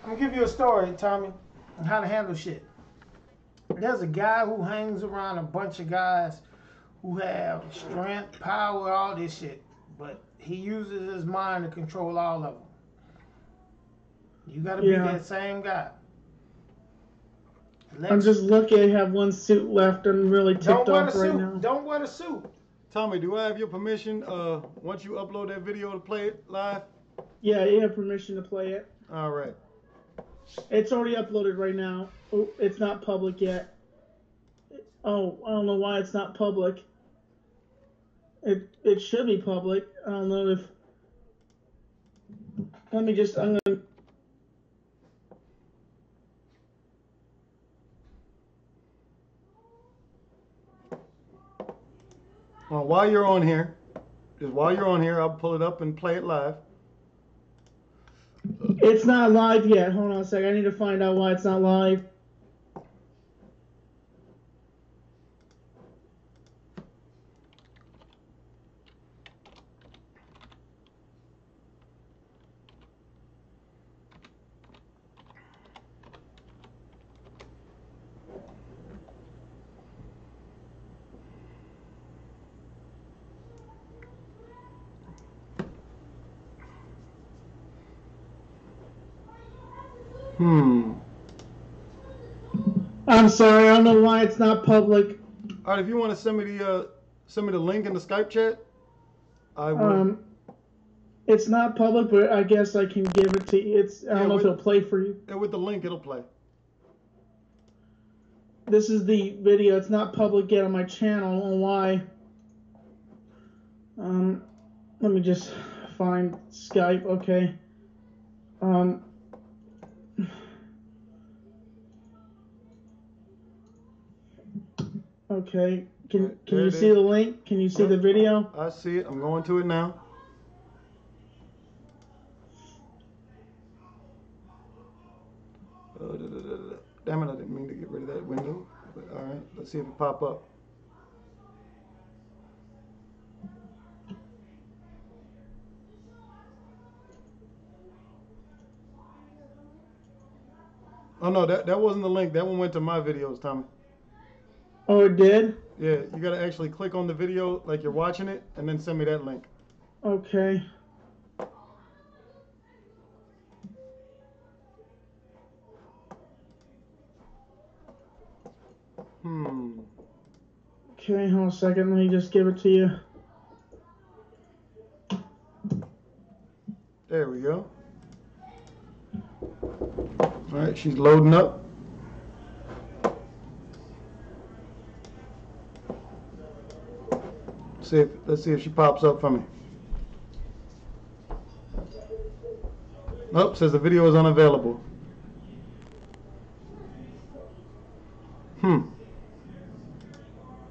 I'm gonna give you a story, Tommy, on how to handle shit. There's a guy who hangs around a bunch of guys who have strength, power, all this shit, but he uses his mind to control all of them. You gotta be that same guy. I'm just lucky I have one suit left. I'm really ticked off right now. Don't wear the suit. Tommy, do I have your permission once you upload that video to play it live? Yeah, you have permission to play it. All right. It's already uploaded right now. Oh, it's not public yet. Oh, I don't know why it's not public. It should be public. I don't know if... Let me just... I'm gonna... Well, while you're on here, I'll pull it up and play it live. It's not live yet. Hold on a second. I need to find out why it's not live. I'm sorry, I don't know why it's not public. All right, if you want to send me the link in the Skype chat, I will. It's not public, but I guess I can give it to you. I don't know if it'll play for you. Yeah, with the link, it'll play. This is the video. It's not public yet on my channel. I don't know why. Let me just find Skype. Okay. Okay. Can you see the link? Can you see the video? I see it. I'm going to it now. Damn it, I didn't mean to get rid of that window. But all right, let's see if it pop up. Oh no, that wasn't the link. That one went to my videos, Tommy. Oh, it did? Yeah, you gotta actually click on the video like you're watching it, and then send me that link. Okay. Okay, hold on a second. Let me just give it to you. There we go. All right, she's loading up. Let's see if she pops up for me. Oh, says the video is unavailable.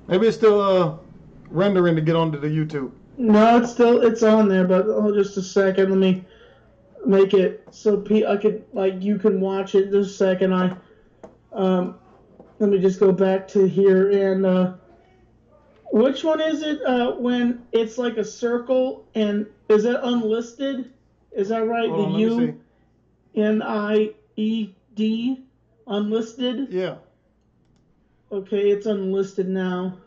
Maybe it's still rendering to get onto the YouTube. No, it's on there, but just a second. Let me make it so I could, like, you can watch it. Just a second. Let me just go back to here and which one is it when it's like a circle and is it unlisted? Is that right? Hold the UNIED unlisted? Yeah. Okay, it's unlisted now.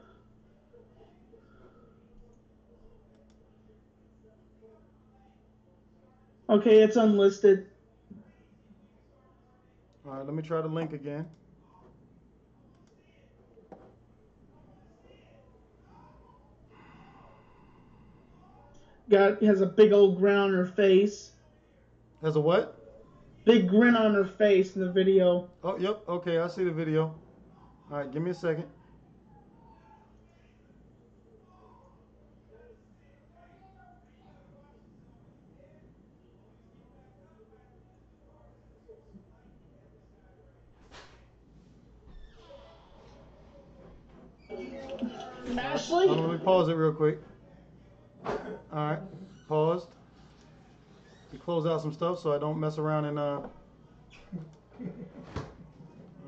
Okay, it's unlisted. All right, let me try the link again. Has a big old grin on her face. Has a what? Big grin on her face in the video. Oh, yep. Okay, I see the video. All right, give me a second. Ashley? Let me pause it real quick. All right, paused. To close out some stuff so I don't mess around and all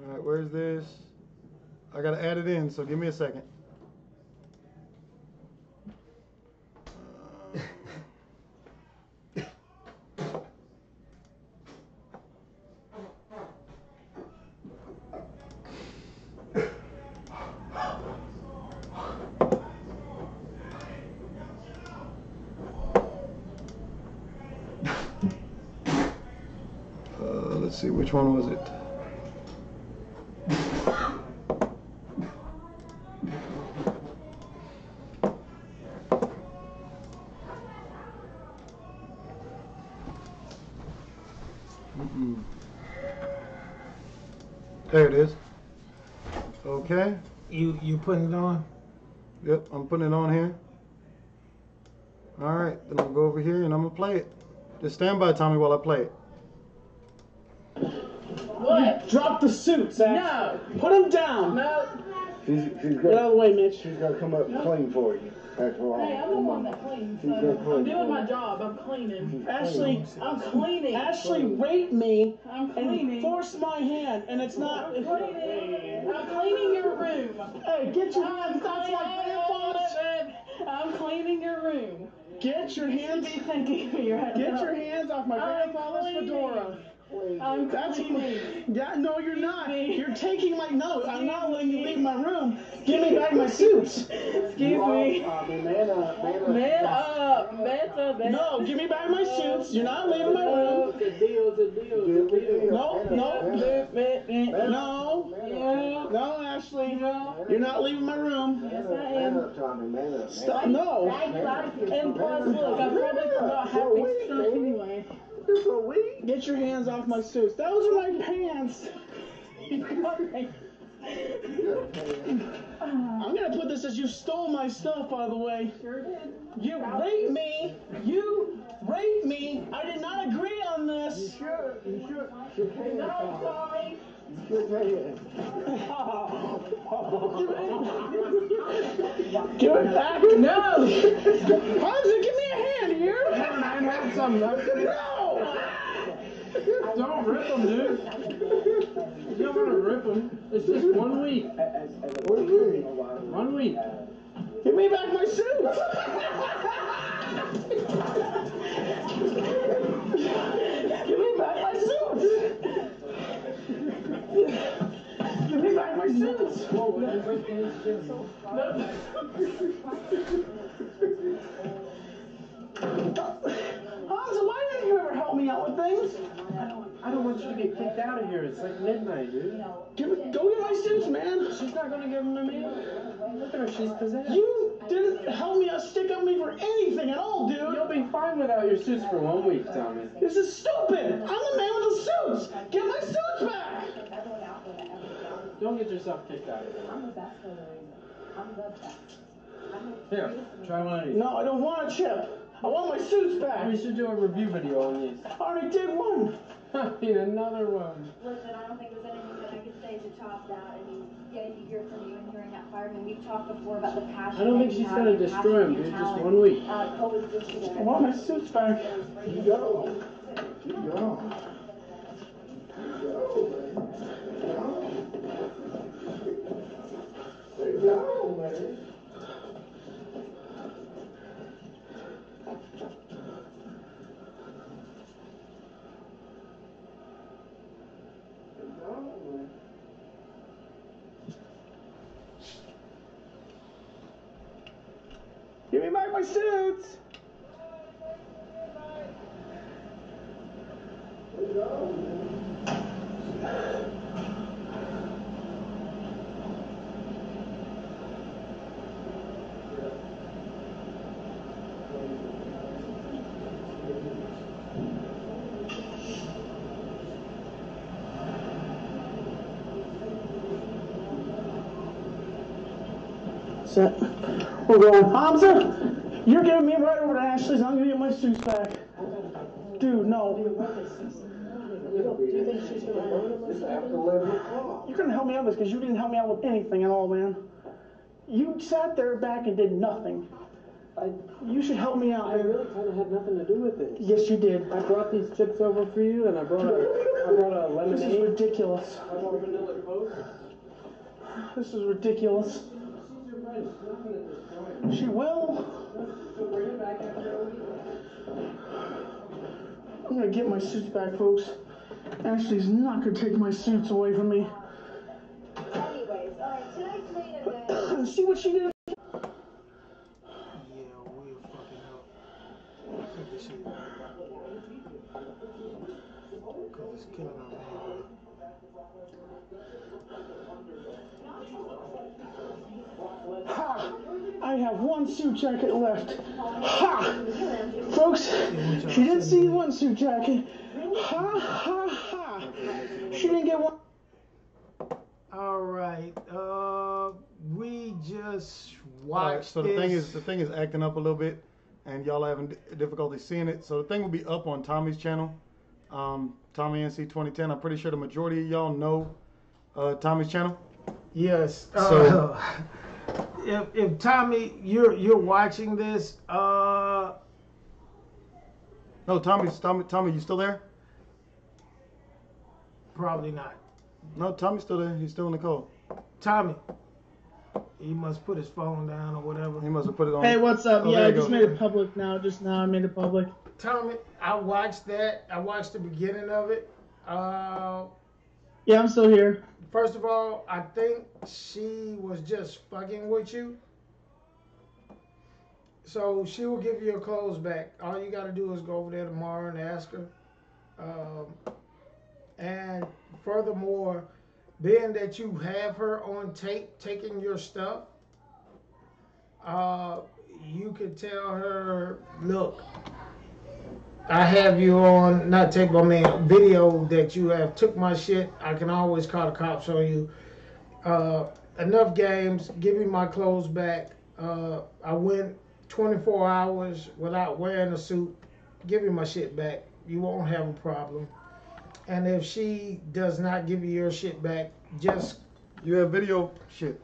right, where's this? I gotta add it in, so give me a second. Let's see, which one was it? There it is. Okay. You putting it on? Yep, I'm putting it on here. All right, then I'll go over here and I'm gonna play it. Just stand by, Tommy, while I play it. What? Drop the suit, Zach. No. Put him down. No. She's Get out of the way, Mitch. She's gonna come up and clean for you. That's all. Hey, I'm the one that cleans. She's So gonna clean I'm doing for my you. job. I'm cleaning. Ashley, I'm cleaning. Ashley raped me I'm and cleaning. forced my hand, and it's not. I'm cleaning. I'm cleaning your room. Hey, get your hands off my grandpa's. I'm cleaning your room. Get your hands. Be thinking you're Get your hands off my grandfather's fedora. I'm That's cleaning. Yeah, no, you're not. You're taking my note. I'm not letting you leave my room. Give me back my suits. Excuse me. Man up, man up. Man up. Man. No, give me back my suits. You're not leaving my room. The deal. No. No. No, Ashley. You're not leaving my room. Yes, I Man am. up, Tommy, man up. Stop. No. And plus, look, I probably forgot half these stuff anyway. Just a week. Get your hands off my suits. Those are my pants. I'm gonna put this as you stole my stuff, by the way. Sure did. You raped me. You raped me. I did not agree on this. You should. No, I'm sorry. You should pay it. Give it back. No. Hansa, give me a hand here. I had some. No. Don't rip them, dude. You don't want to rip them. It's just 1 week. 1 week. Give me back my suits. Give me back my suits. Give me back my suits. Hansa, why didn't you ever help me out with things? I don't want you to get kicked out of here. It's like midnight, dude. Go get my suits, man. She's not going to give them to me. Look at her. She's possessed. You didn't help me stick up me for anything at all, dude. You'll be fine without your suits for 1 week, Tommy. This is stupid. I'm the man with the suits. Get my suits back. Don't get yourself kicked out of here. I'm the best for Here, try one of these. No, I don't want a chip. I want my suits back. We should do a review video on these. I already did one. I need another one. Listen, I don't think there's anything that I could say to top that. I mean, getting to hear from you and hearing that fireman. We've talked before about the passion. I don't think she's going to destroy them, dude. Just 1 week. Coexisting I want my suits back. You go. You go. There you go, man. Give me back my suits. Set. We're going. Hamza, you're giving me right over to Ashley's. I'm gonna get my suits back. Dude, no. It's after 11 o'clock. You're gonna help me out with this because you didn't help me out with anything at all, man. You sat there back and did nothing. You should help me out, I man. really kind of had nothing to do with it. Yes, you did. I brought these chips over for you, and I brought a This is lemonade. ridiculous. I brought vanilla Coke. This is ridiculous. She's your friend. She's not going to destroy them. She will. So bring it back after a week. I'm gonna get my suits back, folks. Ashley's not gonna take my suits away from me. Anyways, all right, tonight's main event. See what she did? Yeah, we'll fucking help. Get this shit. Cause it's killing our man. Ha! I have one suit jacket left. Ha! Folks, she didn't see one suit jacket. Ha ha ha! She didn't get one. All right. We just watched All right, so the this. thing is acting up a little bit, and y'all are having difficulty seeing it. So the thing will be up on Tommy's channel, Tommy NC 2010. I'm pretty sure the majority of y'all know Tommy's channel. Yes. So if Tommy, you're watching this, no, Tommy, you still there? probably not. No, Tommy's still there. He's still in the call. Tommy, he must put his phone down or whatever. He must have put it on. Hey, what's up? Oh, Yeah, there I you just go. made it public now. Just now I made it public. Tommy, I watched that. I watched the beginning of it. Yeah, I'm still here. First of all, I think she was just fucking with you. So she will give you your clothes back. All you got to do is go over there tomorrow and ask her. And furthermore, being that you have her on tape taking your stuff, you could tell her, look, I have you on, not tape, I mean video that you have took my shit. I can always call the cops on you. Enough games, give me my clothes back. I went 24 hours without wearing a suit. Give me my shit back. You won't have a problem. And if she does not give you your shit back, just You have video shit.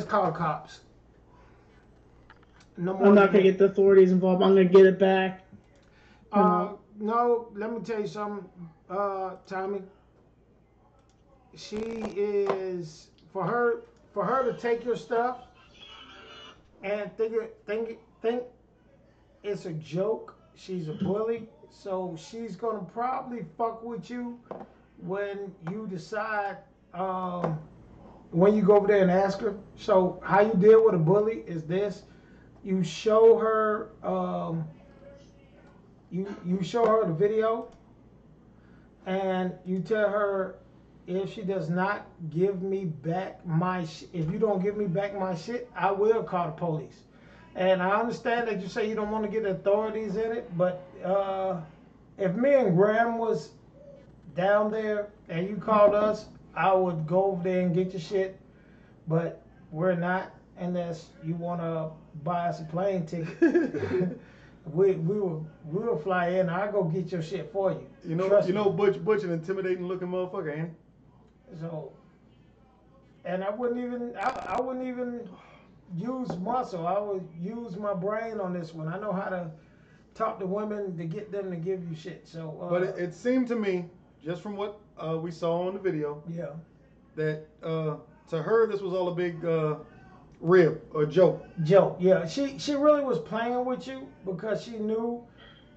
call the cops. No more I'm not than gonna that. get the authorities involved. I'm gonna get it back. No, let me tell you something, Tommy. She is for her to take your stuff and think it's a joke. She's a bully, so she's gonna probably fuck with you when you decide when you go over there and ask her. So how you deal with a bully is this: you show her. You show her the video, and you tell her, if she does not give me back my if you don't give me back my shit, I will call the police. And I understand that you say you don't want to get the authorities in it, but if me and Graham was down there and you called us, I would go over there and get your shit. But we're not, unless you want to buy us a plane ticket. We will fly in. I'll go get your shit for you. You know, Trust you know, me. Butch an intimidating looking motherfucker, ain't he? So, and I wouldn't even use muscle. I would use my brain on this one. I know how to talk to women to get them to give you shit. So, But it seemed to me, just from what we saw on the video, yeah, that to her this was all a big rib or joke. joke. Yeah, she really was playing with you because she knew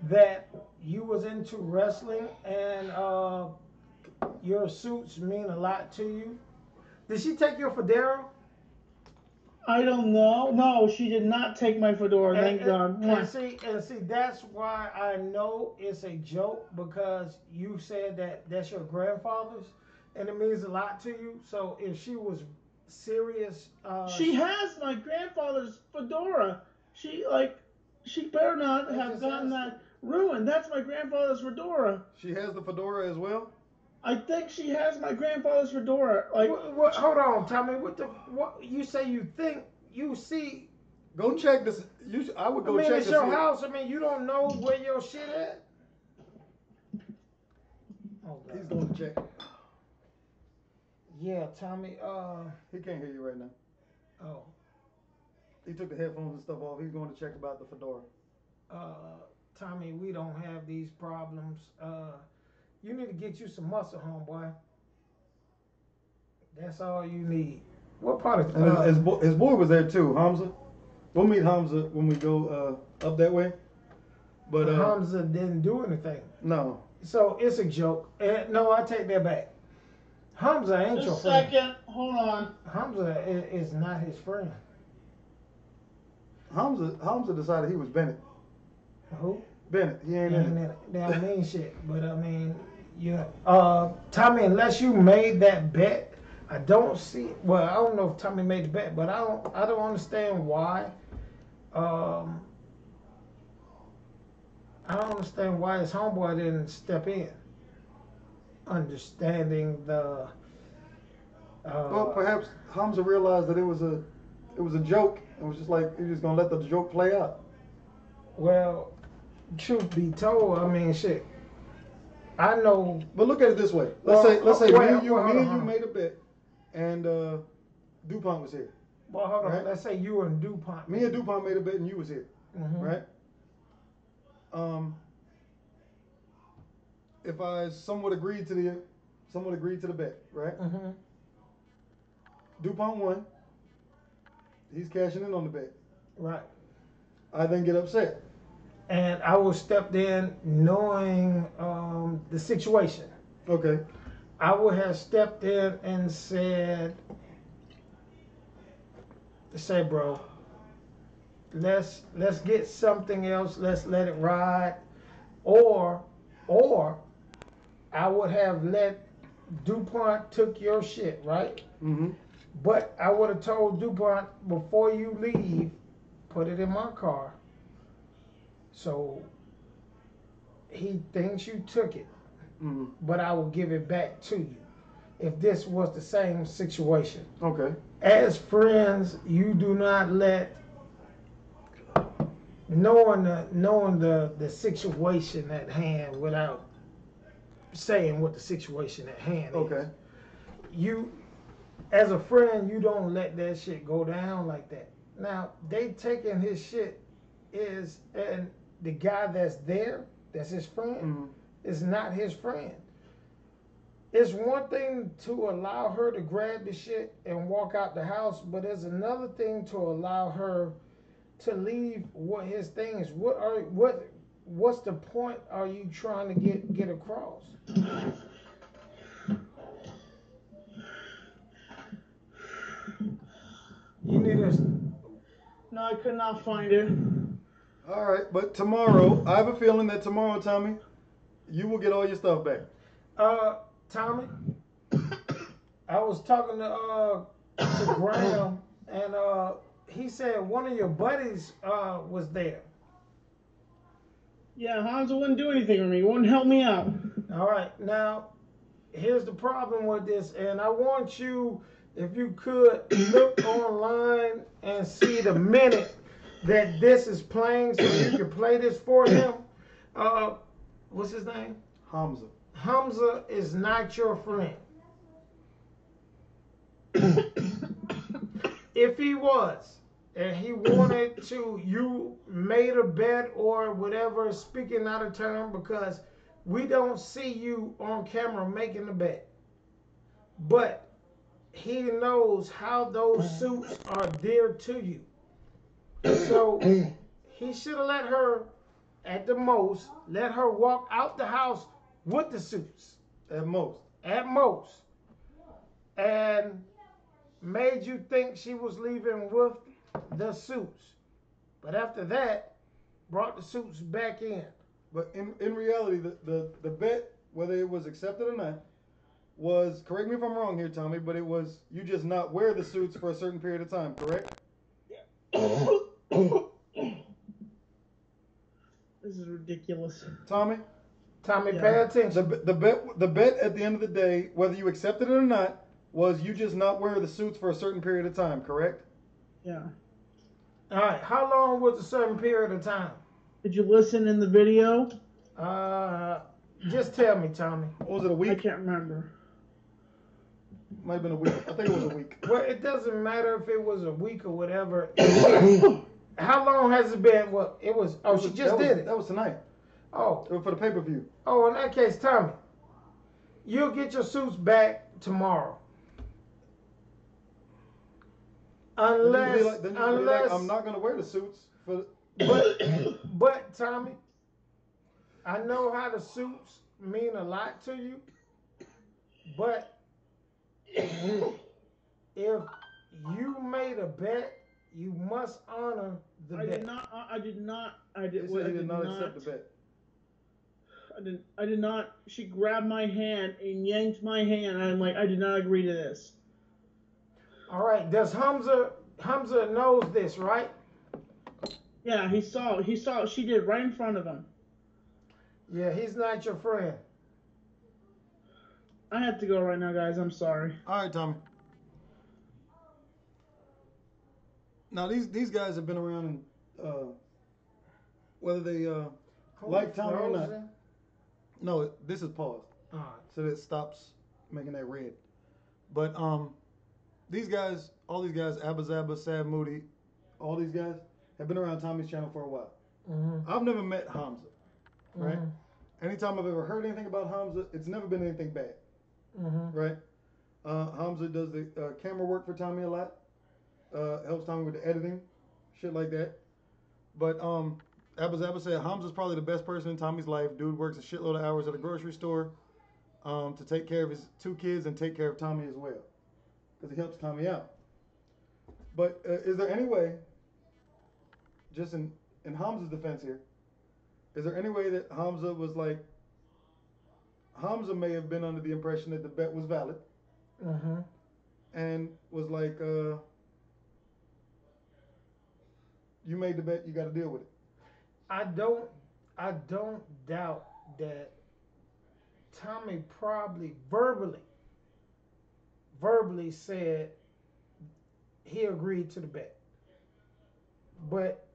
that you was into wrestling and your suits mean a lot to you. Did she take your fedora? I don't know. No, she did not take my fedora. Thank God. And see, that's why I know it's a joke, because you said that that's your grandfather's, and it means a lot to you. So if she was serious, She has my grandfather's fedora. She better not have gotten that ruined. That's my grandfather's fedora. She has the fedora as well. I think she has my grandfather's fedora. Like, what, hold on, Tommy. What you say? You think you see? Go check this. I would go check it's to your see. house. I mean, you don't know where your shit at. Oh, God. He's going to check. Yeah, Tommy. He can't hear you right now. Oh. He took the headphones and stuff off. He's going to check about the fedora. Tommy, we don't have these problems. You need to get you some muscle, homeboy. That's all you need. What part of And his boy was there too, Hamza. We'll meet Hamza when we go up that way. But Hamza didn't do anything. No. So it's a joke. No, I take that back. Hamza ain't your just a friend. second. Hold on. Hamza is not his friend. Hamza decided he was Bennett. Who? Bennett. He ain't in it. They don't mean shit. But I mean, Tommy, unless you made that bet, I don't see. Well, I don't know if Tommy made the bet, but I don't understand why. I don't understand why his homeboy didn't step in, understanding the. Well, perhaps Hamza realized that it was a joke and was just like he was just gonna let the joke play out. Well, truth be told, I mean, shit. I know. But look at it this way. Let's say me and you made a bet, and DuPont was here. Well, hold on. Right? Let's say you and DuPont. Me and DuPont made a bet, and you was here, right? If I somewhat agreed to the bet, right? DuPont won. He's cashing in on the bet. Right. I then get upset. And I was stepped in knowing the situation. Okay. I would have stepped in and said, bro, let's get something else. Let's let it ride. Or I would have let DuPont took your shit, right? But I would have told DuPont, before you leave, put it in my car. So he thinks you took it, but I will give it back to you. If this was the same situation. Okay. As friends, you do not let, knowing the situation at hand without saying what the situation at hand is. You, as a friend, you don't let that shit go down like that. Now, they taking his shit and the guy that's there, that's his friend, is not his friend. It's one thing to allow her to grab the shit and walk out the house, but it's another thing to allow her to leave what his thing is. What's the point are you trying to get across? You need a. No, I could not find it. All right, but tomorrow, I have a feeling that tomorrow, Tommy, you will get all your stuff back. Tommy, I was talking to Graham, and he said one of your buddies was there. Yeah, Hamza wouldn't do anything for me. He wouldn't help me out. All right, now here's the problem with this, and I want you, if you could, look online and see the minute that this is playing, so you can play this for him. What's his name? Hamza. Hamza is not your friend. If he was, and he wanted to, you made a bet or whatever, speaking out of turn, because we don't see you on camera making the bet. But he knows how those suits are dear to you. So he should have let her, at the most, let her walk out the house with the suits. At most. At most. And made you think she was leaving with the suits. But after that, brought the suits back in. But in reality, the bet, whether it was accepted or not, was, correct me if I'm wrong here, Tommy, but it was you just not wear the suits for a certain period of time, correct? This is ridiculous. Tommy, yeah. Pay attention. The bet at the end of the day, whether you accepted it or not, was you just not wear the suits for a certain period of time, correct? Yeah. All right. How long was a certain period of time? Did you listen in the video? Just tell me, Tommy. Was it a week? I can't remember. Might have been a week. I think it was a week. Well, it doesn't matter if it was a week or whatever. How long has it been? Well, it was. Oh, she just did it. That was tonight. Oh. It was for the pay-per-view. Oh, in that case, Tommy, you'll get your suits back tomorrow. Unless I'm not gonna wear the suits for. But Tommy, I know how the suits mean a lot to you, but if you made a bet, you must honor the bet. I did not. He said he did not accept the bet. I did not. She grabbed my hand and yanked my hand. I'm like, I did not agree to this. All right. Does Hamza knows this, right? Yeah, he saw. He saw what she did right in front of him. Yeah, he's not your friend. I have to go right now, guys. I'm sorry. All right, Tommy. Now these guys have been around, and whether they like Tommy or not. Frozen? No, this is paused, All right. so that it stops making that red. But these guys, all these guys, Abba Zabba, Sad Moody, all these guys have been around Tommy's channel for a while. Mm-hmm. I've never met Hamza, right? Mm-hmm. Anytime I've ever heard anything about Hamza, it's never been anything bad, Mm-hmm. right? Hamza does the camera work for Tommy a lot, helps Tommy with the editing, shit like that. But Abba Zabba said Hamza's probably the best person in Tommy's life. Dude works a shitload of hours at a grocery store to take care of his 2 kids and take care of Tommy as well, because he helps Tommy out. But is there any way, just in Hamza's defense here, is there any way that Hamza was like, Hamza may have been under the impression that the bet was valid, Mm-hmm. and was like, you made the bet, you got to deal with it. I don't doubt that Tommy probably verbally said he agreed to the bet. But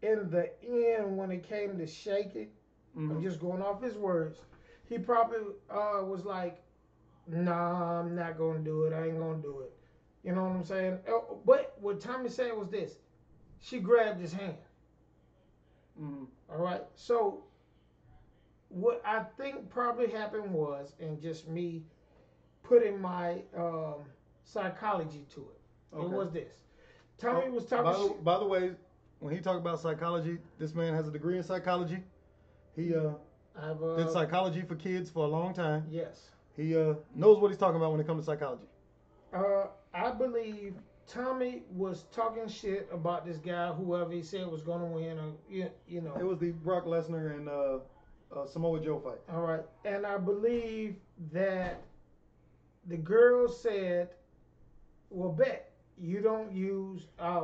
in the end, when it came to shaking, I'm just going off his words, he probably was like, nah, I'm not going to do it. I ain't going to do it. You know what I'm saying? But what Tommy said was this. She grabbed his hand. All right. So what I think probably happened was, and just me putting my psychology to it, it was this. Tommy was talking by the way, when he talked about psychology, this man has a degree in psychology. He did psychology for kids for a long time. Yes. He knows what he's talking about when it comes to psychology. I believe Tommy was talking shit about this guy, whoever he said was going to win, or, you know. It was the Brock Lesnar and Samoa Joe fight. All right. And I believe that the girl said, well, bet you don't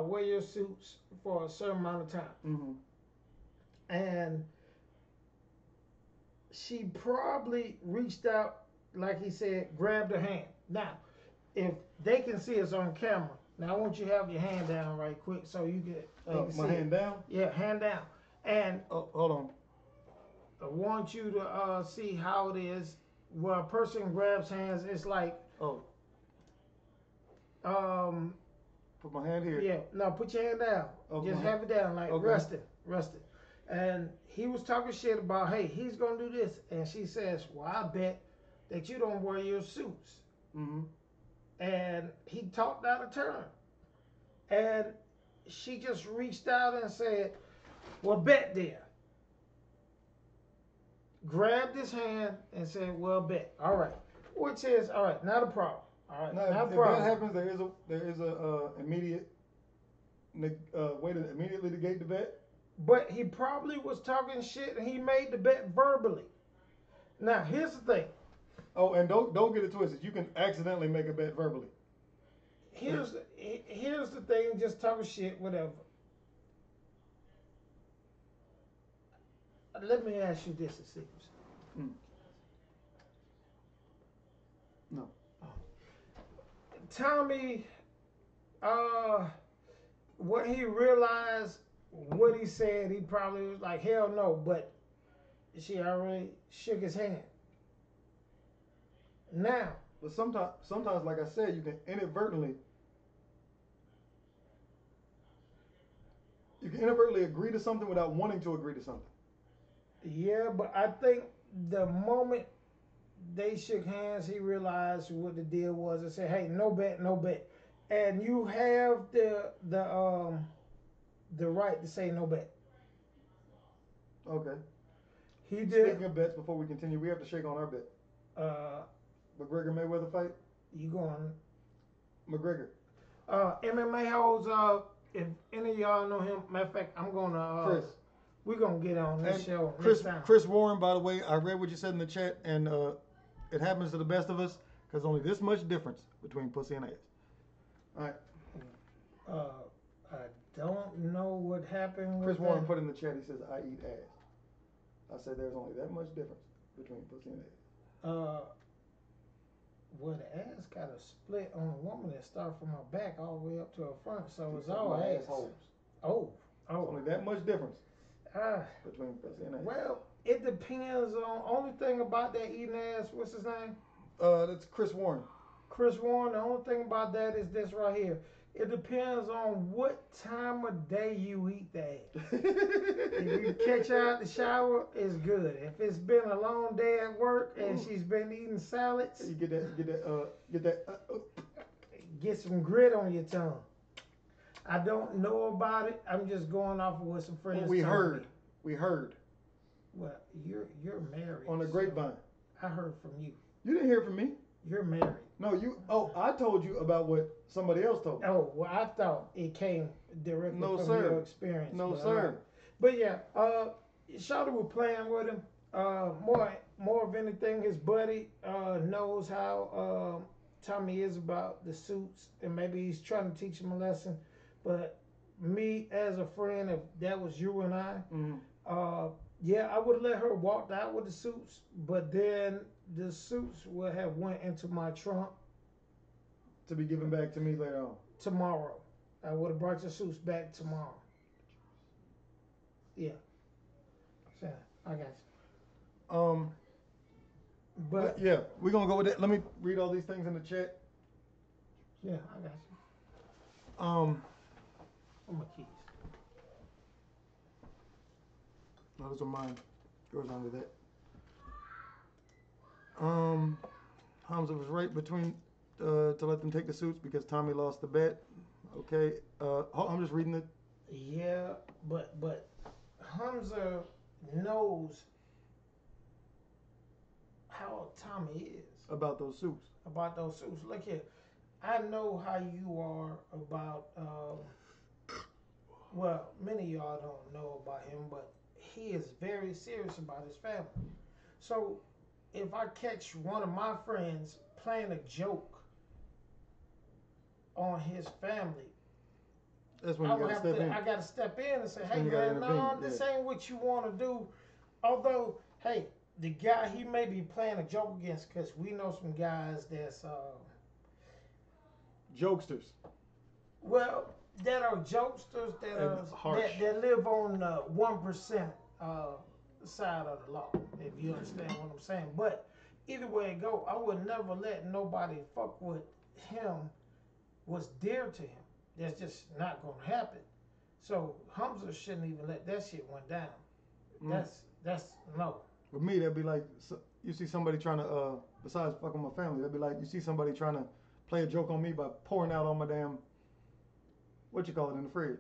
wear your suits for a certain amount of time. And she probably reached out, like he said, grabbed her hand. Now, if they can see us on camera, now I want you to have your hand down right quick so you can My hand down? Yeah, hand down. And hold on. I want you to see how it is where a person grabs hands. It's like put my hand here. Yeah, no, put your hand down. Just have it down, like rest it. And he was talking shit about, hey, he's gonna do this, and she says, well, I bet that you don't wear your suits. And he talked out of turn. And she just reached out and said, well, bet then. Grabbed his hand and said, well, bet. All right. Which is, all right, not a problem. All right, now, not a if problem. that happens, there is a immediate way to immediately negate the bet. But he probably was talking shit and he made the bet verbally. Now, here's the thing. Oh, and don't get it twisted. You can accidentally make a bet verbally. Here's the thing, just talking shit, whatever. Let me ask you this, it seems. No. Tommy, when he realized what he said, he probably was like, hell no, but she already shook his hand. Now. But sometimes, like I said, you can inadvertently agree to something without wanting to agree to something. Yeah, but I think the moment they shook hands, he realized what the deal was and said, hey, no bet, no bet. And you have the right to say no bet. Okay. He did. Speaking of bets, before we continue, we have to shake on our bet. McGregor Mayweather fight? You going? McGregor. MMA holds, if any of y'all know him, matter of fact, I'm going to... Chris. We're going to get on this show Chris, next time. Chris Warren, by the way, I read what you said in the chat, and it happens to the best of us because only this much difference between pussy and ass. All right. I don't know what happened with Chris Warren that. put in the chat, he says, I eat ass. I said there's only that much difference between pussy and ass. Well, the ass got a split on a woman that start from her back all the way up to her front, so it's Talking all about ass. assholes. Oh. Only that much difference Ah. between pussy and ass. Well, it depends on. Only thing about that eating ass, what's his name? That's Chris Warren. Chris Warren. The only thing about that is this right here. It depends on what time of day you eat the ass. If you catch her out the shower, it's good. If it's been a long day at work and she's been eating salads, You get some grit on your tongue. I don't know about it. I'm just going off of what some friends We told heard. me. We heard. Well, you're married. On the grapevine. I heard from you. You didn't hear from me. You're married. No, you. Oh, I told you about what somebody else told me. Oh, well, I thought it came directly No, from sir. your experience. No, but, sir. But yeah, Shawty was playing with him. More of anything, his buddy knows how Tommy is about the suits, and maybe he's trying to teach him a lesson. But me, as a friend, if that was you and I, yeah, I would let her walk out with the suits, but then the suits would have went into my trunk To be given back to me later on. tomorrow. I would have brought the suits back tomorrow. Yeah. So, I got you. But yeah, we're gonna go with that. Let me read all these things in the chat. yeah, I got you. Where my keys? No, those are mine. Goes under that. Hamza was right between to let them take the suits because Tommy lost the bet. Okay. I'm just reading it. Yeah, but Hamza knows how Tommy is About those suits. about those suits. Look here, I know how you are about. Well, many of y'all don't know about him, but he is very serious about his family. So if I catch one of my friends playing a joke on his family, That's when I you would gotta have step to. in. I gotta step in and say, That's "Hey when you gotta man, no, intervene, this yeah. ain't what you want to do." Although, hey, the guy he may be playing a joke against, because we know some guys that's Jokesters. well, that are jokesters that And are harsh. that live on the 1% side of the law. If you understand what I'm saying, but either way it go, I would never let nobody fuck with him. What's dear to him. That's just not gonna happen. So Hamza shouldn't even let that shit went down. That's no. With me, that'd be like you see somebody trying to, besides fucking my family, that'd be like you see somebody trying to play a joke on me by pouring out on my damn, what you call it, in the fridge.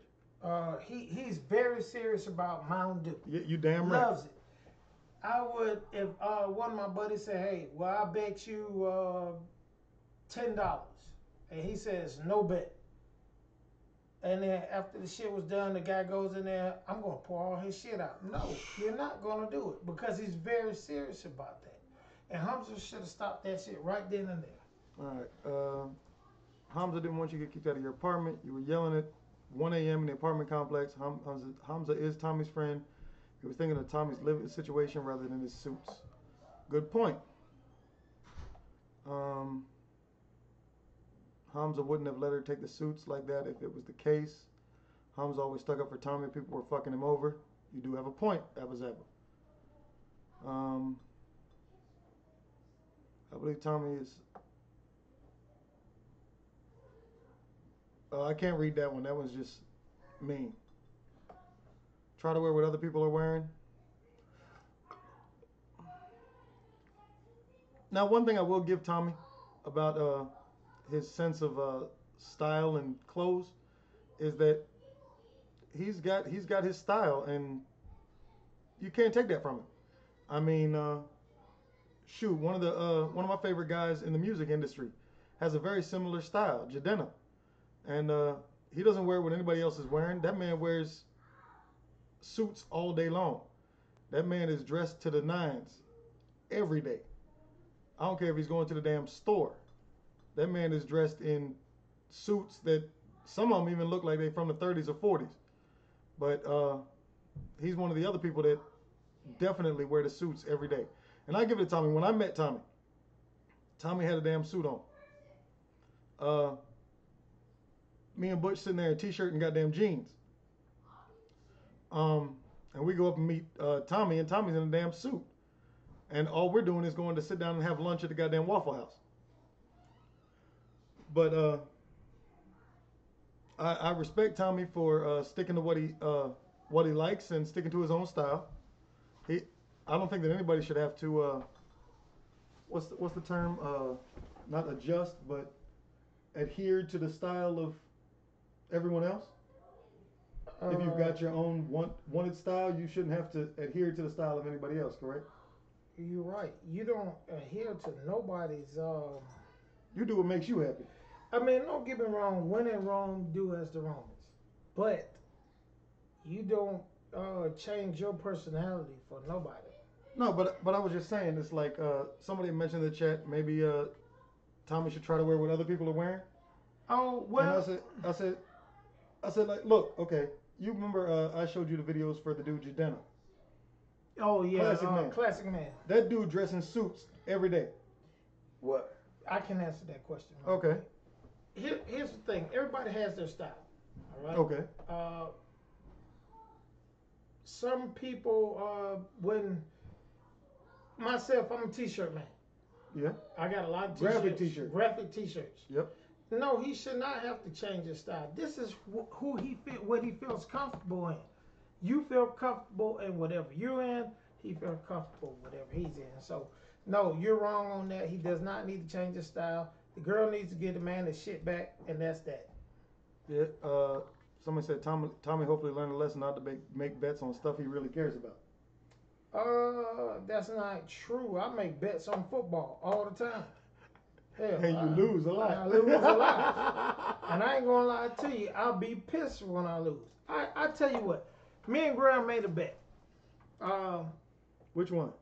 He's very serious about Mountain Dew. You damn right. Loves it. I would if one of my buddies said, "Hey, well, I bet you $10," and he says, "No bet." And then after the shit was done, the guy goes in there, "I'm gonna pour all his shit out." No, you're not gonna do it because he's very serious about that. And Hamza should have stopped that shit right then and there. All right. Hamza didn't want you to get kicked out of your apartment. You were yelling at 1 a.m. in the apartment complex. Hamza is Tommy's friend. He was thinking of Tommy's living situation rather than his suits. Good point. Hamza wouldn't have let her take the suits like that if it was the case. Hamza always stuck up for Tommy. People were fucking him over. You do have a point, Abba Zabba. I believe Tommy is... I can't read that one. That one's just mean. Try to wear what other people are wearing. Now, one thing I will give Tommy about his sense of style and clothes is that he's got his style, and you can't take that from him. I mean, shoot, one of my favorite guys in the music industry has a very similar style, Jadena, and he doesn't wear what anybody else is wearing. That man wears suits all day long. That man is dressed to the nines every day. I don't care if he's going to the damn store. That man is dressed in suits that some of them even look like they're from the 30s or 40s. But he's one of the other people that definitely wear the suits every day. And I give it to Tommy. When I met Tommy, Tommy had a damn suit on. Me and Butch sitting there in a t-shirt and goddamn jeans. And we go up and meet Tommy, and Tommy's in a damn suit. And all we're doing is going to sit down and have lunch at the goddamn Waffle House. But I respect Tommy for sticking to what he likes and sticking to his own style. I don't think that anybody should have to what's the term? Not adjust, but adhere to the style of everyone else. If you've got your own wanted style, you shouldn't have to adhere to the style of anybody else, correct? You're right. You don't adhere to nobody's. You do what makes you happy. I mean, don't get me wrong. When in Rome, do as the Romans. But you don't change your personality for nobody. No, but I was just saying, it's like somebody mentioned in the chat, maybe Tommy should try to wear what other people are wearing. Oh, well. And I said, like, look, okay, you remember I showed you the videos for the dude Jadena. Oh, yeah, Classic Man. Classic Man. That dude dressing suits every day. Well, I can answer that question. Okay. Here's the thing. Everybody has their style. All right? Okay. Some people, myself, I'm a t-shirt man. Yeah. I got a lot of t-shirts. Graphic t-shirts. Graphic t-shirts. Yep. No, he should not have to change his style. This is who he what he feels comfortable in. You feel comfortable in whatever you're in. He feels comfortable whatever he's in. So, no, you're wrong on that. He does not need to change his style. The girl needs to give the man his shit back, and that's that. Yeah. Somebody said Tommy hopefully learned a lesson not to make bets on stuff he really cares about. That's not true. I make bets on football all the time. Hell, And you lose a lot. I lose a lot. And I ain't gonna lie to you, I'll be pissed when I lose. I tell you what, me and Graham made a bet. Which one?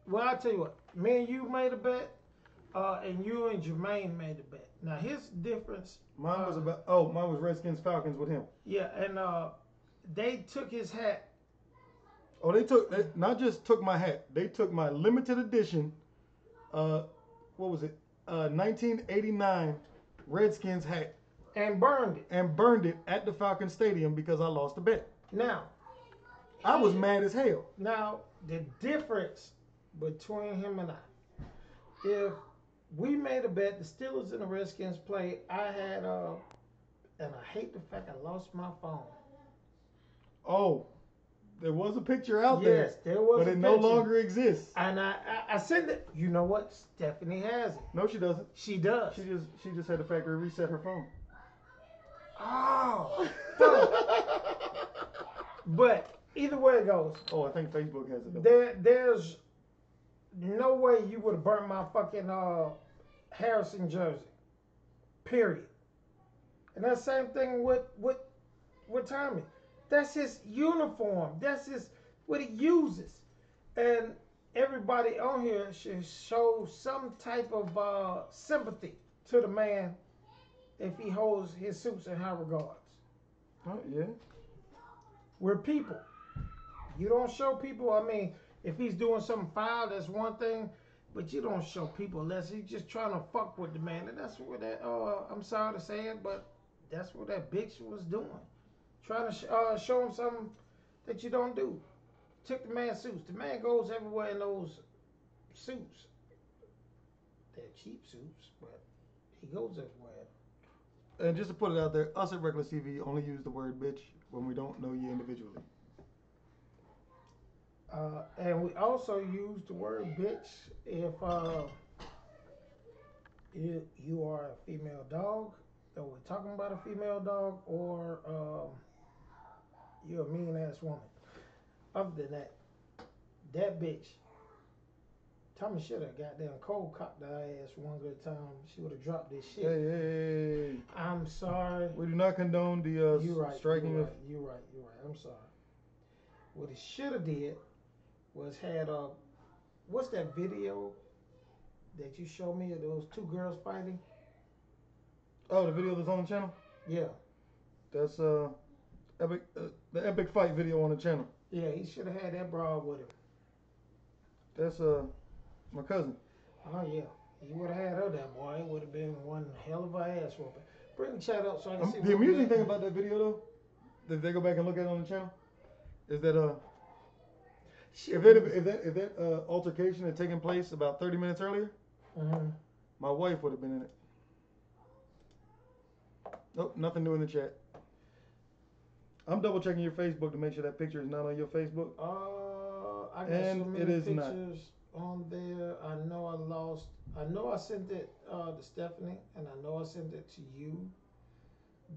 Well, I tell you what, me and you made a bet, and you and Jermaine made a bet. Now here's the difference. Mine was Redskins Falcons with him. Yeah, and they took his hat. Oh, they not just took my hat, they took my limited edition, what was it, 1989 Redskins hat. And burned it. And burned it at the Falcon Stadium because I lost the bet. Now. I was mad as hell. Now, the difference between him and I, if we made a bet, the Steelers and the Redskins played, I had, and I hate the fact I lost my phone. Oh. There was a picture out there. Yes, there was. But it no longer exists. And I sent it. You know what? Stephanie has it. No, she doesn't. She does. She just had the factory reset her phone. Oh, fuck. But either way it goes. Oh, I think Facebook has it. There's no way you would have burnt my fucking Harrison jersey. Period. And that same thing with Tommy. That's his uniform. That's what he uses. And everybody on here should show some type of sympathy to the man if he holds his suits in high regards. Oh, yeah. We're people. You don't show people, I mean, if he's doing something foul, that's one thing, but you don't show people unless he's just trying to fuck with the man. And that's what that, I'm sorry to say it, but that's what that bitch was doing. Trying to show him something that you don't do. Took the man's suits. The man goes everywhere in those suits. They're cheap suits, but he goes everywhere. And just to put it out there, us at Reckless TV only use the word bitch when we don't know you individually. And we also use the word bitch if you are a female dog, or we're talking about a female dog, or you're a mean ass woman. Other than that bitch, Tommy should have goddamn cold cocked her ass one good time. She would have dropped this shit. Hey. I'm sorry. We do not condone the striking of. You're right. I'm sorry. What he should have did was had what's that video that you showed me of those two girls fighting? Oh, the video that's on the channel? Yeah. That's the epic fight video on the channel. Yeah, he should have had that broad with him. That's my cousin. Oh yeah. He would have had her there, boy. It would have been one hell of a ass whooping. Bring the chat up so I can see. The amusing thing about that video though, that they go back and look at it on the channel, is that if that altercation had taken place about 30 minutes earlier, my wife would have been in it. Nope, nothing new in the chat. I'm double checking your Facebook to make sure that picture is not on your Facebook. I got so many pictures on there. I know I sent it to Stephanie, and I know I sent it to you.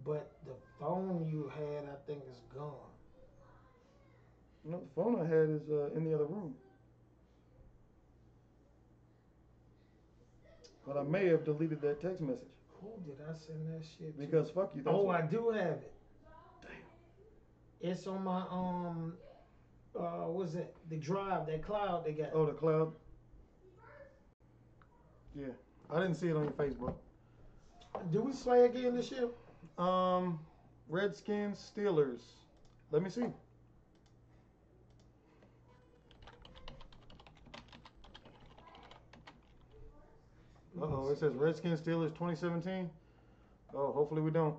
But the phone you had, I think, is gone. No, the phone I had is in the other room. But I may have deleted that text message. Who did I send that shit to? Because fuck you. I do have it. Damn. It's on my what's it? The drive, that cloud they got. Oh, the cloud. Yeah, I didn't see it on your Facebook. Do we play again this year? Redskins, Steelers. Let me see. Uh-oh, it says Redskins, Steelers 2017. Oh, hopefully we don't.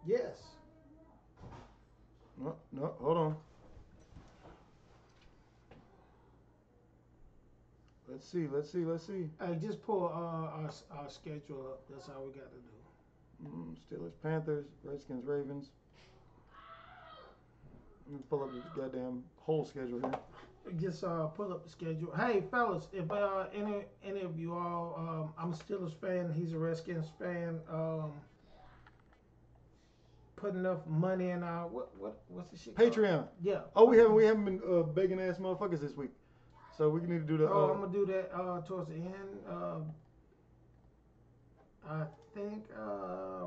Yes. No, hold on. Let's see. Hey, just pull our schedule up. That's all we got to do. Steelers, Panthers, Redskins, Ravens. Let me pull up this goddamn whole schedule here. Just pull up the schedule. Hey, fellas, if any of you all, I'm a Steelers fan. He's a Redskins fan. Put enough money in our what's the shit Patreon. called? Yeah. Oh, we haven't been begging ass motherfuckers this week. So we need to do the. I'm gonna do that towards the end. I think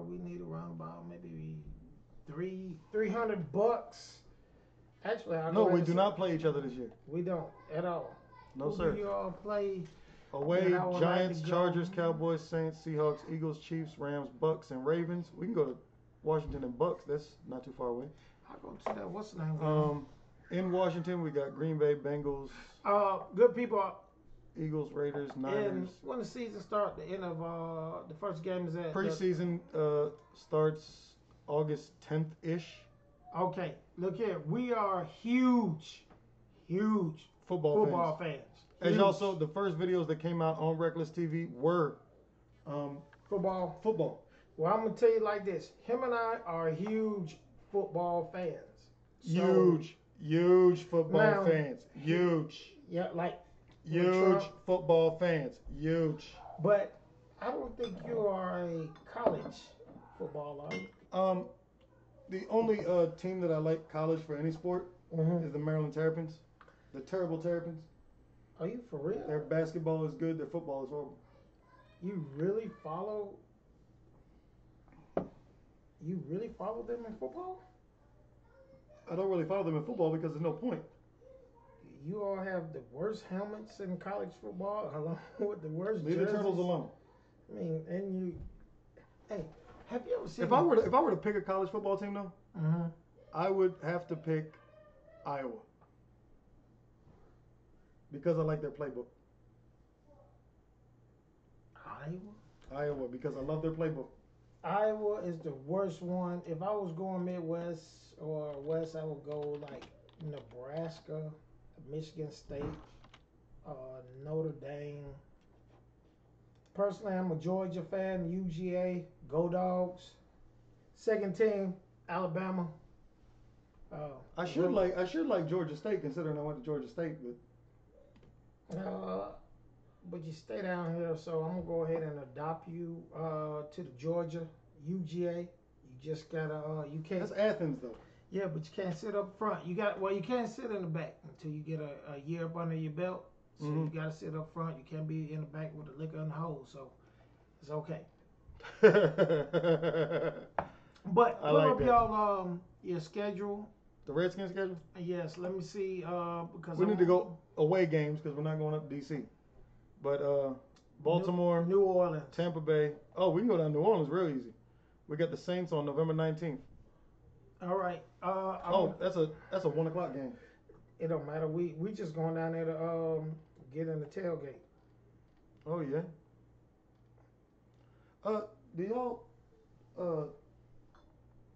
we need around about maybe $300. Actually, we do not play each other this year. We don't at all. No, sir. Do you all play? Away, Giants, Chargers, Cowboys, Saints, Seahawks, Eagles, Chiefs, Rams, Bucks, and Ravens. We can go to Washington and Bucks. That's not too far away. I'll go to that. What's the name? In Washington, we got Green Bay, Bengals. Good people. Eagles, Raiders, Niners. And when the season starts, the end of the first game is at. Preseason starts August 10th-ish. Okay, look here. We are huge football fans. As y'all saw, the first videos that came out on Reckless TV were football. Well, I'm gonna tell you like this. Him and I are huge football fans. Huge football fans. Huge. Yeah, like huge football fans. Huge. But I don't think you are a college football, are you? The only team that I like college for any sport is the Maryland Terrapins. The terrible Terrapins. Are you for real? Their basketball is good. Their football is horrible. You really follow them in football? I don't really follow them in football because there's no point. You all have the worst helmets in college football, along with the worst jerseys. Leave the Turtles alone. I mean, and you. Hey, have you ever seen? If I were to pick a college football team though, I would have to pick Iowa because I like their playbook. Iowa because I love their playbook. Iowa is the worst one. If I was going Midwest or West, I would go like Nebraska, Michigan State, Notre Dame. Personally, I'm a Georgia fan. UGA, Go Dogs. Second team, Alabama. I should like Georgia State considering I went to Georgia State, but you stay down here, so I'm gonna go ahead and adopt you to the Georgia UGA. You just gotta you can't. That's Athens though. Yeah, but you can't sit up front. You can't sit in the back until you get a year up under your belt. So you gotta sit up front. You can't be in the back with the liquor in the hole. So it's okay. But pull up y'all Your schedule? The Redskins schedule? Yes. Let me see. Because We need to go away games because we're not going up to DC. But Baltimore, New Orleans, Tampa Bay. Oh, we can go down to New Orleans real easy. We got the Saints on November 19th. All right. That's a 1:00 game. It don't matter. We just going down there to get in the tailgate. Oh yeah. Do y'all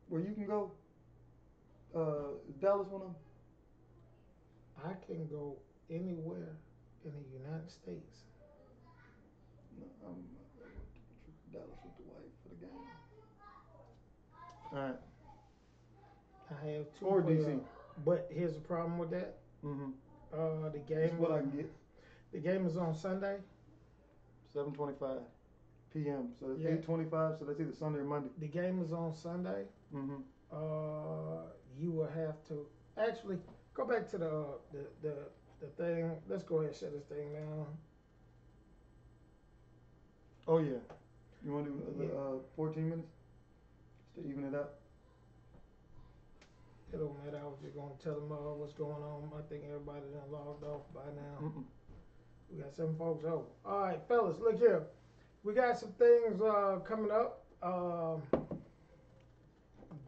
where you can go? Is Dallas one of them? I can go anywhere in the United States. No, I'm Dallas with the wife for the game. All right. I have two. Or DC. But here's the problem with that. Mm-hmm. The game. That's what I can get. The game is on Sunday. 7:25 p.m. So it's Yeah. 8:25. So that's either Sunday or Monday. The game is on Sunday. Mm-hmm. You will have to actually go back to the thing. Let's go ahead and shut this thing down. Oh yeah. You want to do 14 minutes just to even it out? It don't matter. I was just gonna tell them what's going on. I think everybody done logged off by now. Mm-mm. We got some folks over. All right, fellas, look here. We got some things coming up.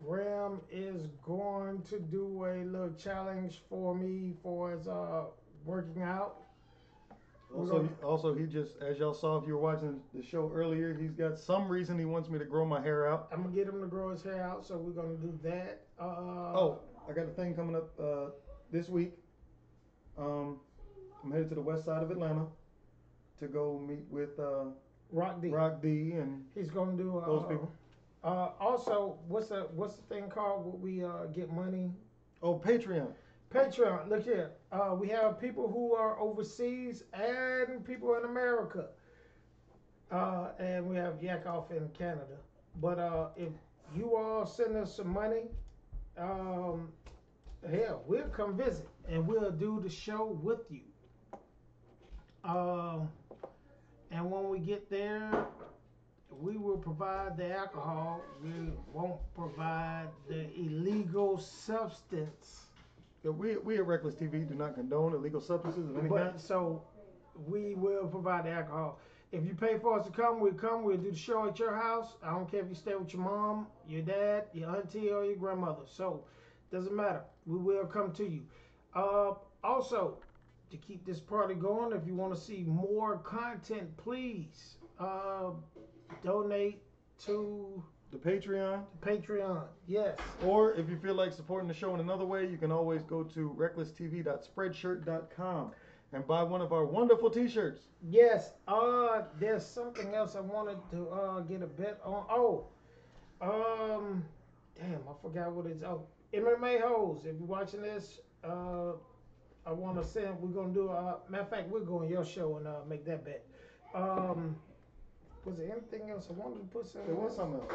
Graham is going to do a little challenge for me for his working out. Also, he just, as y'all saw if you were watching the show earlier, he's got some reason he wants me to grow my hair out. I'm gonna get him to grow his hair out, so we're gonna do that. I got a thing coming up this week. I'm headed to the west side of Atlanta to go meet with Rock D, and he's gonna do those people. Also, what's the thing called? What we get money? Oh, Patreon. Patreon. Look here. We have people who are overseas and people in America. And we have Yakov in Canada. But if you all send us some money, hell, we'll come visit and we'll do the show with you. And when we get there, we will provide the alcohol. We won't provide the illegal substance. We at Reckless TV do not condone illegal substances of any kind. So we will provide the alcohol. If you pay for us to come, we'll come. We'll do the show at your house. I don't care if you stay with your mom, your dad, your auntie, or your grandmother. So doesn't matter. We will come to you. Also, to keep this party going, if you want to see more content, please donate to The Patreon. Patreon. Yes. Or if you feel like supporting the show in another way, you can always go to recklesstv.spreadshirt.com and buy one of our wonderful t-shirts. Yes. There's something else I wanted to get a bet on. Damn, I forgot what it's. Oh, MMA hoes. If you're watching this, I want to send. We're gonna do matter of fact, we'll go on your show and make that bet. Was there anything else I wanted to put something? There was something else.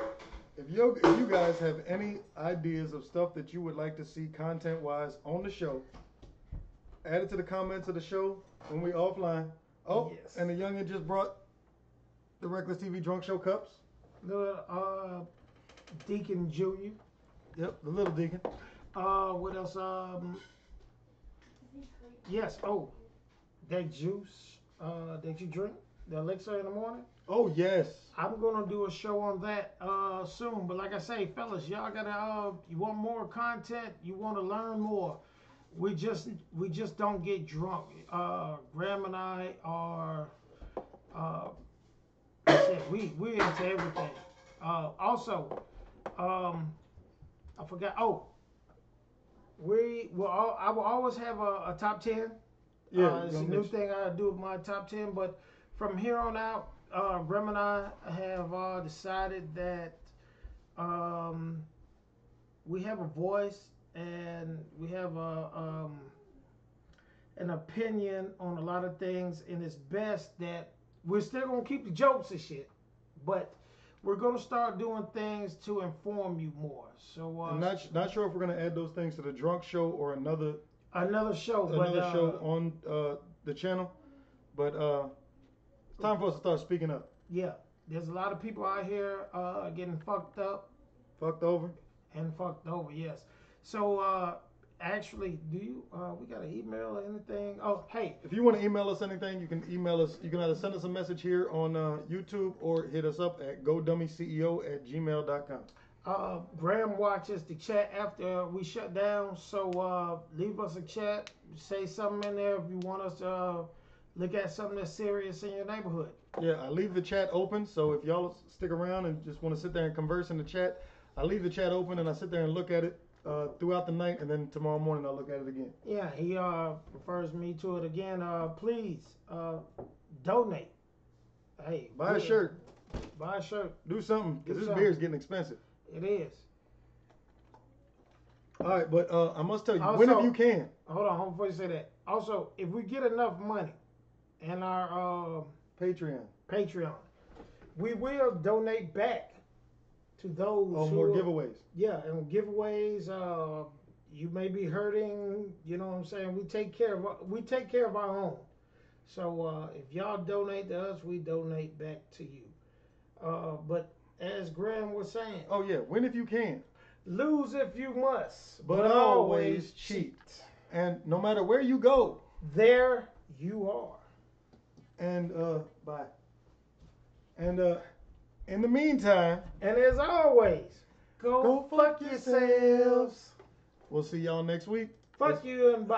If you guys have any ideas of stuff that you would like to see content-wise on the show, add it to the comments of the show when we offline. Oh, yes. And the youngin just brought the Reckless TV Drunk Show cups. The Deacon Junior. Yep, the little Deacon. What else? Yes. Oh, that juice that you drink, the elixir in the morning. Oh yes. I'm gonna do a show on that soon. But like I say, fellas, y'all gotta you want more content, you want to learn more. We just don't get drunk. Graham and I are we're into everything. Also, I forgot. Oh, I will always have a top 10. Yeah, it's a new thing I do with my top 10. But from here on out, Graham and I have decided that we have a voice and we have an opinion on a lot of things, and it's best that we're still gonna keep the jokes and shit, but we're gonna start doing things to inform you more. So I'm not sure if we're gonna add those things to the Drunk Show or another show on the channel, but it's time for us to start speaking up. Yeah, there's a lot of people out here getting fucked up, fucked over, And fucked over, yes. So, actually, do you, we got an email or anything? Oh, hey. If you want to email us anything, you can email us. You can either send us a message here on YouTube or hit us up at godummyceo@gmail.com. Graham watches the chat after we shut down, so leave us a chat. Say something in there if you want us to look at something that's serious in your neighborhood. Yeah, I leave the chat open, so if y'all stick around and just want to sit there and converse in the chat, I leave the chat open and I sit there and look at it throughout the night, and then tomorrow morning I'll look at it again. Yeah, he refers me to it again. Please donate. Hey, Buy a shirt. Buy a shirt. Do something, because this something. beer is getting expensive. It is. All right, but I must tell you, Also, whenever you can. Hold on, before you say that. Also, if we get enough money in our Patreon, we will donate back to those who more giveaways. Yeah, and giveaways. You may be hurting. You know what I'm saying? We take care of our own. So if y'all donate to us, we donate back to you. But as Graham was saying, oh yeah, win if you can, lose if you must, but always cheat. And no matter where you go, there you are. And bye. And in the meantime, and as always, go fuck yourselves. We'll see y'all next week. Fuck you and bye.